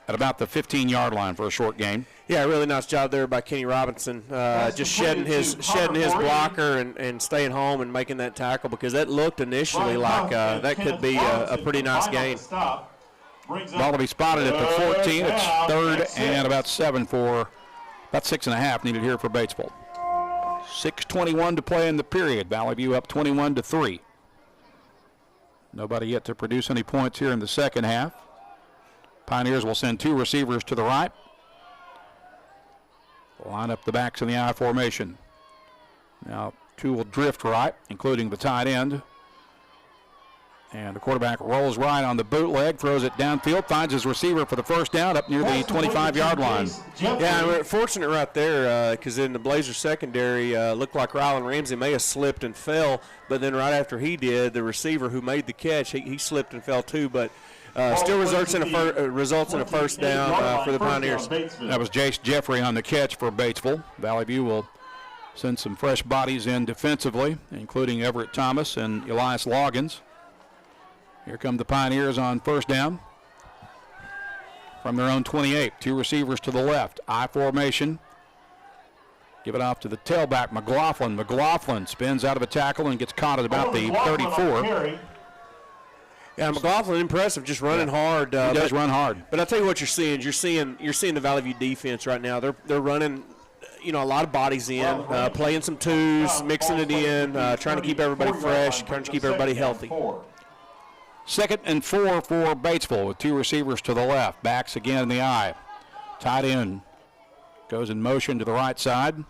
at about the 15-yard line for a short gain. Yeah, really nice job there by Kenny Robinson, just shedding his blocker and staying home and making that tackle, because that looked initially like that could be a pretty nice gain. Ball to be spotted at the 14. It's third and about 7 for about 6.5 needed here for Batesville. 6:21 to play in the period. Valley View up 21-3. Nobody yet to produce any points here in the second half. Pioneers will send 2 receivers to the right. Line up the backs in the I formation. Now 2 will drift right, including the tight end. And the quarterback rolls right on the bootleg, throws it downfield, finds his receiver for the first down up near the 25-yard line. Yeah, and we're fortunate right there because in the Blazers secondary, looked like Rylan Ramsey may have slipped and fell, but then right after he did, the receiver who made the catch, he slipped and fell too, but still results in a first down for the Pioneers. That was Jace Jeffrey on the catch for Batesville. Valley View will send some fresh bodies in defensively, including Everett Thomas and Elias Loggins. Here come the Pioneers on first down from their own 28. 2 receivers to the left. I formation. Give it off to the tailback, McLaughlin. McLaughlin spins out of a tackle and gets caught at about the 34. Yeah, McLaughlin impressive, just running hard. He does run hard. But I'll tell you what you're seeing the Valley View defense right now. They're running, a lot of bodies in, playing some twos, mixing it in, trying to keep everybody fresh, trying to keep everybody healthy. 2nd and 4 for Batesville with 2 receivers to the left. Backs again in the I. Tight end goes in motion to the right side.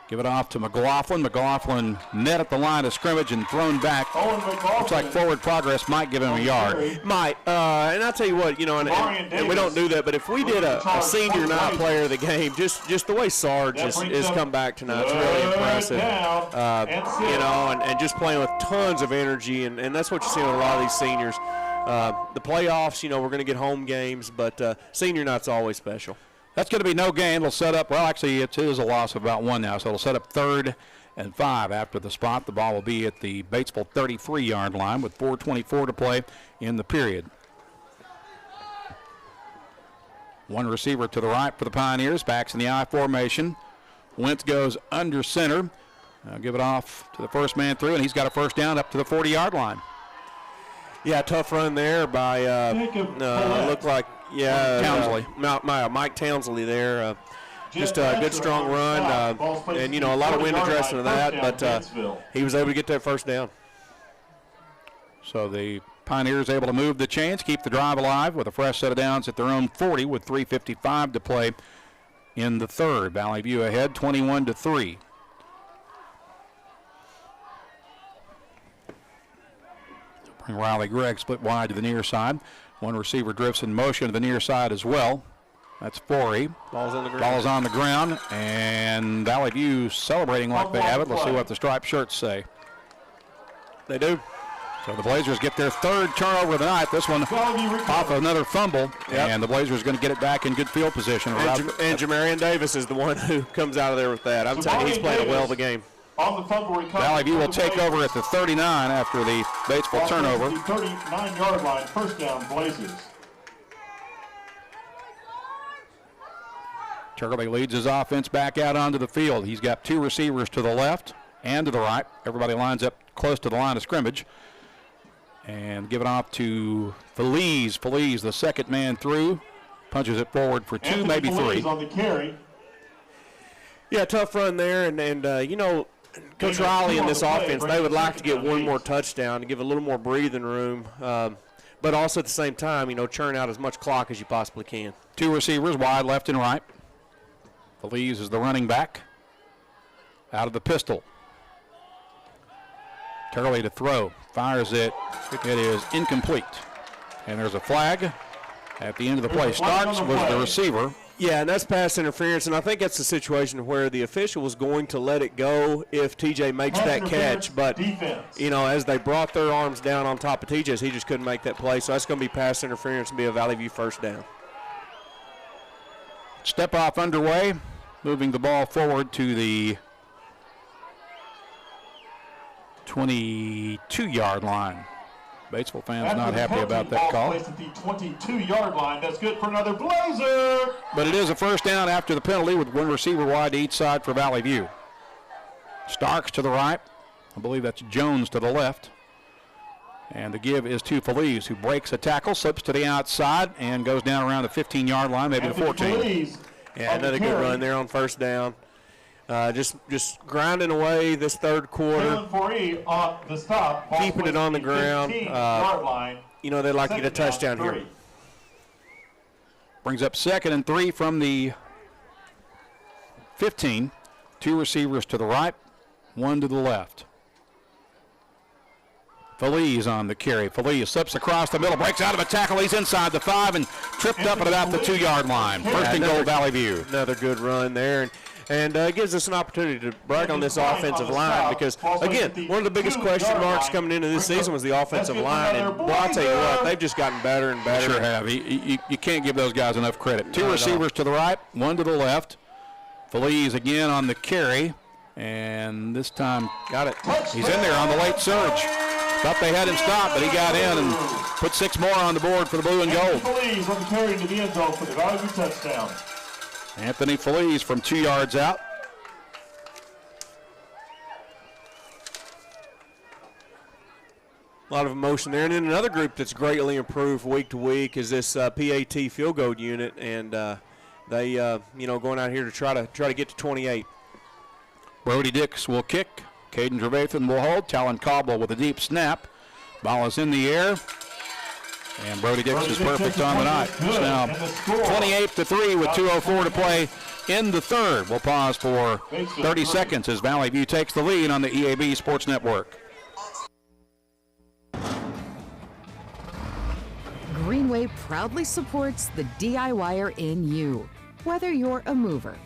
Give it off to McLaughlin. McLaughlin met at the line of scrimmage and thrown back. Looks like forward progress might give him a yard. Might. And I'll tell you what, and we don't do that, but if we did a senior night player of the game, just the way Sarge has come back tonight, it's really impressive. And just playing with tons of energy, and that's what you see with a lot of these seniors. The playoffs, we're going to get home games, but senior night's always special. That's going to be no gain. It'll set up, well, actually, it is a loss of about 1 now, so it'll set up 3rd and 5 after the spot. The ball will be at the Batesville 33-yard line with 4:24 to play in the period. 1 receiver to the right for the Pioneers. Backs in the I formation. Wentz goes under center. Give it off to the first man through, and he's got a first down up to the 40-yard line. Yeah, tough run there by, looked like, Townsley. Mike Townsley there. Just a good, strong run. And, a lot of wind addressing to that, but he was able to get that first down. So the Pioneers able to move the chains, keep the drive alive with a fresh set of downs at their own 40 with 3:55 to play in the third. Valley View ahead 21-3. Bring Riley Gregg split wide to the near side. 1 receiver drifts in motion to the near side as well. That's Forey. Ball's on the ground. Ball's on the ground, and Valley View celebrating like they have it. Let's see what the striped shirts say. They do. So the Blazers get their 3rd turnover of the night. This one off another fumble, and the Blazers going to get it back in good field position. And Jamarian Davis is the one who comes out of there with that. I'm telling you, he's playing well the game. Valley View will take over at the 39 after the Batesville turnover. 39-yard line, first down, Blazers. Turley leads his offense back out onto the field. He's got 2 receivers to the left and to the right. Everybody lines up close to the line of scrimmage. And give it off to Feliz. Feliz, the second man through, punches it forward for 2, maybe 3. On the carry. Yeah, tough run there, and Coach Riley in this offense, they would like to get 1 more touchdown to give a little more breathing room, but also at the same time, churn out as much clock as you possibly can. 2 receivers wide left and right. Feliz is the running back. Out of the pistol. Turley to throw. Fires it. It is incomplete. And there's a flag at the end of the play. Starks was the receiver. Yeah, and that's pass interference, and I think that's the situation where the official was going to let it go if TJ makes that catch. But, as they brought their arms down on top of TJ's, he just couldn't make that play. So that's going to be pass interference and be a Valley View first down. Step off underway, moving the ball forward to the 22-yard line. Batesville fans not happy about that call. Placed at the 22-yard line. That's good for another Blazer. But it is a first down after the penalty with one receiver wide to each side for Valley View. Starks to the right. I believe that's Jones to the left. And the give is to Feliz, who breaks a tackle, slips to the outside, and goes down around the 15-yard line, maybe the 14. Yeah, another good run there on first down. Just grinding away this third quarter, on the stop, keeping it on the ground. You know, they'd like to get a touchdown here. Brings up 2nd and 3 from the 15. 2 receivers to the right, 1 to the left. Feliz on the carry. Feliz slips across the middle, breaks out of a tackle. He's inside the 5 and tripped up at about the 2-yard line. First and goal, Valley View. Another good run there. And it gives us an opportunity to brag on this offensive line because, again, one of the biggest question marks coming into this season was the offensive line. And, well, I'll tell you what, they've just gotten better and better. Sure have. You can't give those guys enough credit. 2 receivers to the right, 1 to the left. Feliz again on the carry. And this time, got it. He's in there on the late surge. Thought they had him stopped, but he got in and put 6 more on the board for the blue and gold. Feliz on the carry into the end zone for the Valley View touchdown. Anthony Feliz from 2 yards out. A lot of emotion there. And then another group that's greatly improved week to week is this PAT field goal unit. And they, going out here to try to get to 28. Brody Dix will kick. Caden Trevathan will hold. Talon Cobble with a deep snap. Ball is in the air. And Brody Dix is perfect on the night. It's now 28-3 with 2:04 to play in the third. We'll pause for 30 seconds as Valley View takes the lead on the EAB Sports Network. Greenway proudly supports the DIYer in you. Whether you're a mover,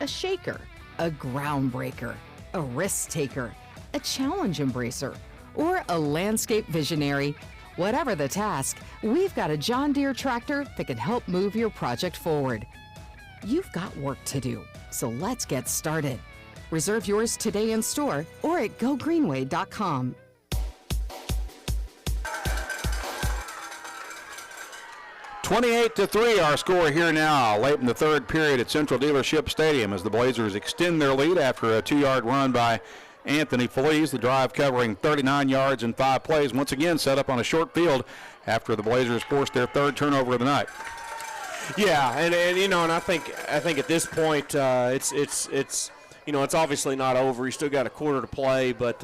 a shaker, a groundbreaker, a risk taker, a challenge embracer, or a landscape visionary, whatever the task, we've got a John Deere tractor that can help move your project forward. You've got work to do, so let's get started. Reserve yours today in store or at gogreenway.com. (28-3) our score here now, late in the third period at Central Dealership Stadium as the Blazers extend their lead after a 2-yard run by Anthony Feliz. The drive covering 39 yards in 5 plays, once again set up on a short field after the Blazers forced their 3rd turnover of the night. Yeah, and I think at this point it's obviously not over. You still got a quarter to play, but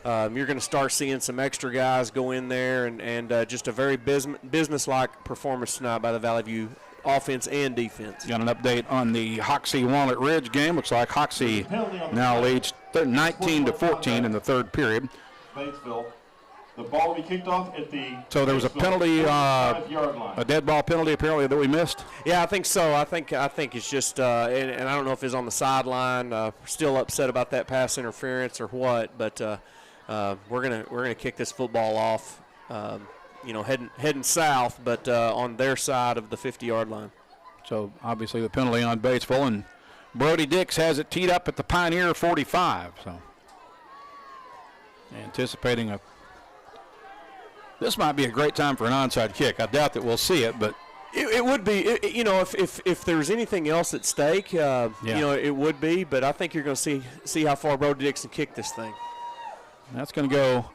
you're going to start seeing some extra guys go in there, and just a very business-like performance tonight by the Valley View offense and defense. Got an update on the Hoxie-Walnut Ridge game. Looks like Hoxie now leads 19-14 in the third period. Batesville. The ball will be kicked off at the. So there was a penalty, a dead ball penalty apparently that we missed. Yeah, I think so. I think it's just, and I don't know if it's on the sideline. Still upset about that pass interference or what, but we're gonna kick this football off. Heading south, but on their side of the 50-yard line. So obviously the penalty on Batesville, and Brody Dix has it teed up at the Pioneer 45. So anticipating this might be a great time for an onside kick. I doubt that we'll see it, but it would be. If there's anything else at stake, it would be. But I think you're going to see how far Brody Dix can kick this thing. That's going to go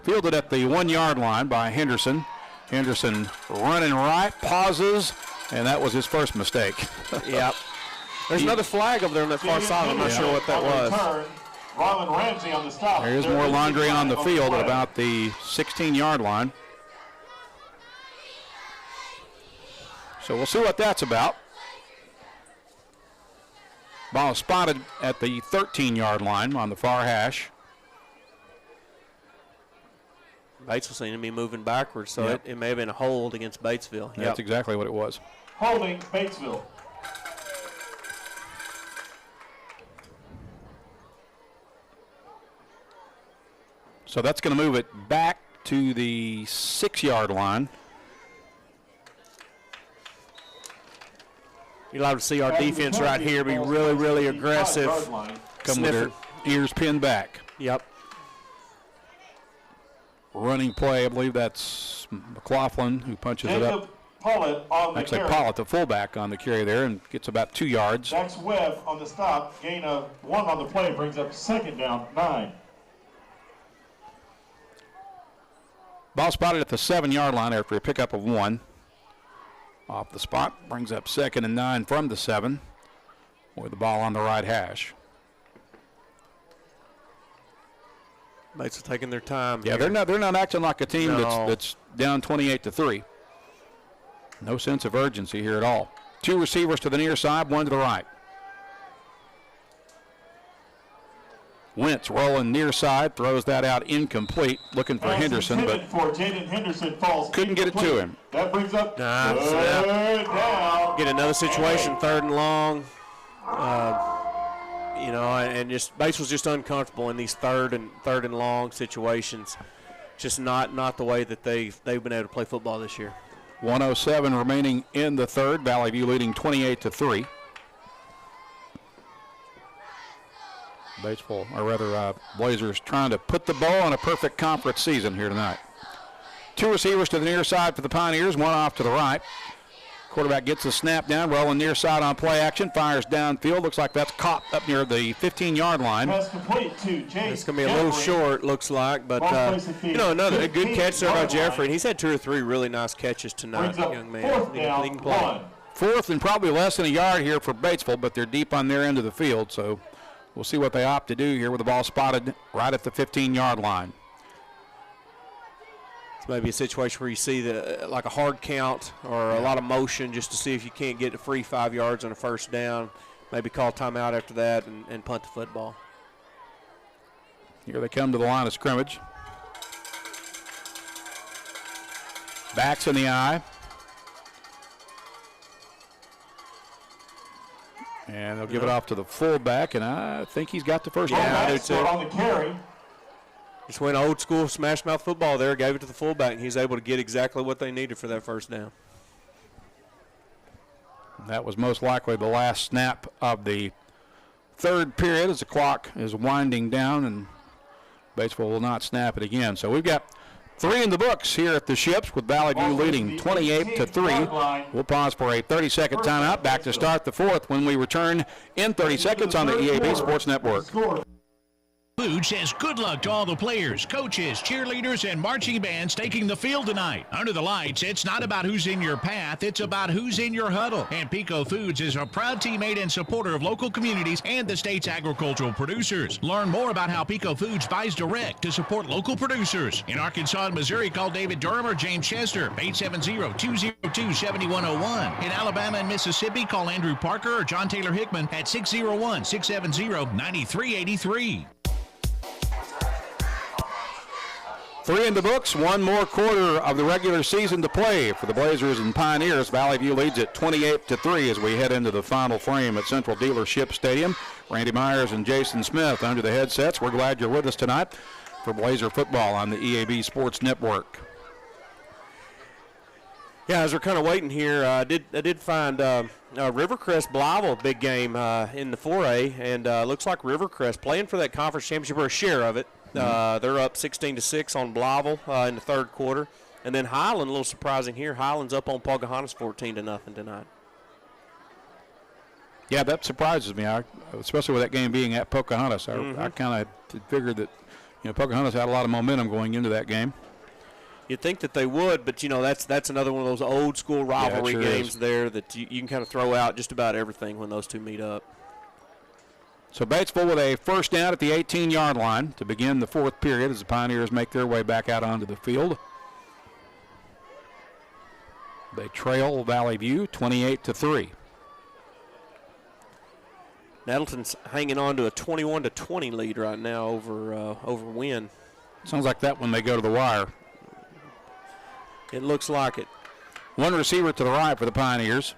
fielded at the 1-yard line by Henderson. Henderson running right, pauses, and that was his first mistake. Yep. There's another flag over there on that far side. I'm not sure what that was. Ryland Ramsey on the stop. There's more laundry on the field at about the 16-yard line. So we'll see what that's about. Ball spotted at the 13-yard line on the far hash. Batesville seemed to be moving backwards, so it may have been a hold against Batesville. That's exactly what it was. Holding Batesville. So that's going to move it back to the 6-yard line. You'll have to see our defense right here be really, really aggressive. Come with their ears pinned back. Yep. running play. I believe that's McLaughlin who punches it up. Pollitt on the Actually, carry. Pollitt, the fullback, on the carry there and gets about 2 yards. Dax Webb on the stop, gain of 1 on the play, brings up 2nd down, 9. Ball spotted at the 7-yard line after a pickup of 1. Off the spot, brings up 2nd and 9 from the 7 with the ball on the right hash. Bates are taking their time. Yeah, here. they're not acting like a team No. that's down 28-3. No sense of urgency here at all. 2 receivers to the near side, 1 to the right. Wentz rolling near side, throws that out incomplete, looking for Henderson, but for Jaden Henderson falls couldn't get it to him. That brings up Nah, third down. Get another situation, 3rd and long. And just Bates was just uncomfortable in these third and long situations. Just not the way that they've been able to play football this year. 1:07 remaining in the third. Valley View leading 28-3. Batesville, or rather Blazers, trying to put the ball on a perfect conference season here tonight. 2 receivers to the near side for the Pioneers, 1 off to the right. Quarterback gets the snap down, rolling near side on play action, fires downfield. Looks like that's caught up near the 15-yard line. Pass complete to James. It's going to be a little short, looks like, but another good catch there by Jeffrey. And he's had 2 or 3 really nice catches tonight, young man. He can play. 4th and probably less than a yard here for Batesville, but they're deep on their end of the field, so we'll see what they opt to do here with the ball spotted right at the 15-yard line. Maybe a situation where you see like a hard count or a lot of motion just to see if you can't get a free 5 yards on a 1st down. Maybe call timeout after that and punt the football. Here they come to the line of scrimmage. Backs in the eye. And they'll give it off to the fullback, and I think he's got the first down. I do too. On the carry. Just went old school smash mouth football there, gave it to the fullback, and he's able to get exactly what they needed for that 1st down. That was most likely the last snap of the third period as the clock is winding down, and Batesville will not snap it again. So we've got 3 in the books here at the Ships with Valley View leading 28-3. We'll pause for a 30-second timeout. Back to start the 4th when we return in 30 seconds on the EAB Sports Network. Food says good luck to all the players, coaches, cheerleaders, and marching bands taking the field tonight. Under the lights, it's not about who's in your path, it's about who's in your huddle. And Pico Foods is a proud teammate and supporter of local communities and the state's agricultural producers. Learn more about how Pico Foods buys direct to support local producers. In Arkansas and Missouri, call David Durham or James Chester, 870-202-7101. In Alabama and Mississippi, call Andrew Parker or John Taylor Hickman at 601-670-9383. 3 in the books, 1 more quarter of the regular season to play for the Blazers and Pioneers. Valley View leads at 28-3 as we head into the final frame at Central Dealership Stadium. Randy Myers and Jason Smith under the headsets. We're glad you're with us tonight for Blazer football on the EAB Sports Network. Yeah, as we're kind of waiting here, I did find Rivercrest Blyville big game in the 4A, and looks like Rivercrest playing for that conference championship or a share of it. They're up 16-6 on Blyville in the 3rd quarter. And then Highland, a little surprising here, Highland's up on Pocahontas 14-0 tonight. Yeah, that surprises me, especially with that game being at Pocahontas. I kind of figured that Pocahontas had a lot of momentum going into that game. You'd think that they would, but, that's another one of those old-school rivalry games there that you can kind of throw out just about everything when those two meet up. So Batesville with a 1st down at the 18-yard line to begin the 4th period as the Pioneers make their way back out onto the field. They trail Valley View 28-3. Nettleton's hanging on to a 21-20 lead right now over Wynn. Sounds like that when they go to the wire. It looks like it. 1 receiver to the right for the Pioneers.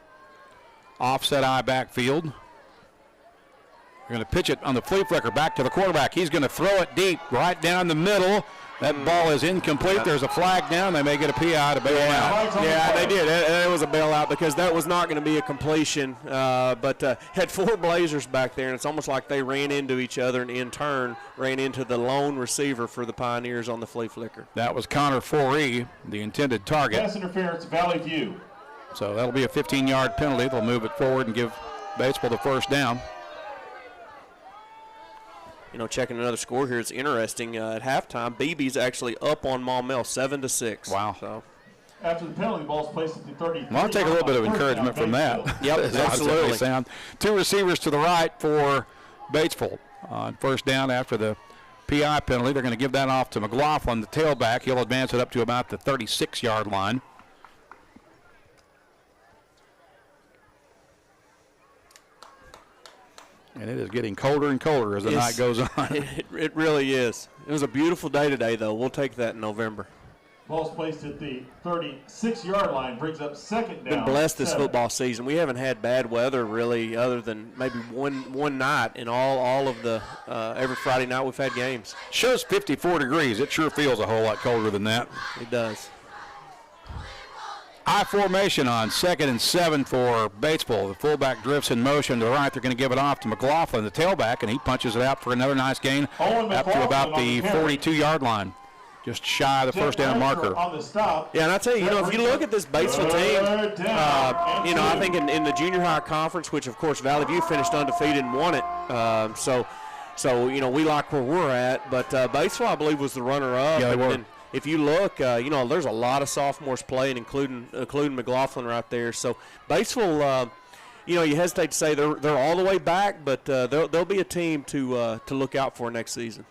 Offset eye backfield. They're going to pitch it on the flea flicker back to the quarterback. He's going to throw it deep right down the middle. That ball is incomplete. There's a flag down. They may get a PI to bail out. Yeah, they did. It was a bailout because that was not going to be a completion. But had 4 Blazers back there, and it's almost like they ran into each other and in turn ran into the lone receiver for the Pioneers on the flea flicker. That was Connor Foree, the intended target. Pass interference, Valley View. So that'll be a 15-yard penalty. They'll move it forward and give Batesville the first down. You know, checking another score here, it's interesting. At halftime, BB's actually up on Maumelle 7-6. Wow. So After the penalty, ball is placed at the 33. Well, I'll take a little bit of encouragement from that. Yep, absolutely. Sound. 2 receivers to the right for Batesville. On first down after the PI penalty, they're going to give that off to McLaughlin, the tailback. He'll advance it up to about the 36-yard line. And it is getting colder and colder as the night goes on. It really is. It was a beautiful day today, though. We'll take that in November. Ball's placed at the 36-yard line, brings up second down. Been blessed this football season. We haven't had bad weather really, other than maybe one night in all of the every Friday night we've had games. Shows 54 degrees. It sure feels a whole lot colder than that. It does. I formation on 2nd and 7 for Batesville. The fullback drifts in motion to the right. They're going to give it off to McLaughlin, the tailback, and he punches it out for another nice gain up to about the 42-yard line. Just shy of the first down marker. On the stop. Yeah, and I tell you, if you look at this Batesville team, I think in the junior high conference, which of course Valley View finished undefeated and won it. So we like where we're at. But Batesville, I believe, was the runner-up. Yeah, they were. And if you look, there's a lot of sophomores playing, including McLaughlin right there. So Batesville, you hesitate to say they're all the way back, but they'll be a team to look out for next season.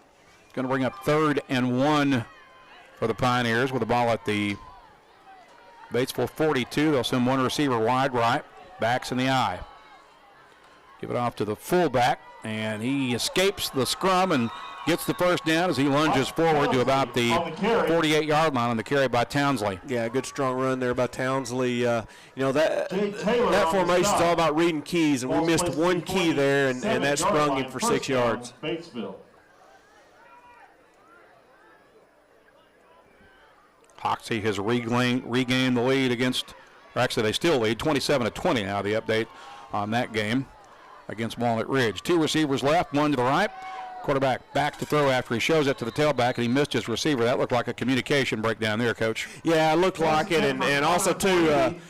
Going to bring up 3rd and 1 for the Pioneers with the ball at the Batesville 42. They'll send one receiver wide right. Backs in the eye. Give it off to the fullback, and he escapes the scrum and gets the first down as he lunges forward to about the 48-yard line on the carry by Townsley. Yeah, good strong run there by Townsley. That formation is all about reading keys, and we missed one key there, and that sprung him for 6 yards. Batesville. Hoxie has regained the lead against, or actually they still lead 27-20 now, the update on that game against Walnut Ridge. 2 receivers left, one to the right. Quarterback back to throw after he shows it to the tailback, and he missed his receiver. That looked like a communication breakdown there, Coach. Yeah, it looked like it, and also, too,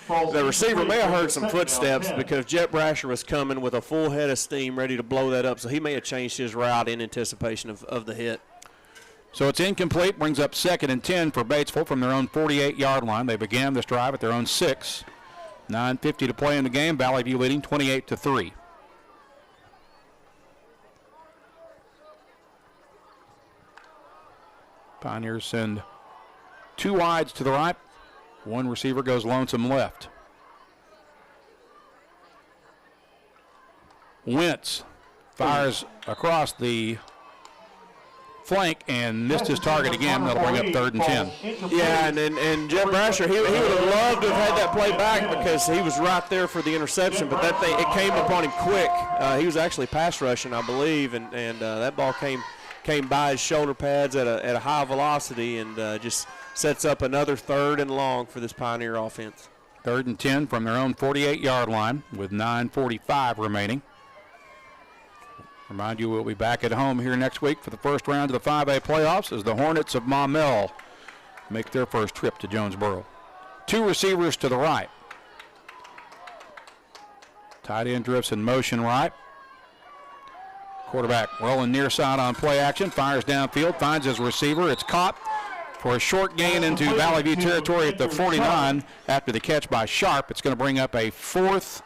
the receiver may have heard some footsteps because Jet Brasher was coming with a full head of steam ready to blow that up, so he may have changed his route in anticipation of the hit. So it's incomplete, brings up 2nd and 10 for Batesville from their own 48-yard line. They began this drive at their own 6. 9:50 to play in the game. Valley View leading 28-3. Pioneers send 2 wides to the right. One receiver goes lonesome left. Wentz fires across the flank and missed his target again. That'll bring up 3rd and 10. Yeah, and Jet Brasher, he would have loved to have had that play back because he was right there for the interception, but that thing, it came upon him quick. He was actually pass rushing, I believe, and that ball came by his shoulder pads at a high velocity and just sets up another 3rd and long for this Pioneer offense. 3rd and 10 from their own 48-yard line with 9:45 remaining. Remind you, we'll be back at home here next week for the first round of the 5A playoffs as the Hornets of Maumelle make their first trip to Jonesboro. 2 receivers to the right. Tight end drifts in motion right. Quarterback rolling near side on play action, fires downfield, finds his receiver. It's caught for a short gain into Valley View territory at the 49 after the catch by Sharp. It's going to bring up a 4th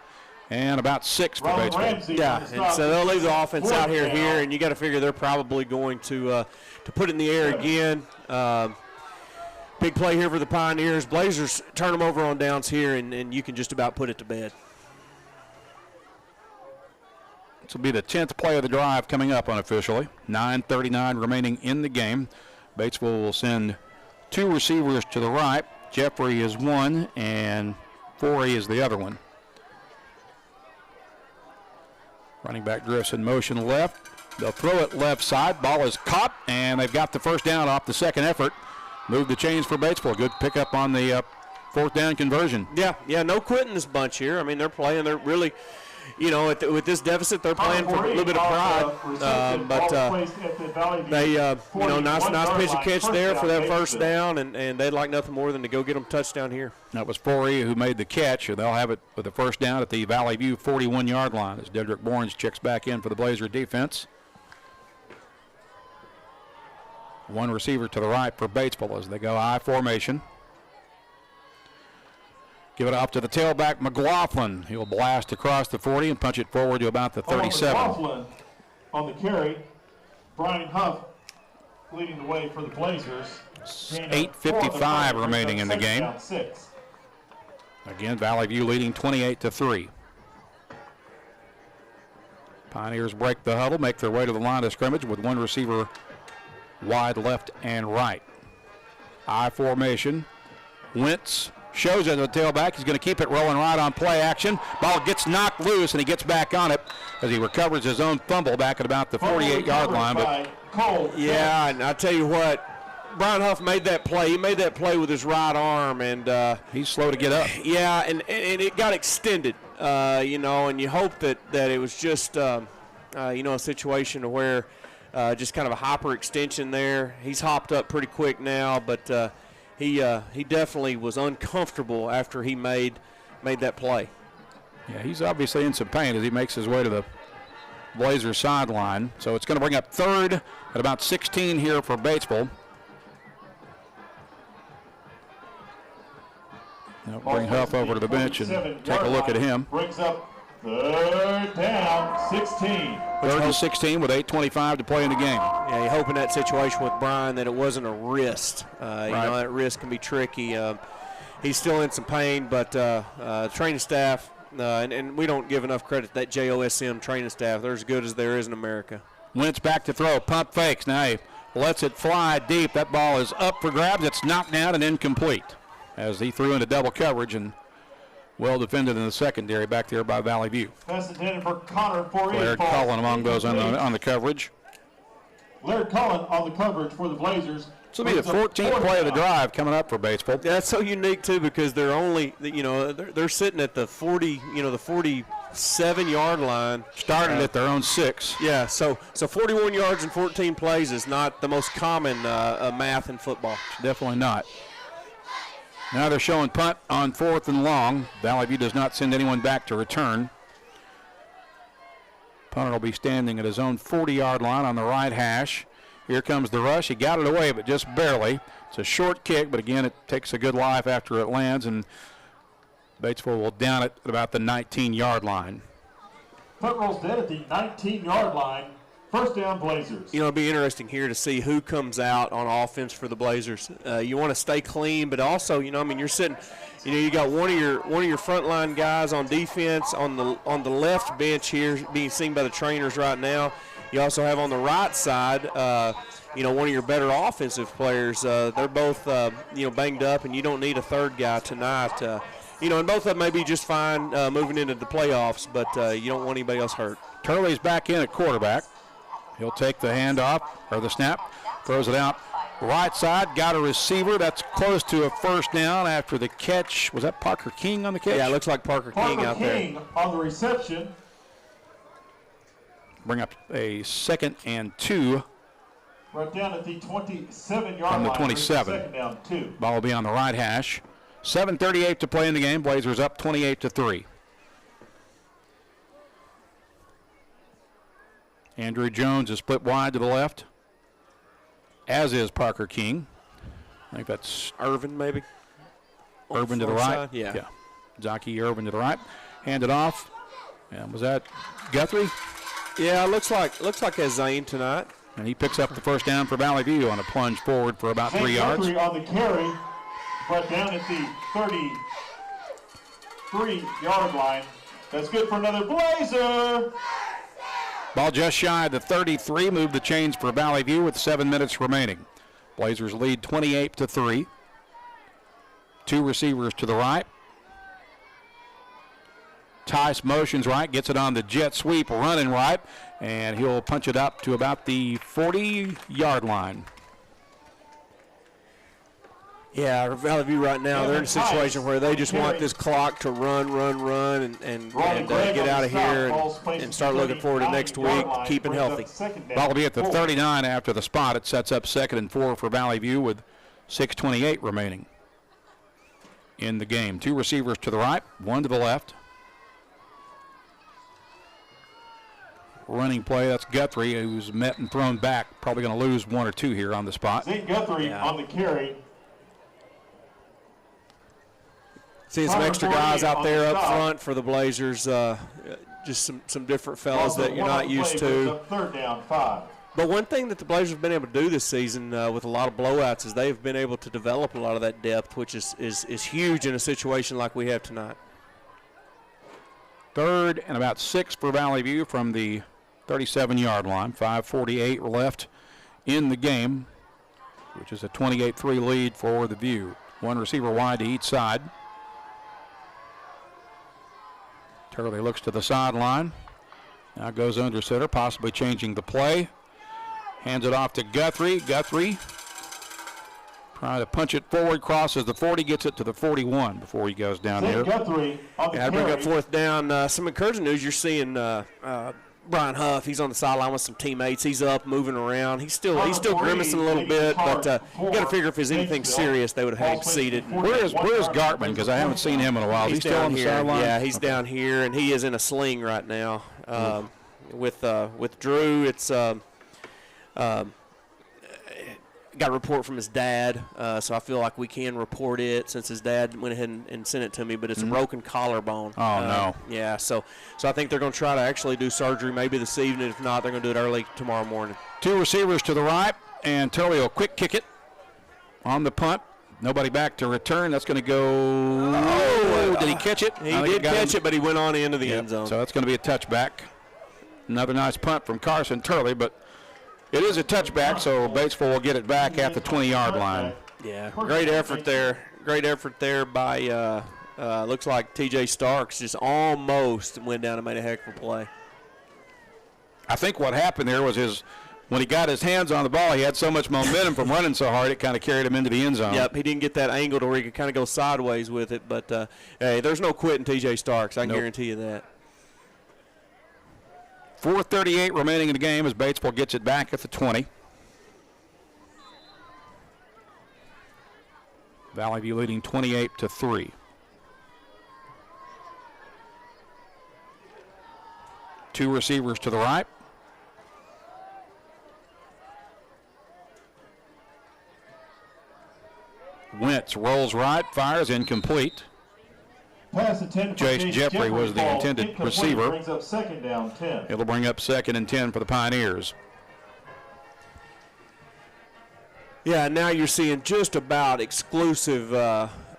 and about 6 for Batesville. Yeah, and so they'll leave the offense out here, and you got to figure they're probably going to put it in the air again. Big play here for the Pioneers. Blazers turn them over on downs here, and you can just about put it to bed. This will be the 10th play of the drive coming up unofficially. 9:39 remaining in the game. Batesville will send 2 receivers to the right. Jeffrey is one, and Forey is the other one. Running back drifts in motion left. They'll throw it left side. Ball is caught, and they've got the first down off the second effort. Move the chains for Batesville. Good pickup on the fourth down conversion. Yeah, no quitting this bunch here. I mean, they're really, with this deficit, they're playing for a little bit of pride. But they, nice pitch and catch there for that first down, and they'd like nothing more than to go get them touchdown here. That was Forey who made the catch, and they'll have it with the first down at the Valley View 41-yard line as Dedrick Bournes checks back in for the Blazer defense. One receiver to the right for Batesville as they go I formation. Give it off to the tailback, McLaughlin. He'll blast across the 40 and punch it forward to about the 37. McLaughlin on the carry. Brian Huff leading the way for the Blazers. 8:55 remaining in the game. Again, Valley View leading 28-3. Pioneers break the huddle, make their way to the line of scrimmage with one receiver wide left and right. I formation. Wentz shows it to the tailback. He's going to keep it rolling right on play action. Ball gets knocked loose, and he gets back on it as he recovers his own fumble back at about the 48-yard line. But yeah, and I tell you what, Brian Huff made that play. He made that play with his right arm, and he's slow to get up. Yeah, and it got extended, and you hope that it was just, a situation where just kind of a hyperextension there. He's hopped up pretty quick now, but he definitely was uncomfortable after he made that play. Yeah, he's obviously in some pain as he makes his way to the Blazers sideline. So it's going to bring up third at about 16 here for Batesville. They'll bring Huff over to the bench and take a look at him. Brings up third down, 16. Third and 16 with 8:25 to play in the game. Yeah, you hope in that situation with Brian that it wasn't a wrist. That wrist can be tricky. He's still in some pain, but training staff, and we don't give enough credit to that JOSM training staff. They're as good as there is in America. Wentz back to throw, pump fakes. Now he lets it fly deep. That ball is up for grabs. It's knocked down and incomplete as he threw into double coverage and well defended in the secondary back there by Valley View. Pass intended for Connor Forey. Laird Cullen among those on the coverage. Laird Cullen on the coverage for the Blazers. This will be the 14th play of the drive coming up for Batesville. Yeah, that's so unique too because they're only, they're sitting at the 40, the 47-yard line. Starting at their own 6. Yeah, so 41 yards in 14 plays is not the most common math in football. Definitely not. Now they're showing punt on 4th and long. Valley View does not send anyone back to return. Punter will be standing at his own 40-yard line on the right hash. Here comes the rush. He got it away, but just barely. It's a short kick, but again, it takes a good life after it lands, and Batesville will down it at about the 19-yard line. Punt rolls dead at the 19-yard line. First down, Blazers. It'll be interesting here to see who comes out on offense for the Blazers. You want to stay clean, but also, you're sitting, you got one of your frontline guys on defense on the left bench here, being seen by the trainers right now. You also have on the right side, one of your better offensive players. They're both, banged up, and you don't need a third guy tonight. And both of them may be just fine moving into the playoffs, but you don't want anybody else hurt. Turley's back in at quarterback. He'll take the handoff, or the snap, throws it out right side, got a receiver. That's close to a first down after the catch. Was that Parker King on the catch? Yeah, it looks like Parker King out there. King on the reception. Bring up a 2nd and 2. Right down at the 27-yard line. From the 27. Second down, 2. Ball will be on the right hash. 7:38 to play in the game. Blazers up 28-3. Andrew Jones is split wide to the left, as is Parker King. I think that's Irvin, maybe. Irvin to the right. Side? Yeah. Zaki Irvin to the right. Handed off. And was that Guthrie? Yeah, looks like that's Zane tonight. And he picks up the first down for Valley View on a plunge forward for about 3 yards. Guthrie on the carry, but down at the 33-yard line. That's good for another Blazer. Ball just shy of the 33. Move the chains for Valley View with 7 minutes remaining. Blazers lead 28-3. 2 receivers to the right. Tice motions right, gets it on the jet sweep, running right, and he'll punch it up to about the 40-yard line. Yeah, Valley View right now, they're in a situation where they just want this clock to run, and get out of here and start looking forward to next week, keeping healthy. Ball will be at the 39 after the spot. It sets up 2nd and 4 for Valley View with 6:28 remaining in the game. 2 receivers to the right, 1 to the left. Running play, that's Guthrie, who's met and thrown back. Probably going to lose 1 or 2 here on the spot. Zeke Guthrie on the carry. Seeing some extra guys out there up front for the Blazers, just some different fellas that you're not used to. 3rd down, 5. But one thing that the Blazers have been able to do this season with a lot of blowouts is they've been able to develop a lot of that depth, which is huge in a situation like we have tonight. 3rd and about 6 for Valley View from the 37-yard line. 5:48 left in the game, which is a 28-3 lead for the View. 1 receiver wide to each side. Turley looks to the sideline. Now goes under center, possibly changing the play. Hands it off to Guthrie. Guthrie trying to punch it forward, crosses the 40, gets it to the 41 before he goes down here. Guthrie on the Yeah, bring up carry. 4th down. Some encouraging news. You're seeing Brian Huff. He's on the sideline with some teammates. He's up, moving around. He's still grimacing a little bit, but you got to figure if there's anything serious, they would have had him seated. Where's Gartman? Because I haven't seen him in a while. He's still on the sideline? Yeah, he's down here, and he is in a sling right now. With Drew, it's got a report from his dad, so I feel like we can report it since his dad went ahead and sent it to me, but it's a broken collarbone. Oh, no. Yeah, so I think they're going to try to actually do surgery maybe this evening. If not, they're going to do it early tomorrow morning. 2 receivers to the right, and Turley will quick kick it on the punt. Nobody back to return. That's going to go. Oh, did he catch it? He did catch it, but he went on into the end zone. So that's going to be a touchback. Another nice punt from Carson Turley, but it is a touchback, so Batesville will get it back at the 20-yard line. Yeah, great effort there. Great effort there by, looks like T.J. Starks just almost went down and made a heck of a play. I think what happened there was when he got his hands on the ball, he had so much momentum from running so hard, it kind of carried him into the end zone. Yep, he didn't get that angle to where he could kind of go sideways with it, but, hey, there's no quitting T.J. Starks. I can guarantee you that. 4:38 remaining in the game as Batesville gets it back at the 20. Valley View leading 28-3. Two receivers to the right. Wentz rolls right, fires incomplete. Pass intended for Jace Jeffrey was the ball intended incomplete, receiver. brings up 2nd down, 10. It'll bring up 2nd and 10 for the Pioneers. Yeah, now you're seeing just about exclusive,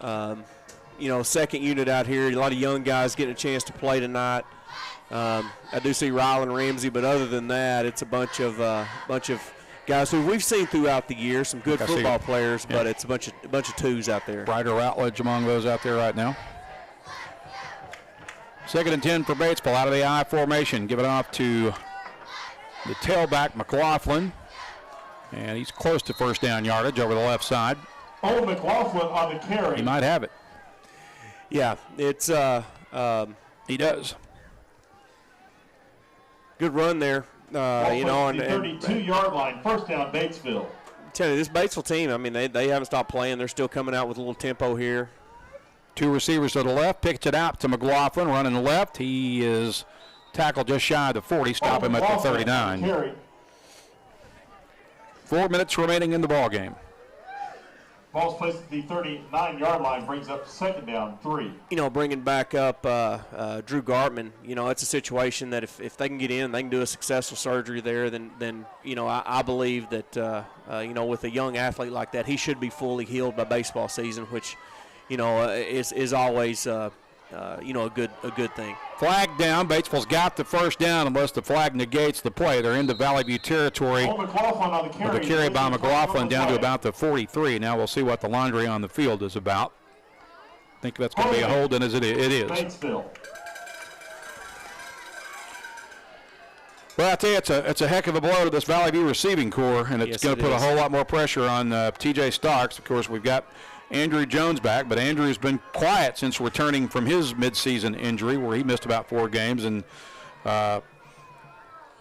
second unit out here. A lot of young guys getting a chance to play tonight. I do see Rylan Ramsey, but other than that, it's a bunch of guys who we've seen throughout the year. Some good football players, but it's a bunch of twos out there. Ryder Routledge among those out there right now. 2nd and 10 for Batesville out of the I formation. Give it off to the tailback, McLaughlin. And he's close to 1st down yardage over the left side. Owen McLaughlin on the carry. He might have it. Yeah, it's he does. Good run there. On the 32-yard line, 1st down, Batesville. I'm telling you, this Batesville team, I mean, they haven't stopped playing. They're still coming out with a little tempo here. Two receivers to the left, picks it out to McLaughlin, running left. He is tackled just shy of the 40, stop him at the 39. 4 minutes remaining in the ball game. Ball's placed at the 39-yard line, brings up 2nd down, 3. Bringing back up Drew Gartman, it's a situation that if they can get in, they can do a successful surgery there, then I believe that, with a young athlete like that, he should be fully healed by baseball season, which, is always, a good thing. Flag down. Batesville's got the 1st down unless the flag negates the play. They're into Valley View territory. McLaughlin on the carry. With the carry by McLaughlin down to about the 43. Now we'll see what the laundry on the field is about. I think that's going to be a hold, and it is. Batesville. Well, I tell you, it's a heck of a blow to this Valley View receiving corps, and it's going to put a whole lot more pressure on T.J. Starks. Of course, we've got Andrew Jones back, but Andrew's been quiet since returning from his midseason injury where he missed about 4 games, and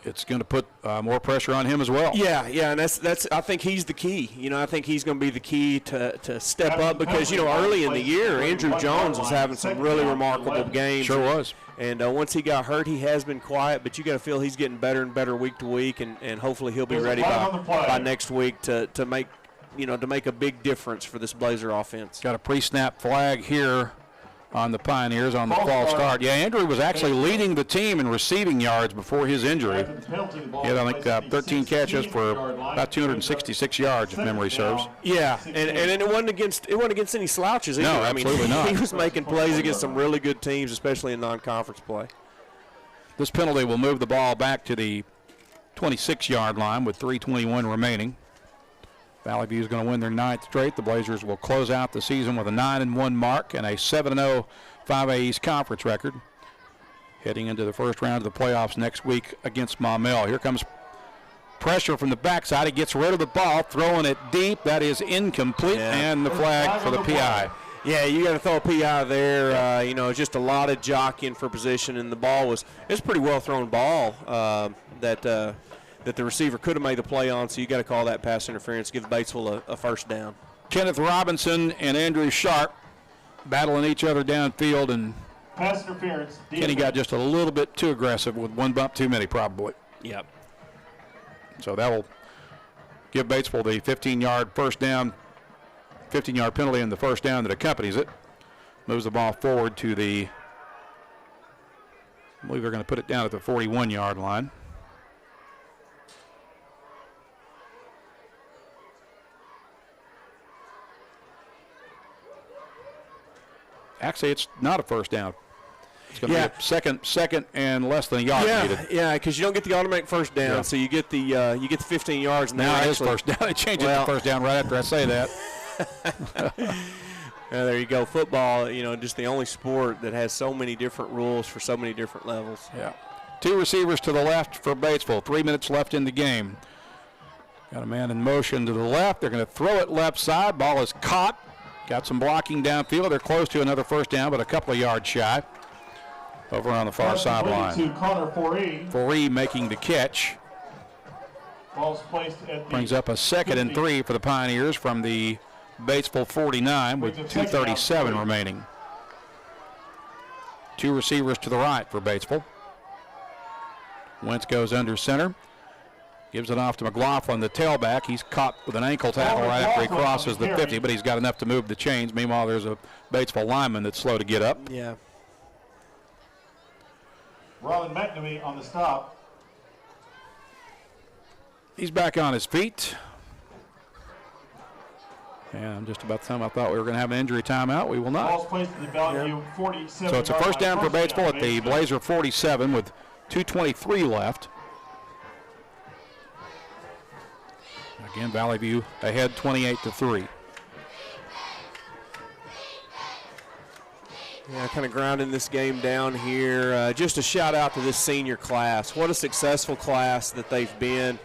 it's going to put more pressure on him as well. Yeah, and that's. I think he's the key. I think he's going to be the key to step up because early in the year, Andrew Jones was having some really remarkable games. Sure was. And once he got hurt, he has been quiet. But you got to feel he's getting better and better week to week, and hopefully he'll be ready by next week to make a big difference for this Blazer offense. Got a pre-snap flag here on the Pioneers on the false start. Yeah, Andrew was actually leading the team in receiving yards before his injury. He had, I think, 13 catches for about 266 yards, if memory serves. Yeah, and it wasn't against any slouches either. No, absolutely not. He was making plays against some really good teams, especially in non-conference play. This penalty will move the ball back to the 26-yard line with 3:21 remaining. Valley View is going to win their 9th straight. The Blazers will close out the season with a 9-1 mark and a 7-0 5A East Conference record. Heading into the first round of the playoffs next week against Maumelle. Here comes pressure from the backside. He gets rid of the ball, throwing it deep. That is incomplete, and the flag for the PI. Yeah, you got to throw a PI there. Just a lot of jockeying for position, and the ball it's a pretty well thrown ball that the receiver could have made the play on, so you got to call that pass interference, give Batesville a first down. Kenneth Robinson and Andrew Sharp battling each other downfield, and pass interference. Kenny got just a little bit too aggressive with one bump too many, probably. Yep. So that will give Batesville the 15-yard first down, 15-yard penalty and the first down that accompanies it. Moves the ball forward to I believe they're going to put it down at the 41-yard line. Actually, it's not a first down. It's going to be a second and less than a yard needed. Yeah, because you don't get the automatic first down, so you get the 15 yards. Now it is first down. They changed it to first down right after I say that. There you go. Football, just the only sport that has so many different rules for so many different levels. Yeah. 2 receivers to the left for Batesville. 3 minutes left in the game. Got a man in motion to the left. They're going to throw it left side. Ball is caught. Got some blocking downfield. They're close to another first down, but a couple of yards shy. Over on the far sideline. Foree making the catch. Ball's placed at brings up a 2nd and 3 for the Pioneers from the Batesville 49 with 2:37 remaining. 2 receivers to the right for Batesville. Wentz goes under center. Gives it off to McLaughlin, the tailback. He's caught with an ankle tackle right after he crosses the 50, but he's got enough to move the chains. Meanwhile, there's a Batesville lineman that's slow to get up. Yeah. Ron McNamee on the stop. He's back on his feet. And just about the time I thought we were going to have an injury timeout, we will not. Ball's placed in the Bellevue 47. So it's a first down for Batesville at the Blazer 47 with 2:23 left. Again, Valley View ahead 28-3. Yeah, kind of grounding this game down here. Just a shout out to this senior class. What a successful class that they've been.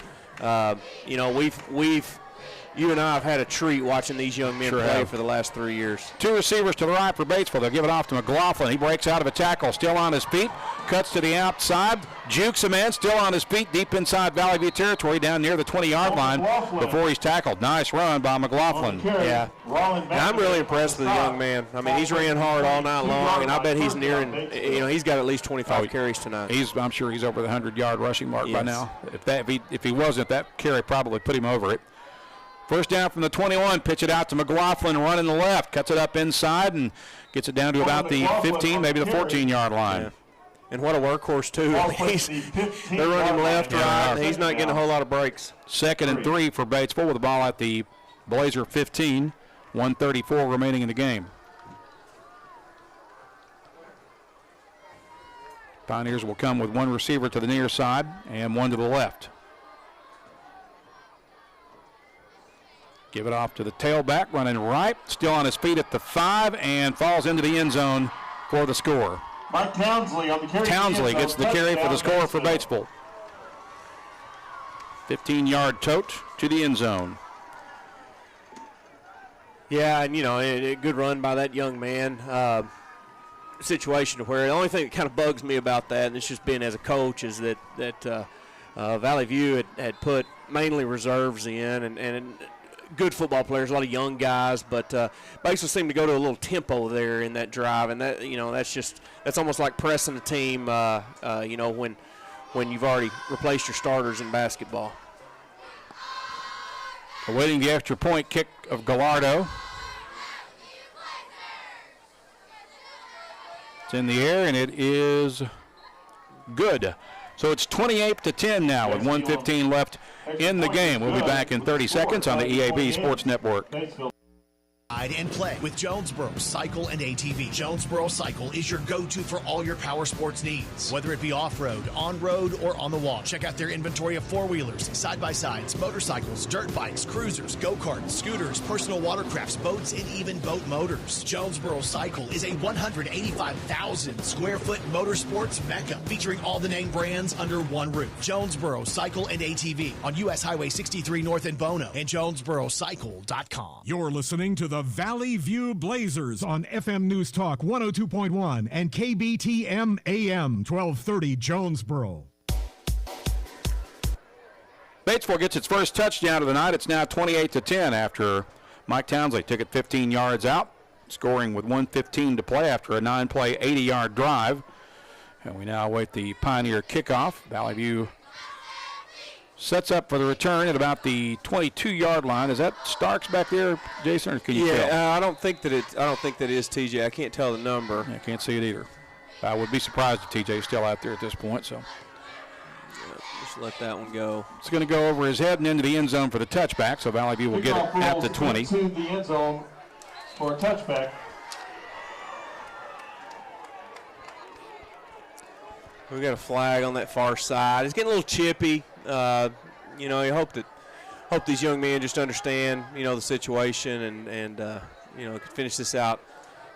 You and I have had a treat watching these young men play for the last 3 years. 2 receivers to the right for Batesville. They'll give it off to McLaughlin. He breaks out of a tackle, still on his feet, cuts to the outside, jukes him in, still on his feet, deep inside Valley View territory, down near the 20-yard line before he's tackled. Nice run by McLaughlin. Yeah, and I'm really impressed with the young man. I mean, he's ran hard all night long, and I bet he's nearing. He's got at least 25 carries tonight. I'm sure he's over the 100-yard rushing mark by now. If he wasn't, that carry probably put him over it. First down from the 21, pitch it out to McLaughlin, running the left, cuts it up inside and gets it down to about the 15, maybe the 14-yard line. Yeah. And what a workhorse, too. They're running left, right, and he's not getting a whole lot of breaks. 2nd and 3 for Batesville with the ball at the Blazer 15, 1:34 remaining in the game. Pioneers will come with 1 receiver to the near side and 1 to the left. Give it off to the tailback, running right, still on his feet at the 5, and falls into the end zone for the score. Mike Townsley on the carry. Townsley gets the carry for the score for Batesville. 15-yard tote to the end zone. Yeah, and, a good run by that young man. Situation where the only thing that kind of bugs me about that, and it's just being as a coach, is that Valley View had put mainly reserves in and good football players, a lot of young guys, but Batesville seemed to go to a little tempo there in that drive, and that that's almost like pressing a team, when you've already replaced your starters in basketball. Awaiting the extra point kick of Gallardo. It's in the air, and it is good. So it's 28-10 now with 1:15 left in the game. We'll be back in 30 seconds on the EAB Sports Network. Ride and play with Jonesboro Cycle and ATV. Jonesboro Cycle is your go-to for all your power sports needs, whether it be off-road, on-road, or on the wall. Check out their inventory of four-wheelers, side-by-sides, motorcycles, dirt bikes, cruisers, go-karts, scooters, personal watercrafts, boats, and even boat motors. Jonesboro Cycle is a 185,000 square foot motorsports mecca featuring all the name brands under one roof. Jonesboro Cycle and ATV on U.S. Highway 63 North in Bono and JonesboroCycle.com. You're listening to the Valley View Blazers on FM News Talk 102.1 and KBTM AM 1230 Jonesboro. Batesville gets its first touchdown of the night. It's now 28-10 after Mike Townsley took it 15 yards out, scoring with 1:15 to play after a 9-play, 80-yard drive. And we now await the Pioneer kickoff. Valley View sets up for the return at about the 22-yard line. Is that Starks back there, Jason, or can you tell? Yeah, I don't think that it is TJ. I can't tell the number. I can't see it either. I would be surprised if TJ is still out there at this point. So just let that one go. It's going to go over his head and into the end zone for the touchback. So Valley View will get it at the 20. To the end zone for a touchback. We got a flag on that far side. It's getting a little chippy. You hope these young men just understand, the situation and could finish this out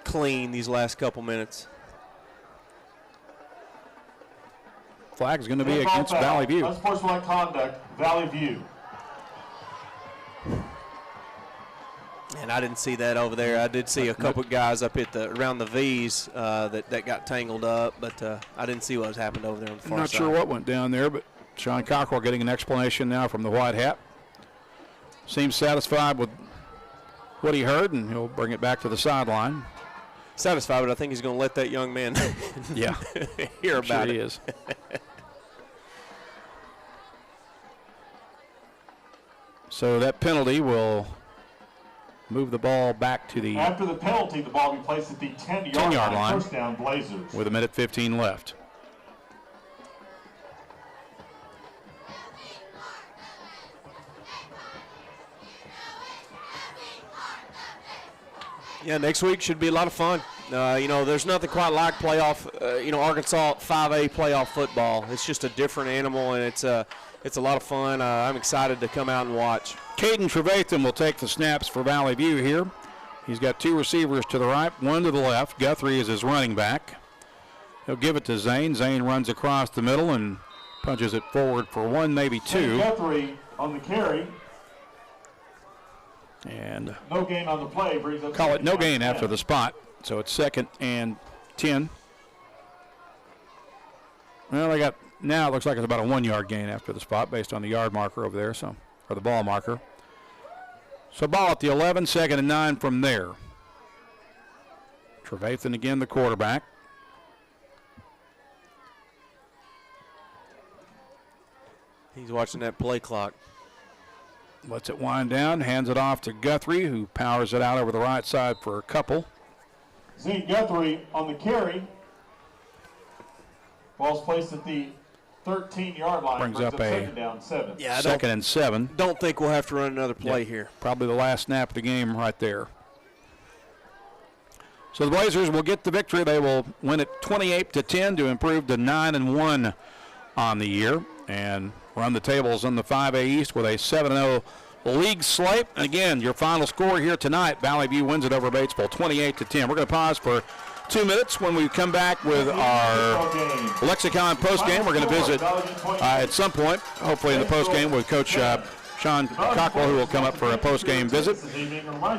clean these last couple minutes. Flag is going to be against Valley View. Unsportsmanlike conduct, Valley View. And I didn't see that over there. I did see a couple guys up around the V's that got tangled up, but I didn't see what was happening over there on the far I'm not side. sure what went down there, but Sean Cockrell getting an explanation now from the white hat. Seems satisfied with what he heard, and he'll bring it back to the sideline. Satisfied, but I think he's going to let that young man yeah. hear about it. He is. So that penalty will move the ball back to the... After the penalty, the ball will be placed at the 10-yard line. First down, Blazers. With 1:15 left. Yeah, next week should be a lot of fun. There's nothing quite like playoff, Arkansas 5A playoff football. It's just a different animal, and it's a lot of fun. I'm excited to come out and watch. Caden Trevathan will take the snaps for Valley View here. He's got two receivers to the right, one to the left. Guthrie is his running back. He'll give it to Zane. Zane runs across the middle and punches it forward for one, maybe two. Guthrie on the carry. And no gain on the play brings up. Call it no gain after the spot. So it's 2nd and 10. Well, now it looks like it's about a 1-yard gain after the spot based on the yard marker over there, or the ball marker. So ball at the 11, 2nd and 9 from there. Trevathan again, the quarterback. He's watching that play clock. Lets it wind down, hands it off to Guthrie, who powers it out over the right side for a couple. Zeke Guthrie on the carry. Ball's placed at the 13-yard line. Brings up a 2nd down, 7. Yeah, 2nd and 7. Don't think we'll have to run another play here. Probably the last snap of the game right there. So the Blazers will get the victory. They will win it 28-10 to improve to 9-1 on the year and run the tables on the 5A East with a 7-0 league slate. And again, your final score here tonight, Valley View wins it over Batesville 28-10. We're going to pause for 2 minutes. When we come back with our Lexicon postgame, we're going to visit at some point, hopefully in the postgame, with Coach Sean Cockrell, who will come up for a postgame visit,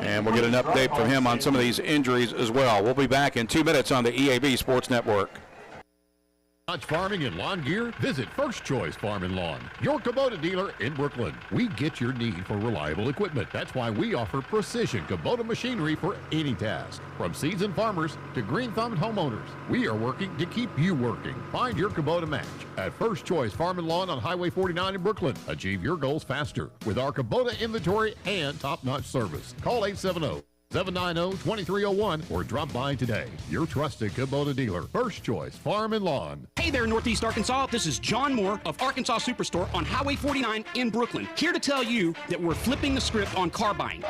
and we'll get an update from him on some of these injuries as well. We'll be back in 2 minutes on the EAB Sports Network. Dodge Farming and Lawn Gear? Visit First Choice Farm and Lawn, your Kubota dealer in Brooklyn. We get your need for reliable equipment. That's why we offer precision Kubota machinery for any task. From seasoned farmers to green-thumbed homeowners, we are working to keep you working. Find your Kubota match at First Choice Farm and Lawn on Highway 49 in Brooklyn. Achieve your goals faster with our Kubota inventory and top-notch service. Call 870-790-2301 or drop by today. Your trusted Kubota dealer, First Choice Farm and Lawn. Hey there, Northeast Arkansas. This is John Moore of Arkansas Superstore on Highway 49 in Brooklyn. Here to tell you that we're flipping the script on car buying.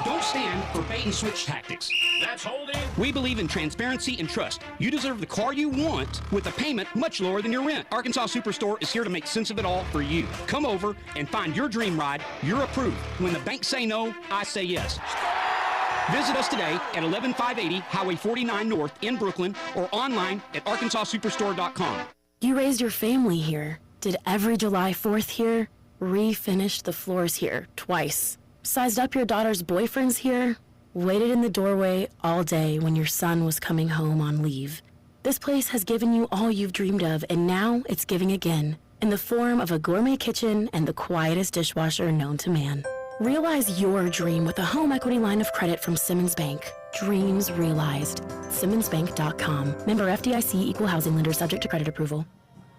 Don't stand for bait and switch tactics. That's holding. We believe in transparency and trust. You deserve the car you want with a payment much lower than your rent. Arkansas Superstore is here to make sense of it all for you. Come over and find your dream ride. You're approved. When the banks say no, I say yes. Visit us today at 11580 Highway 49 North in Brooklyn or online at arkansassuperstore.com. You raised your family here, did every July 4th here, refinished the floors here twice, sized up your daughter's boyfriends here, waited in the doorway all day when your son was coming home on leave. This place has given you all you've dreamed of, and now it's giving again in the form of a gourmet kitchen and the quietest dishwasher known to man. Realize your dream with a home equity line of credit from Simmons Bank. Dreams realized. SimmonsBank.com. Member FDIC, equal housing lender, subject to credit approval.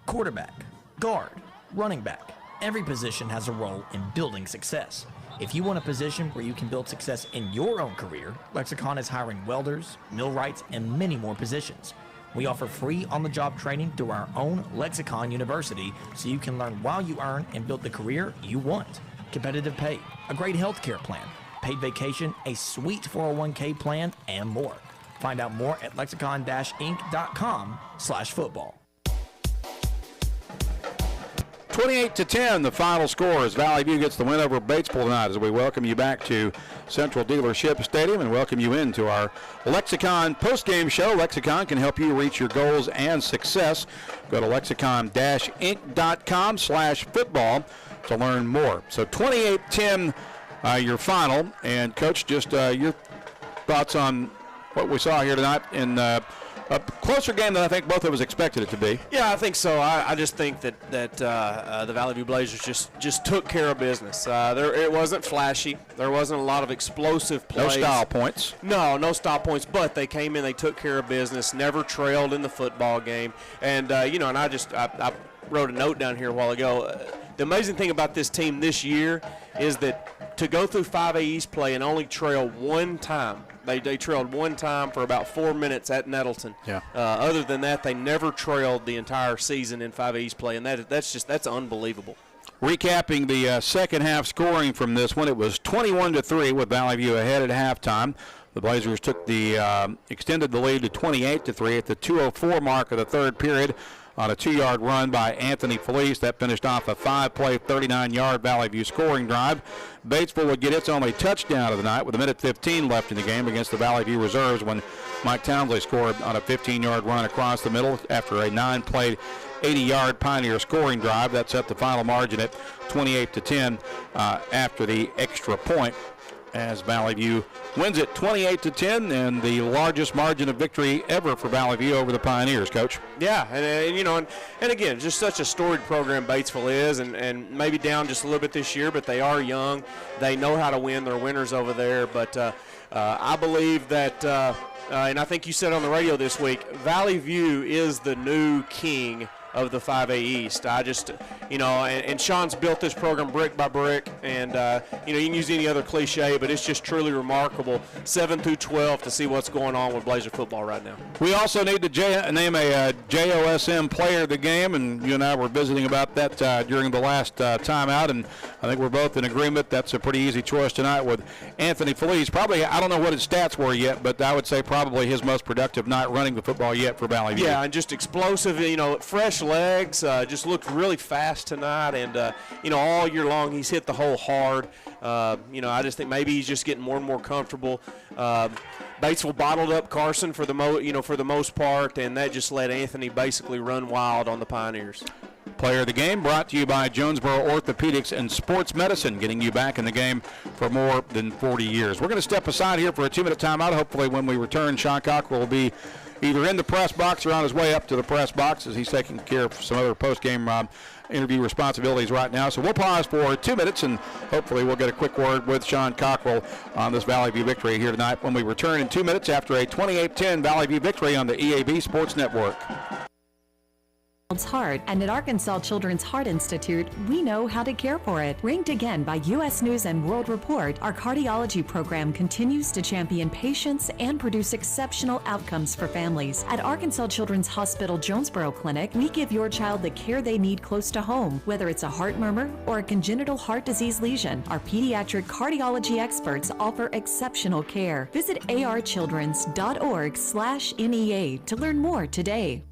Quarterback, guard, running back. Every position has a role in building success. If you want a position where you can build success in your own career, Lexicon is hiring welders, millwrights, and many more positions. We offer free on-the-job training through our own Lexicon University so you can learn while you earn and build the career you want. Competitive pay, a great health care plan, paid vacation, a sweet 401k plan, and more. Find out more at lexicon-inc.com/football. 28-10, the final score as Valley View gets the win over Batesville tonight as we welcome you back to Central Dealership Stadium and welcome you into our Lexicon postgame show. Lexicon can help you reach your goals and success. Go to lexicon-inc.com/football to learn more. So 28-10, your final. And Coach, just your thoughts on what we saw here tonight in a closer game than I think both of us expected it to be. Yeah, I think so. I just think that the Valley View Blazers just took care of business. It wasn't flashy. There wasn't a lot of explosive plays. No style points. No style points. But they came in, they took care of business, never trailed in the football game. And and I wrote a note down here a while ago. The amazing thing about this team this year is that to go through 5A East play and only trail one time. They trailed one time for about 4 minutes at Nettleton. Yeah. Other than that, they never trailed the entire season in 5A East play, and that's unbelievable. Recapping the second half scoring from this one, it was 21-3 with Valley View ahead at halftime. The Blazers took extended the lead to 28-3 at the 2:04 mark of the third period on a 2-yard run by Anthony Felice. That finished off a 5-play, 39-yard Valley View scoring drive. Batesville would get its only touchdown of the night with 1:15 left in the game against the Valley View reserves when Mike Townsley scored on a 15-yard run across the middle after a 9-play, 80-yard Pioneer scoring drive. That set the final margin at 28-10 after the extra point, as Valley View wins it 28-10, and the largest margin of victory ever for Valley View over the Pioneers, Coach. Yeah, and again, just such a storied program Batesville is, and maybe down just a little bit this year, but they are young. They know how to win. They're winners over there. But I believe that, and I think you said on the radio this week, Valley View is the new king of the 5A East. I just, and Sean's built this program brick by brick, and, you can use any other cliche, but it's just truly remarkable, 7 through 12, to see what's going on with Blazer football right now. We also need to name a JOSM player of the game, and you and I were visiting about that during the last time out, and I think we're both in agreement that's a pretty easy choice tonight with Anthony Felice. Probably, I don't know what his stats were yet, but I would say probably his most productive night running the football yet for Valley View. Yeah, and just explosive, fresh legs, just looked really fast tonight. And, all year long he's hit the hole hard. I just think maybe he's just getting more and more comfortable. Batesville bottled up Carson for the most part, and that just let Anthony basically run wild on the Pioneers. Player of the game brought to you by Jonesboro Orthopedics and Sports Medicine, getting you back in the game for more than 40 years. We're going to step aside here for a 2-minute timeout. Hopefully when we return, Sean Cockrell will be either in the press box or on his way up to the press box as he's taking care of some other post-game interview responsibilities right now. So we'll pause for 2 minutes, and hopefully we'll get a quick word with Sean Cockrell on this Valley View victory here tonight when we return in 2 minutes after a 28-10 Valley View victory on the EAB Sports Network. Heart, and at Arkansas Children's Heart Institute, we know how to care for it. Ranked again by U.S. News and World Report, our cardiology program continues to champion patients and produce exceptional outcomes for families. At Arkansas Children's Hospital Jonesboro Clinic, we give your child the care they need close to home, whether it's a heart murmur or a congenital heart disease lesion. Our pediatric cardiology experts offer exceptional care. Visit archildrens.org/NEA to learn more today.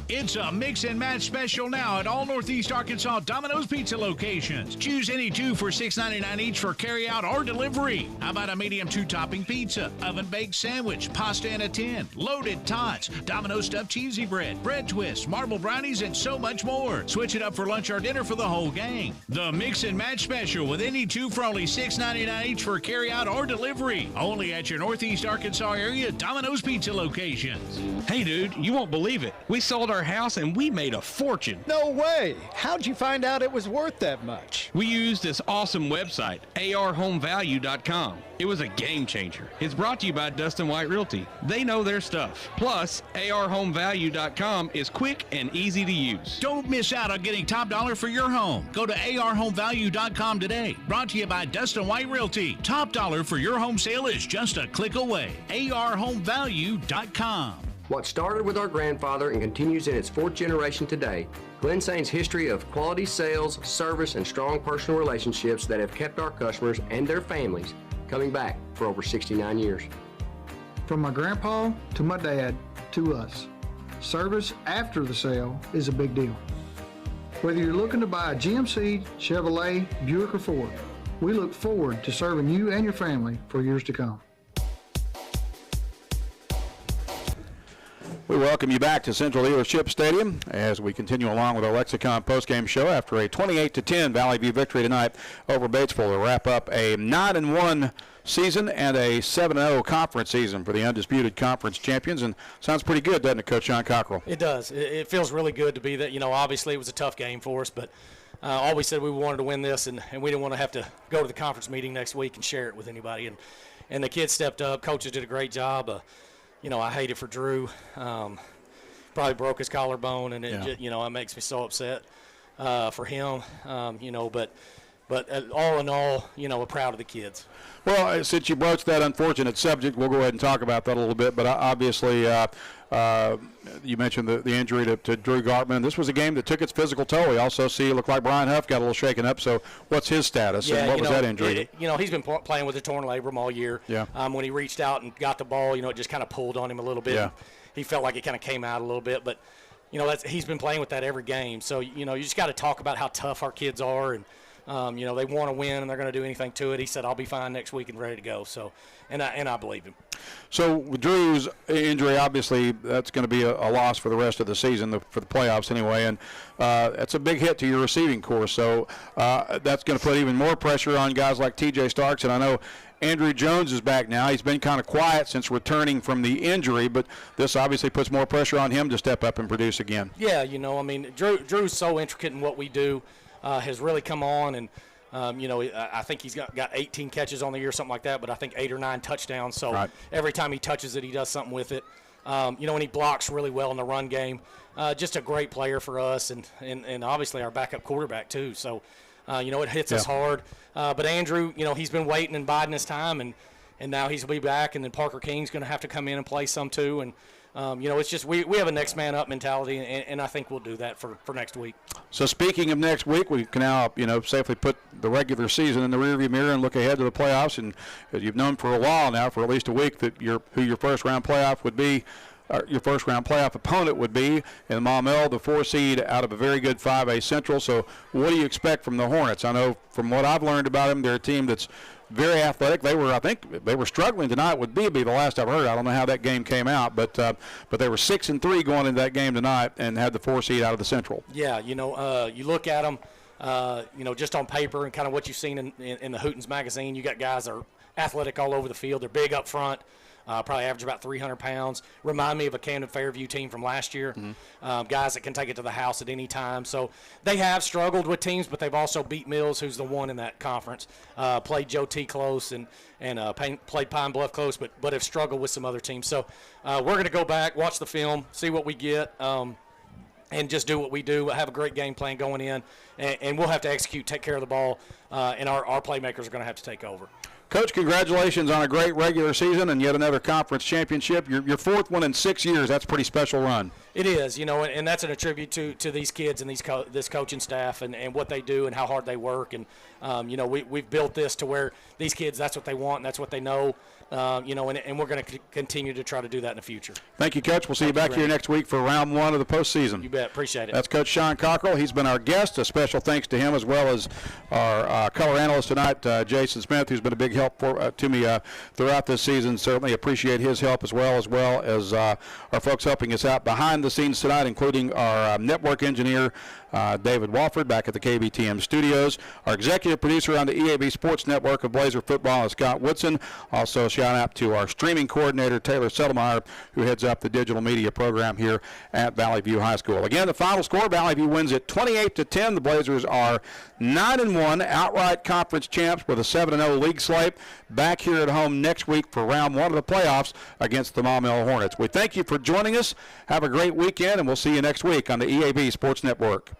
It's a mix and match special now at all Northeast Arkansas Domino's Pizza locations. Choose any two for $6.99 each for carry-out or delivery. How about a medium 2-topping pizza, oven-baked sandwich, pasta in a tin, loaded tots, Domino's stuffed cheesy bread, bread twists, marble brownies, and so much more. Switch it up for lunch or dinner for the whole gang. The mix and match special with any two for only $6.99 each for carry-out or delivery. Only at your Northeast Arkansas area Domino's Pizza locations. Hey, dude, you won't believe it. We sold our house and we made a fortune. No way. How'd you find out it was worth that much? We used this awesome website, arhomevalue.com. It was a game changer. It's brought to you by Dustin White Realty. They know their stuff. Plus, arhomevalue.com is quick and easy to use. Don't miss out on getting top dollar for your home. Go to arhomevalue.com today. Brought to you by Dustin White Realty. Top dollar for your home sale is just a click away. arhomevalue.com. What started with our grandfather and continues in its 4th generation today, Glen Saint's history of quality sales, service, and strong personal relationships that have kept our customers and their families coming back for over 69 years. From my grandpa to my dad to us, service after the sale is a big deal. Whether you're looking to buy a GMC, Chevrolet, Buick, or Ford, we look forward to serving you and your family for years to come. We welcome you back to Central Dealership Stadium as we continue along with our Lexicon postgame show after a 28-10 Valley View victory tonight over Batesville to wrap up a 9-1 season and a 7-0 conference season for the undisputed conference champions. And sounds pretty good, doesn't it, Coach Sean Cockrell? It does. It feels really good to be that. Obviously it was a tough game for us, but always said we wanted to win this, and we didn't want to have to go to the conference meeting next week and share it with anybody. And the kids stepped up. Coaches did a great job. I hate it for Drew. Probably broke his collarbone, and it makes me so upset for him. But all in all, we're proud of the kids. Well, since you broached that unfortunate subject, we'll go ahead and talk about that a little bit. But obviously, you mentioned the injury to Drew Gartman. This was a game that took its physical toll. We also see it looked like Brian Huff got a little shaken up. So what's his status, and what was that injury? He's been playing with a torn labrum all year. Yeah. When he reached out and got the ball, it just kind of pulled on him a little bit. Yeah. He felt like it kind of came out a little bit. But, he's been playing with that every game. So, you just got to talk about how tough our kids are. And, they want to win, and they're going to do anything to it. He said, I'll be fine next week and ready to go. So, and I believe him. So with Drew's injury, obviously that's going to be a loss for the rest of the season, for the playoffs anyway, and that's a big hit to your receiving corps. So that's going to put even more pressure on guys like T.J. Starks, and I know Andrew Jones is back now. He's been kind of quiet since returning from the injury, but this obviously puts more pressure on him to step up and produce again. Yeah, Drew's so intricate in what we do. Has really come on, and I think he's got 18 catches on the year, something like that, but I think 8 or 9 touchdowns. So Every time he touches it, he does something with it. And he blocks really well in the run game. Just a great player for us, and obviously our backup quarterback too. So it hits us hard. But Andrew, he's been waiting and biding his time, and now he's going to be back, and then Parker King's going to have to come in and play some too, and it's just we have a next man up mentality, and I think we'll do that for next week. So speaking of next week, we can now safely put the regular season in the rearview mirror and look ahead to the playoffs. And you've known for a while now, for at least a week, that who your first round playoff would be. your first-round playoff opponent would be. And Maumelle, the 4 seed out of a very good 5A Central. So what do you expect from the Hornets? I know from what I've learned about them, they're a team that's very athletic. I think they were struggling tonight with BB the last I've heard. I don't know how that game came out, but they were 6-3 going into that game tonight and had the 4 seed out of the Central. Yeah, you look at them, just on paper and kind of what you've seen in the Hootens magazine. You got guys that are athletic all over the field. They're big up front. Probably average about 300 pounds. Remind me of a Camden Fairview team from last year. Guys that can take it to the house at any time. So they have struggled with teams, but they've also beat Mills, who's the one in that conference. Played Joe T close and played Pine Bluff close, but have struggled with some other teams. So we're going to go back, watch the film, see what we get, and just do what we do. Have a great game plan going in, and we'll have to execute, take care of the ball, and our playmakers are going to have to take over. Coach, congratulations on a great regular season and yet another conference championship. Your 4th one in 6 years. That's a pretty special run. It is, and that's an attribute to these kids and this coaching staff and what they do and how hard they work. And, we've built this to where these kids, that's what they want and that's what they know, and we're going to continue to try to do that in the future. Thank you, Coach. We'll see you back here next week for round 1 of the postseason. You bet. Appreciate it. That's Coach Sean Cockrell. He's been our guest. A special thanks to him as well as our color analyst tonight, Jason Smith, who's been a big help to me throughout this season. Certainly appreciate his help as well as our folks helping us out behind the scenes tonight, including our network engineer, David Wofford, back at the KBTM studios. Our executive producer on the EAB Sports Network of Blazer Football is Scott Woodson. Also, a shout out to our streaming coordinator, Taylor Settlemeyer, who heads up the digital media program here at Valley View High School. Again, the final score, Valley View wins it 28-10. The Blazers are 9-1, outright conference champs with a 7-0 league slate. Back here at home next week for round 1 of the playoffs against the Maumelle Hornets. We thank you for joining us. Have a great weekend, and we'll see you next week on the EAB Sports Network.